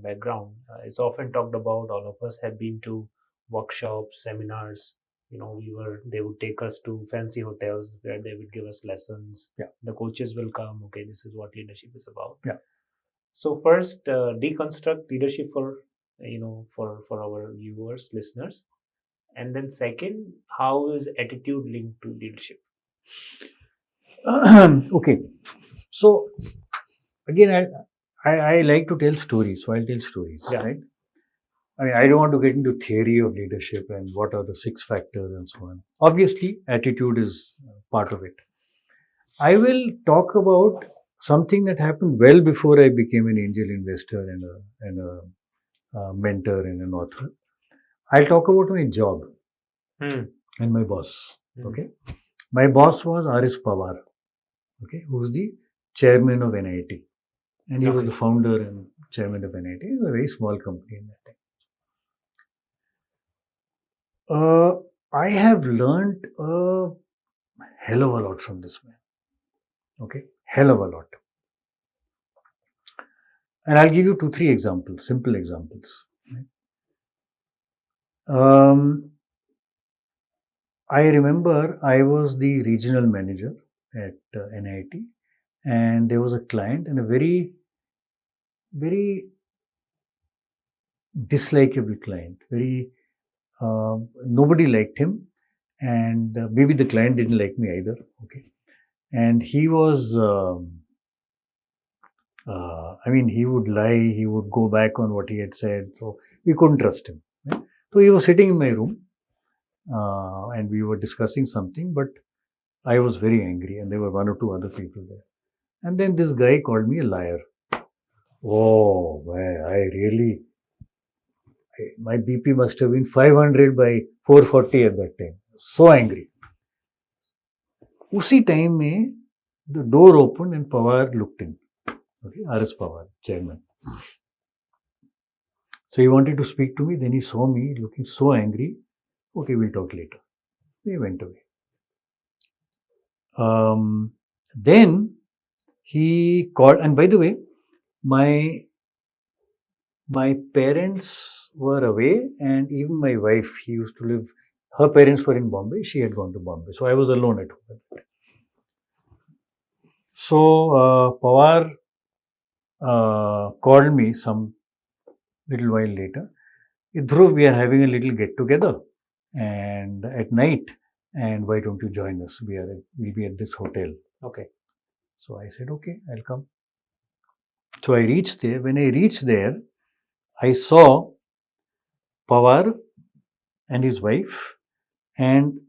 background, it's often talked about. All of us have been to workshops, seminars. They would take us to fancy hotels where they would give us lessons. Yeah. The coaches will come. Okay, this is what leadership is about. Yeah. So first, deconstruct leadership for our viewers, listeners. And then second, how is attitude linked to leadership? Okay. So, again, I like to tell stories, so I'll tell stories, Yeah. right? I mean, I don't want to get into theory of leadership and what are the 6 factors and so on. Obviously, attitude is part of it. I will talk about something that happened well before I became an angel investor and a mentor and an author. I'll talk about my job and my boss. Okay, my boss was R.S. Pawar, okay, who was the chairman of NIT, and he was Okay. the founder and chairman of NIT. It was a very small company in that time. I have learned a hell of a lot from this man. Okay, hell of a lot. And I'll give you 2-3 examples, simple examples. I remember I was the regional manager at NIT, and there was a client and a very, very dislikable client. Nobody liked him, and maybe the client didn't like me either. Okay, and he was. He would lie. He would go back on what he had said. So we couldn't trust him. Right? So he was sitting in my room, and we were discussing something. But I was very angry, and there were 1 or 2 other people there. And then this guy called me a liar. Oh, man, my BP must have been 500 by 440 at that time. So angry. Usi time mein, the door opened and Pawar looked in. Okay, R.S. Pawar, chairman. So he wanted to speak to me. Then he saw me looking so angry. Okay, we'll talk later. He went away. Then he called, and by the way, my parents were away, and even my wife, he used to live, her parents were in Bombay. She had gone to Bombay. So I was alone at home. So Pawar called me some little while later. Dhruv, we are having a little get together and at night, and why don't you join us? We'll be at this hotel. Okay. So I said, okay, I'll come. So I reached there. When I reached there, I saw Pawar and his wife and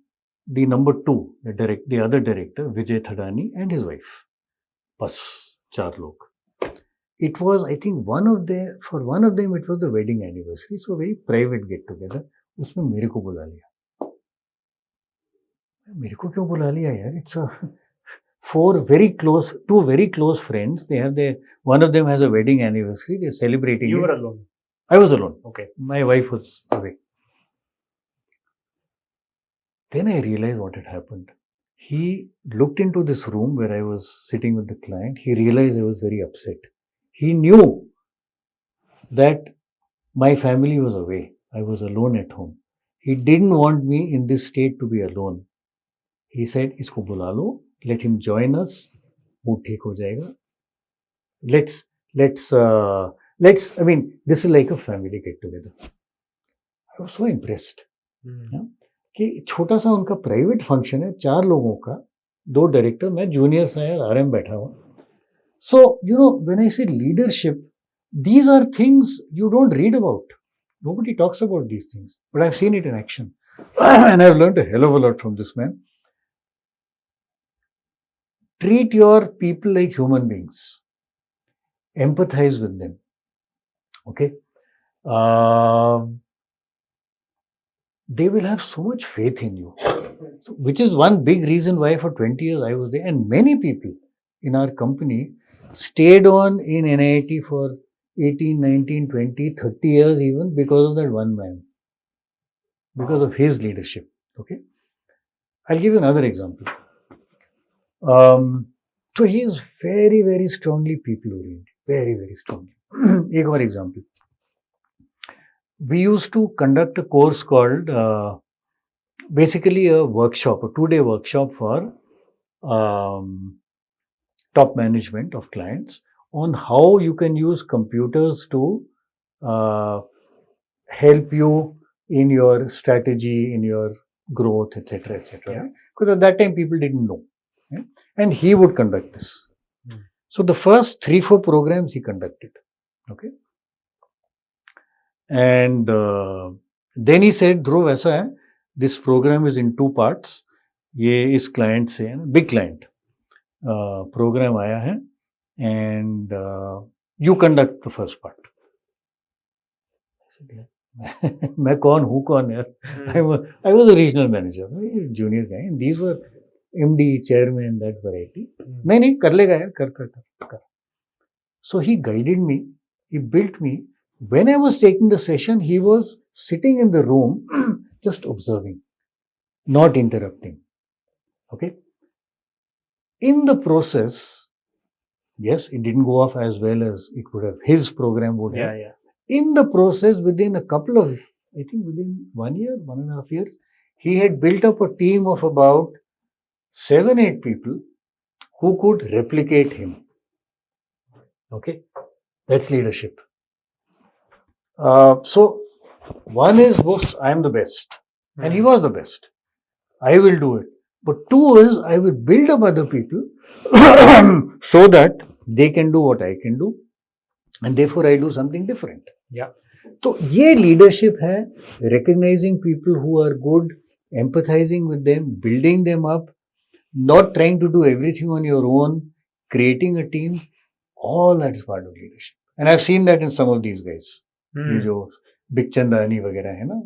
the number 2, the other director, Vijay Thadani, and his wife. Bas, 4 log. It was, I think, for one of them, it was the wedding anniversary. So very private get together. उसमें मेरे को बुला लिया. मेरे को क्यों बुला लिया यार? It's a 2 very close friends. One of them has a wedding anniversary. They're celebrating. You were alone. I was alone. Okay. My wife was away. Then I realized what had happened. He looked into this room where I was sitting with the client. He realized I was very upset. He knew that my family was away. I was alone at home. He didn't want me in this state to be alone. He said, "Isko bula lo, let him join us. Mood theek ho jayega. This is like a family get together." I was so impressed. कि छोटा सा उनका private function है, 4 लोगों का, 2 director, मैं junior सा यार आरएम बैठा हुआ. So, when I say leadership, these are things you don't read about. Nobody talks about these things, but I've seen it in action. And I've learned a hell of a lot from this man. Treat your people like human beings. Empathize with them. Okay? they will have so much faith in you, which is one big reason why for 20 years I was there. And many people in our company stayed on in NIT for 18, 19, 20, 30 years even because of that one man, because of his leadership. Okay. I'll give you another example. So he is very, very strongly people oriented, very, very strongly. Ek more example. We used to conduct a course called basically a workshop, a 2-day workshop for top management of clients on how you can use computers to help you in your strategy, in your growth, etc., etc. Yeah. Because at that time people didn't know, right? And he would conduct this. So the first 3-4 programs he conducted, okay. And then he said, Dhruv, ऐसा है, this program is in 2 parts. ये इस client से है, big client program आया है, and you conduct the first part. मैं कौन हूँ कौन यार? I was a regional manager, junior guy, and these were MD, chairman, that variety. नहीं कर लेगा यार, कर. So he guided me, he built me. When I was taking the session, he was sitting in the room, just observing, not interrupting. Okay. In the process, yes, it didn't go off as well as it would have. His program would have. Yeah. In the process, within a couple of, I think within 1 year, 1.5 years, he had built up a team of about 7-8 people who could replicate him. Okay, that's leadership. So, one is, I am the best, and he was the best. I will do it. But 2 is, I will build up other people so that they can do what I can do, and therefore I do something different. Yeah. So, ये leadership है, recognizing people who are good, empathizing with them, building them up, not trying to do everything on your own, creating a team. All that is part of leadership. And I've seen that in some of these guys. ये जो Big Chandani वगैरह है ना,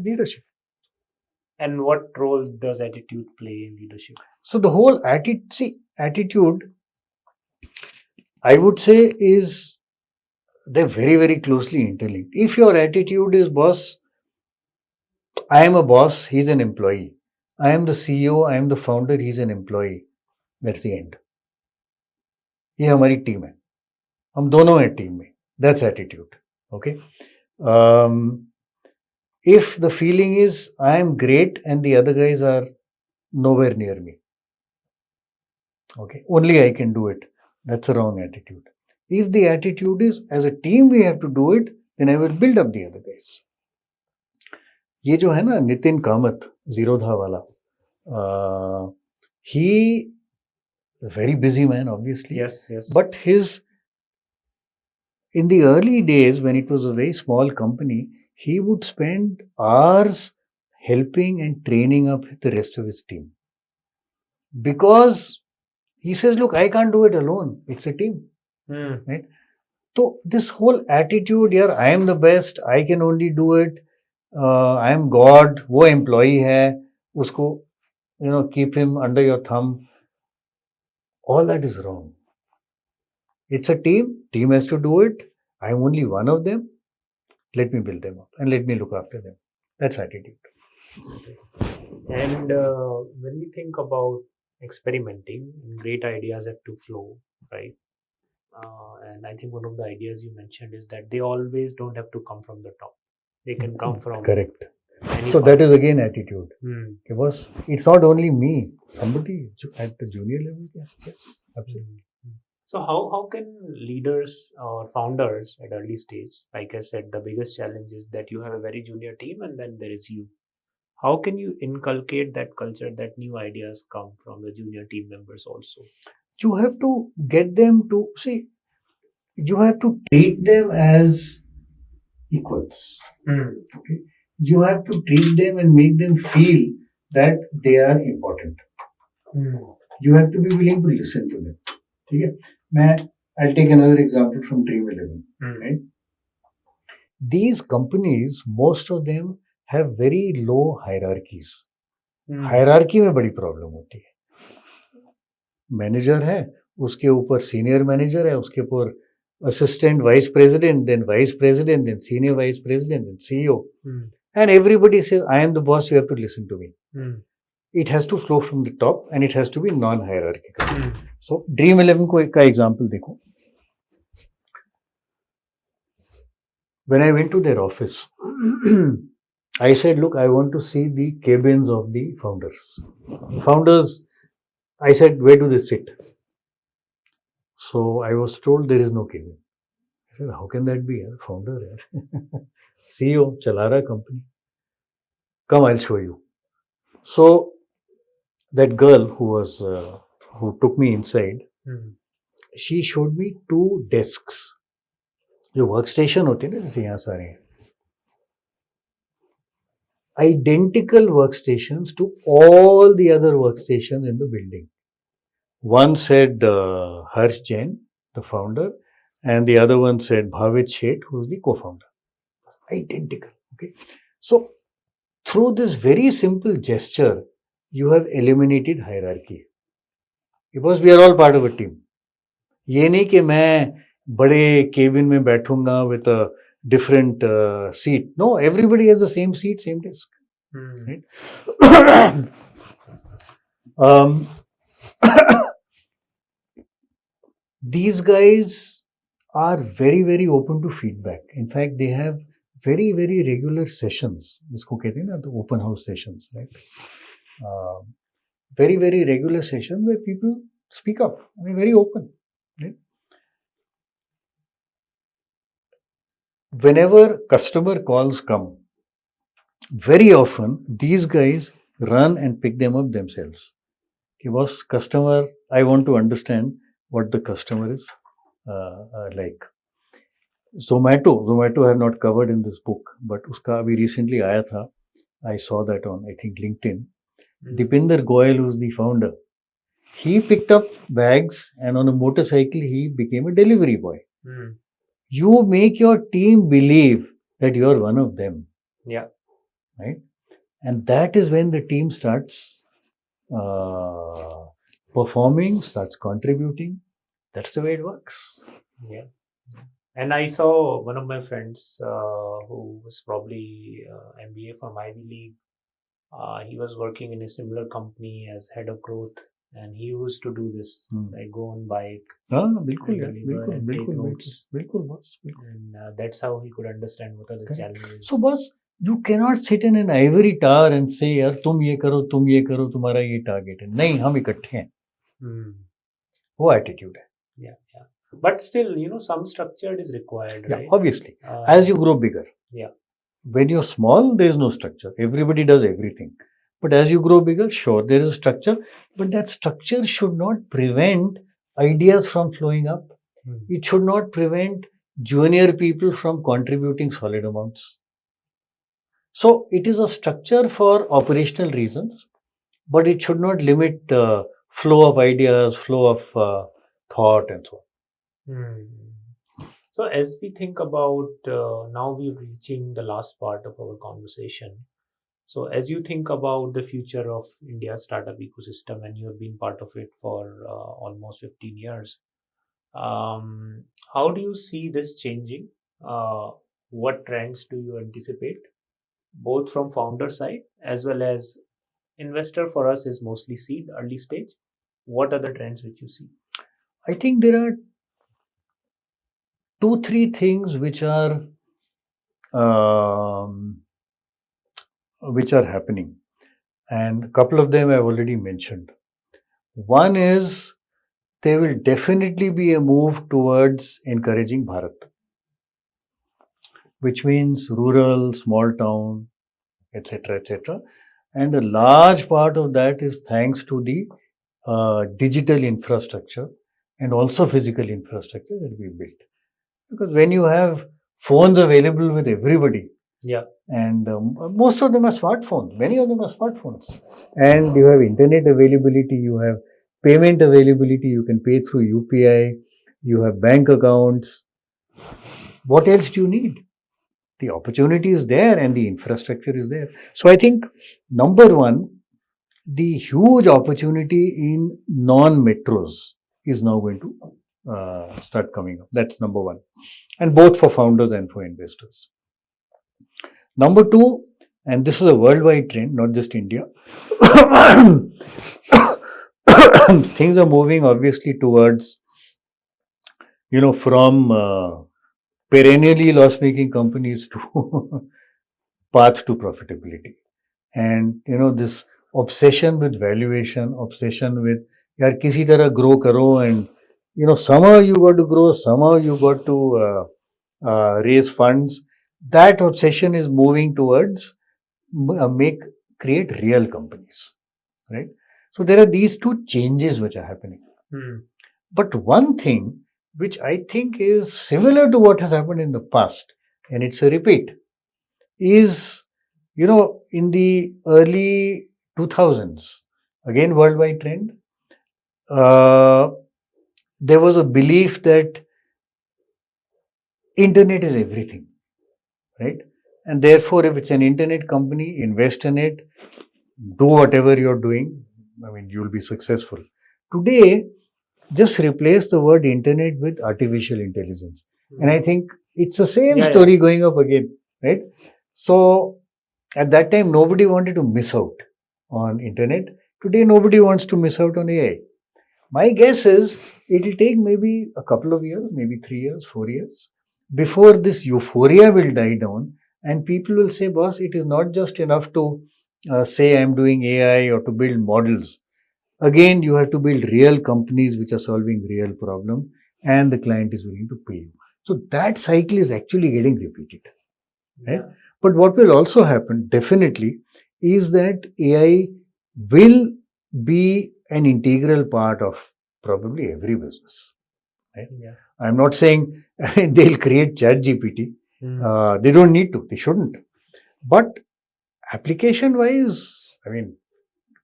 leadership. And what role does attitude play in leadership? So the whole attitude, I would say, is they're very, very closely interlinked. If your attitude is, boss, I am a boss, he's an employee. I am the CEO, I am the founder, he's an employee. That's the end. ये हमारी team है, हम दोनों हैं team में. That's attitude. Okay. If the feeling is I am great and the other guys are nowhere near me, okay, only I can do it, that's a wrong attitude. If the attitude is as a team we have to do it, then I will build up the other guys. ये जो है ना Nitin Kamat, Zerodha वाला, he a very busy man, obviously. Yes. But in the early days, when it was a very small company, he would spend hours helping and training up the rest of his team. Because he says, look, I can't do it alone. It's a team. Right? So this whole attitude here, I am the best, I can only do it, I am God, वो employee है, उसको, keep him under your thumb. All that is wrong. It's a team has to do it. I'm only one of them. Let me build them up and let me look after them. That's attitude. And when we think about experimenting, great ideas have to flow, right? And I think one of the ideas you mentioned is that they always don't have to come from the top. They can come from correct. So that is again attitude. Because it's not only me, somebody at the junior level. Yes, absolutely. So how can leaders or founders at early stage, like I said, the biggest challenge is that you have a very junior team and then there is you. How can you inculcate that culture that new ideas come from the junior team members also? You have to get them to, you have to treat them as equals. Okay? You have to treat them and make them feel that they are important. You have to be willing to listen to them. Okay? I'll take another example from Dream 11. Right? These companies, most of them have very low hierarchies. Hmm. Hierarchy में बड़ी problem होती है. Manager है, उसके ऊपर senior manager है, उसके ऊपर assistant vice president, then senior vice president, then CEO. And everybody says, I am the boss, you have to listen to me. It has to flow from the top and it has to be non-hierarchical. So, Dream 11 का example देखो. When I went to their office, I said, look, I want to see the cabins of the founders. Founders, I said, where do they sit? So I was told there is no cabin. I said, how can that be? Founder, CEO, Chalara company. Come, I'll show you. So that girl who took me inside, she showed me 2 desks. जो workstation होते हैं ना, जैसे यहाँ सारे हैं. Identical workstations to all the other workstations in the building. One said Harsh Jain, the founder, and the other one said Bhavit Sheth, who is the co-founder. Identical. Okay. So, through this very simple gesture, you have eliminated hierarchy. Because we are all part of a team. ये नहीं कि मैं बड़े cabin में बैठूंगा with a different seat. No, everybody has the same seat, same desk. Right? These guys are very, very open to feedback. In fact, they have very, very regular sessions. जिसको कहते हैं ना, the open house sessions, right? Very, very regular sessions where people speak up. I mean, very open. Right? Whenever customer calls come, very often these guys run and pick them up themselves. Okay, boss, customer, I want to understand what the customer is like. Zomato I have not covered in this book, but uska abhi recently aaya tha. I saw that on, I think, LinkedIn. Dipinder Goyal, who's the founder, he picked up bags and on a motorcycle he became a delivery boy. You make your team believe that you are one of them. Yeah. Right? And that is when the team starts performing, starts contributing. That's the way it works. Yeah. And I saw one of my friends who was probably MBA from Ivy League. He was working in a similar company as head of growth, and he used to do this, like go on bike, बिल्कुल take notes. boss. And that's how he could understand what are the challenges. So, boss, you cannot sit in an ivory tower and say, यार तुम ये करो, तुम्हारा ये target है. नहीं, हम इकट्ठे हैं. वो attitude है. Yeah. But still, some structure is required, right? Yeah, obviously. As you grow bigger. Yeah. When you're small, there is no structure. Everybody does everything. But as you grow bigger, sure, there is a structure. But that structure should not prevent ideas from flowing up. It should not prevent junior people from contributing solid amounts. So, it is a structure for operational reasons, but it should not limit flow of ideas, flow of thought and so on. So as we think about, now we're reaching the last part of our conversation. So as you think about the future of India's startup ecosystem, and you have been part of it for almost 15 years, how do you see this changing? What trends do you anticipate, both from founder side as well as investor? For us is mostly seed, early stage. What are the trends which you see? I think there are 2-3 things which are happening, and a couple of them I've already mentioned. One is there will definitely be a move towards encouraging Bharat, which means rural, small town, etc., etc. And a large part of that is thanks to the digital infrastructure and also physical infrastructure that we built. Because when you have phones available with everybody, and most of them are smartphones, many of them are smartphones, and you have internet availability, you have payment availability, you can pay through UPI, you have bank accounts. What else do you need? The opportunity is there and the infrastructure is there. So I think number one, the huge opportunity in non-metros is now going to start coming up. That's number one. And both for founders and for investors. Number two, and this is a worldwide trend, not just India. Things are moving obviously towards, from perennially loss-making companies to path to profitability. And, this obsession with valuation, obsession with, yaar, kisi tarah grow karo, and, somehow you got to grow, somehow you got to raise funds. That obsession is moving towards create real companies, right? So there are these two changes which are happening. But one thing which I think is similar to what has happened in the past, and it's a repeat, is, in the early 2000s, again worldwide trend, there was a belief that internet is everything, right? And therefore, if it's an internet company, invest in it, do whatever you're doing, I mean, you'll be successful. Today, just replace the word internet with artificial intelligence. And I think it's the same story going up again, right? So at that time, nobody wanted to miss out on internet. Today, nobody wants to miss out on AI. My guess is it will take maybe a couple of years, maybe 3 years, 4 years, before this euphoria will die down and people will say, boss, it is not just enough to say I'm doing AI or to build models. Again, you have to build real companies which are solving real problems and the client is willing to pay you. So that cycle is actually getting repeated. Right? But what will also happen, definitely, is that AI will be an integral part of probably every business. Right? I'm not saying they'll create ChatGPT. They don't need to. They shouldn't. But application-wise, I mean,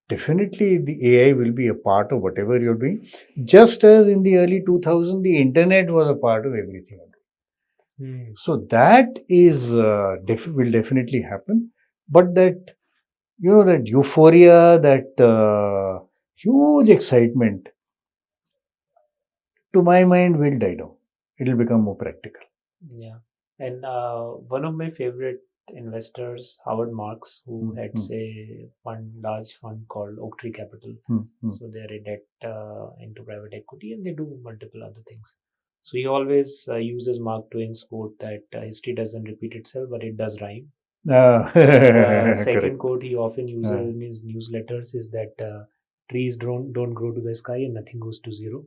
definitely the AI will be a part of whatever you're doing. Just as in the early 2000s, the internet was a part of everything. So that is will definitely happen. But that, that euphoria, that huge excitement, to my mind, will die down. It will become more practical. Yeah. And one of my favorite investors, Howard Marks, who had say one large fund called Oak Tree Capital. So they're a debt into private equity and they do multiple other things. So he always uses Mark Twain's quote that history doesn't repeat itself, but it does rhyme. Second quote he often uses in his newsletters is that trees don't grow to the sky and nothing goes to zero.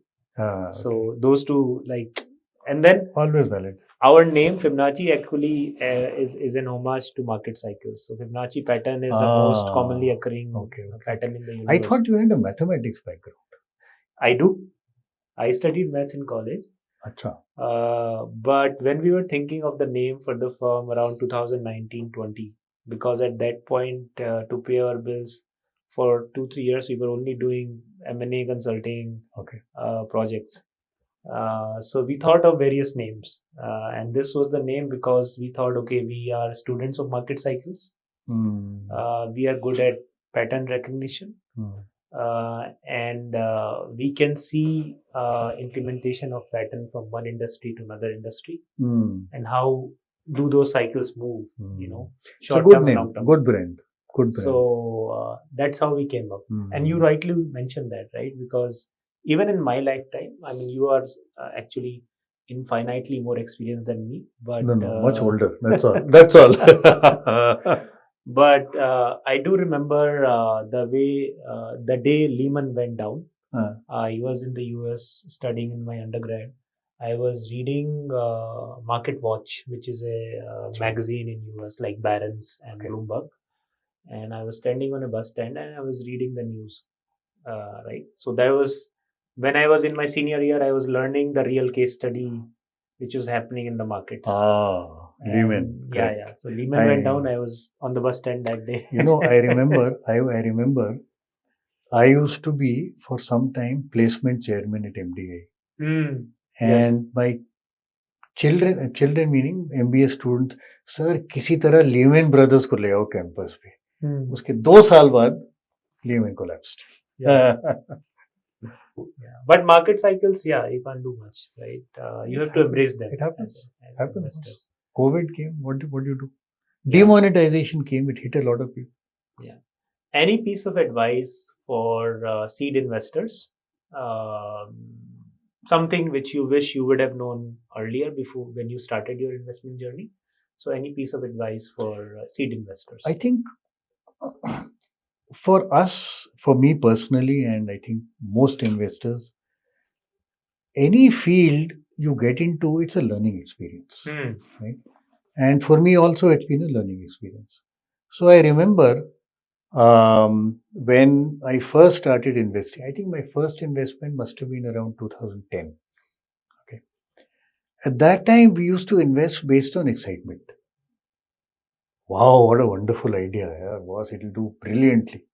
So those two, and then always valid. Our name Fibonacci actually is an homage to market cycles. So Fibonacci pattern is the most commonly occurring pattern in the universe. I thought you had a mathematics background. I do. I studied maths in college. But when we were thinking of the name for the firm around 2019-20, because at that point to pay our bills for 2-3 years, we were only doing M&A consulting projects. So we thought of various names, and this was the name because we thought, okay, we are students of market cycles. We are good at pattern recognition, and we can see implementation of pattern from one industry to another industry, and how do those cycles move? Short term, long term. Good brand. So that's how we came up, and you rightly mentioned that, right? Because even in my lifetime, I mean, you are actually infinitely more experienced than me, but no, much older. That's all. That's all. But I do remember the day Lehman went down. I was in the US studying in my undergrad. I was reading Market Watch, which is a magazine in US like Barron's and Bloomberg. And I was standing on a bus stand and I was reading the news. Right. So that was when I was in my senior year, I was learning the real case study which was happening in the markets. Lehman. Yeah. So Lehman went down. I was on the bus stand that day. I remember. I remember. I used to be for some time placement chairman at MDI, and my children meaning MBA student, sir किसी तरह Lehman Brothers को ले आओ campus पे. उसके 2 साल बाद lemon collapsed. Yeah. But market cycles, you can't do much, right? You have to embrace them. It happens. as Happens. investors. COVID came. What do you do? Demonetization came. It hit a lot of people. Yeah. Any piece of advice for seed investors? Something which you wish you would have known earlier before when you started your investment journey? So any piece of advice for seed investors? I think for us, for me personally, and I think most investors, any field you get into, it's a learning experience, right? And for me also, it's been a learning experience. So I remember when I first started investing, I think my first investment must have been around 2010. Okay. At that time, we used to invest based on excitement. Wow, what a wonderful idea. Yeah, boss, it'll do brilliantly.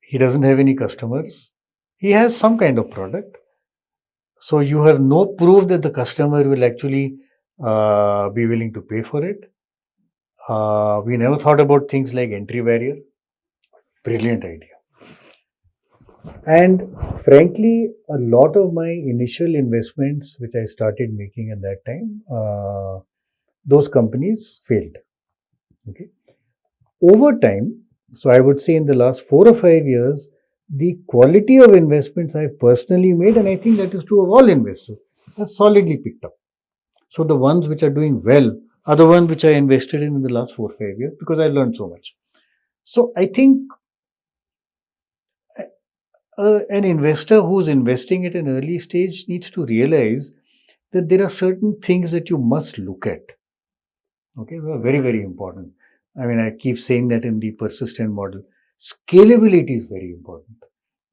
He doesn't have any customers. He has some kind of product. So you have no proof that the customer will actually be willing to pay for it. We never thought about things like entry barrier. Brilliant idea. And frankly, a lot of my initial investments, which I started making at that time, those companies failed. Okay. Over time, so I would say in the last 4 or 5 years, the quality of investments I've personally made, and I think that is true of all investors, has solidly picked up. So the ones which are doing well are the ones which I invested in the last 4 or 5 years because I learned so much. So I think an investor who's investing at an early stage needs to realize that there are certain things that you must look at. Okay, they are very, very important. I mean, I keep saying that in the persistent model. Scalability is very important.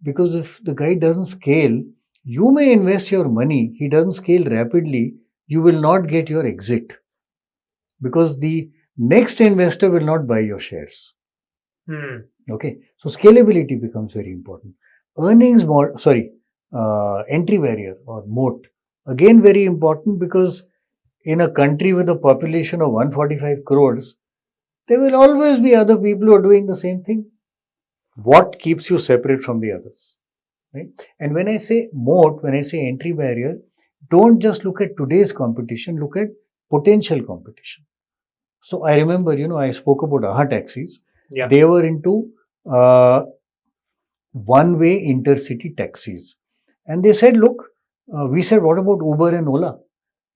Because if the guy doesn't scale, you may invest your money, he doesn't scale rapidly, you will not get your exit. Because the next investor will not buy your shares. Okay, so scalability becomes very important. Entry barrier or moat, again very important, because in a country with a population of 145 crores, there will always be other people who are doing the same thing. What keeps you separate from the others? Right? And when I say moat, when I say entry barrier, don't just look at today's competition, look at potential competition. So I remember, I spoke about AHA taxis. Yeah. They were into one-way intercity taxis. And they said, look, we said, what about Uber and Ola?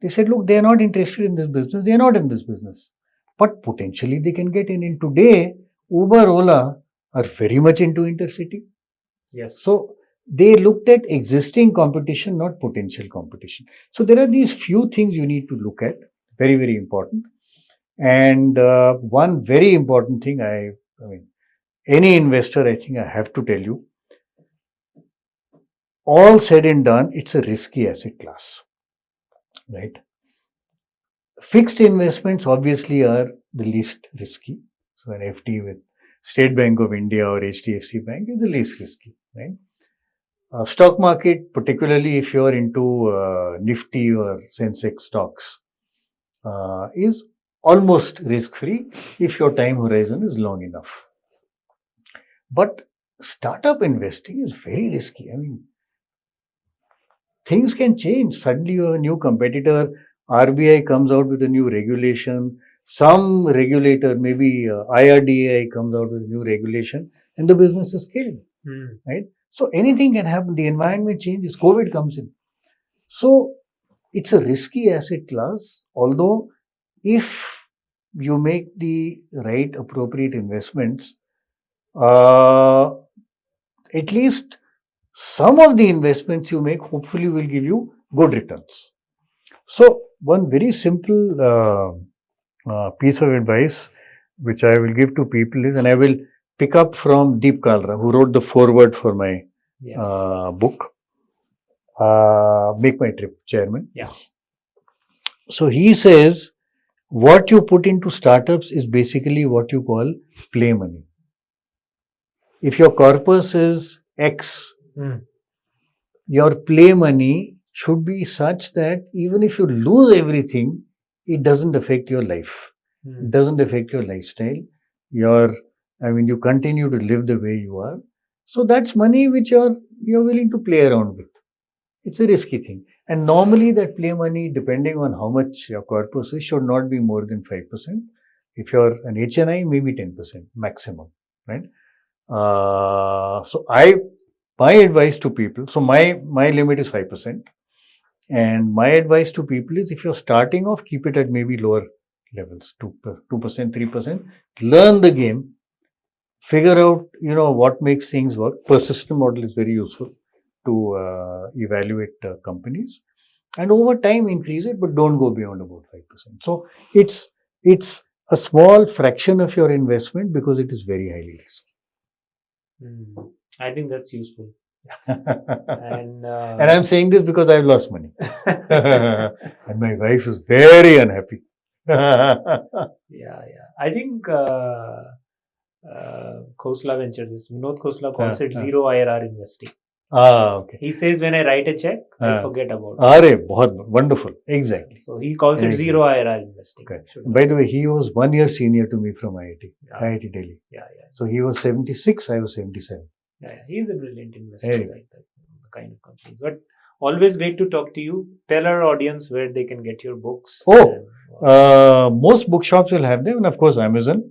They said, look, they are not interested in this business. They are not in this business. But potentially they can get in. And today, Uber, Ola are very much into intercity. Yes. So they looked at existing competition, not potential competition. So there are these few things you need to look at. Very, very important. And one very important thing, I mean, any investor, I think I have to tell you, all said and done, it's a risky asset class, right? Fixed investments obviously are the least risky. So an FD with State Bank of India or HDFC Bank is the least risky, right? Stock market, particularly if you're into Nifty or Sensex stocks, is almost risk-free if your time horizon is long enough. But startup investing is very risky. I mean, things can change. Suddenly you have a new competitor, RBI comes out with a new regulation, some regulator, maybe IRDAI comes out with a new regulation, and the business is killed, right? So anything can happen. The environment changes, COVID comes in. So it's a risky asset class, although if you make the right appropriate investments, at least some of the investments you make hopefully will give you good returns. So one very simple piece of advice which I will give to people is, and I will pick up from Deep Kalra, who wrote the foreword for my book, Make My Trip, Chairman. Yeah. So he says, what you put into startups is basically what you call play money. If your corpus is X, your play money should be such that even if you lose everything, it doesn't affect your life. It doesn't affect your lifestyle. You continue to live the way you are. So that's money which you're willing to play around with. It's a risky thing. And normally that play money, depending on how much your corpus is, should not be more than 5%. If you're an HNI, maybe 10% maximum, right? My advice to people, so my limit is 5%. And my advice to people is, if you're starting off, keep it at maybe lower levels, 2%, 3%. Learn the game. Figure out, what makes things work. Persistent model is very useful to evaluate companies. And over time, increase it, but don't go beyond about 5%. So it's a small fraction of your investment because it is very highly risky. I think that's useful. And I'm saying this because I've lost money. And my wife is very unhappy. Yeah. I think Khosla Ventures, Vinod Khosla calls it zero IRR investing. Okay. He says, when I write a check, I forget about it. Wonderful. Exactly. So he calls it zero IRR investing. Okay. By the way, he was 1 year senior to me from IIT Delhi. Yeah. So he was 76, I was 77. Yeah. He's a brilliant investor, like that kind of company. But always great to talk to you. Tell our audience where they can get your books. Most bookshops will have them, and of course Amazon.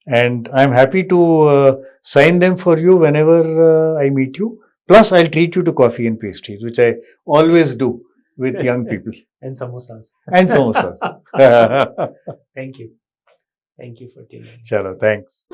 And I'm happy to sign them for you whenever I meet you. Plus, I'll treat you to coffee and pastries, which I always do with young people. And samosas. Thank you. Thank you for tuning in. Chalo, thanks.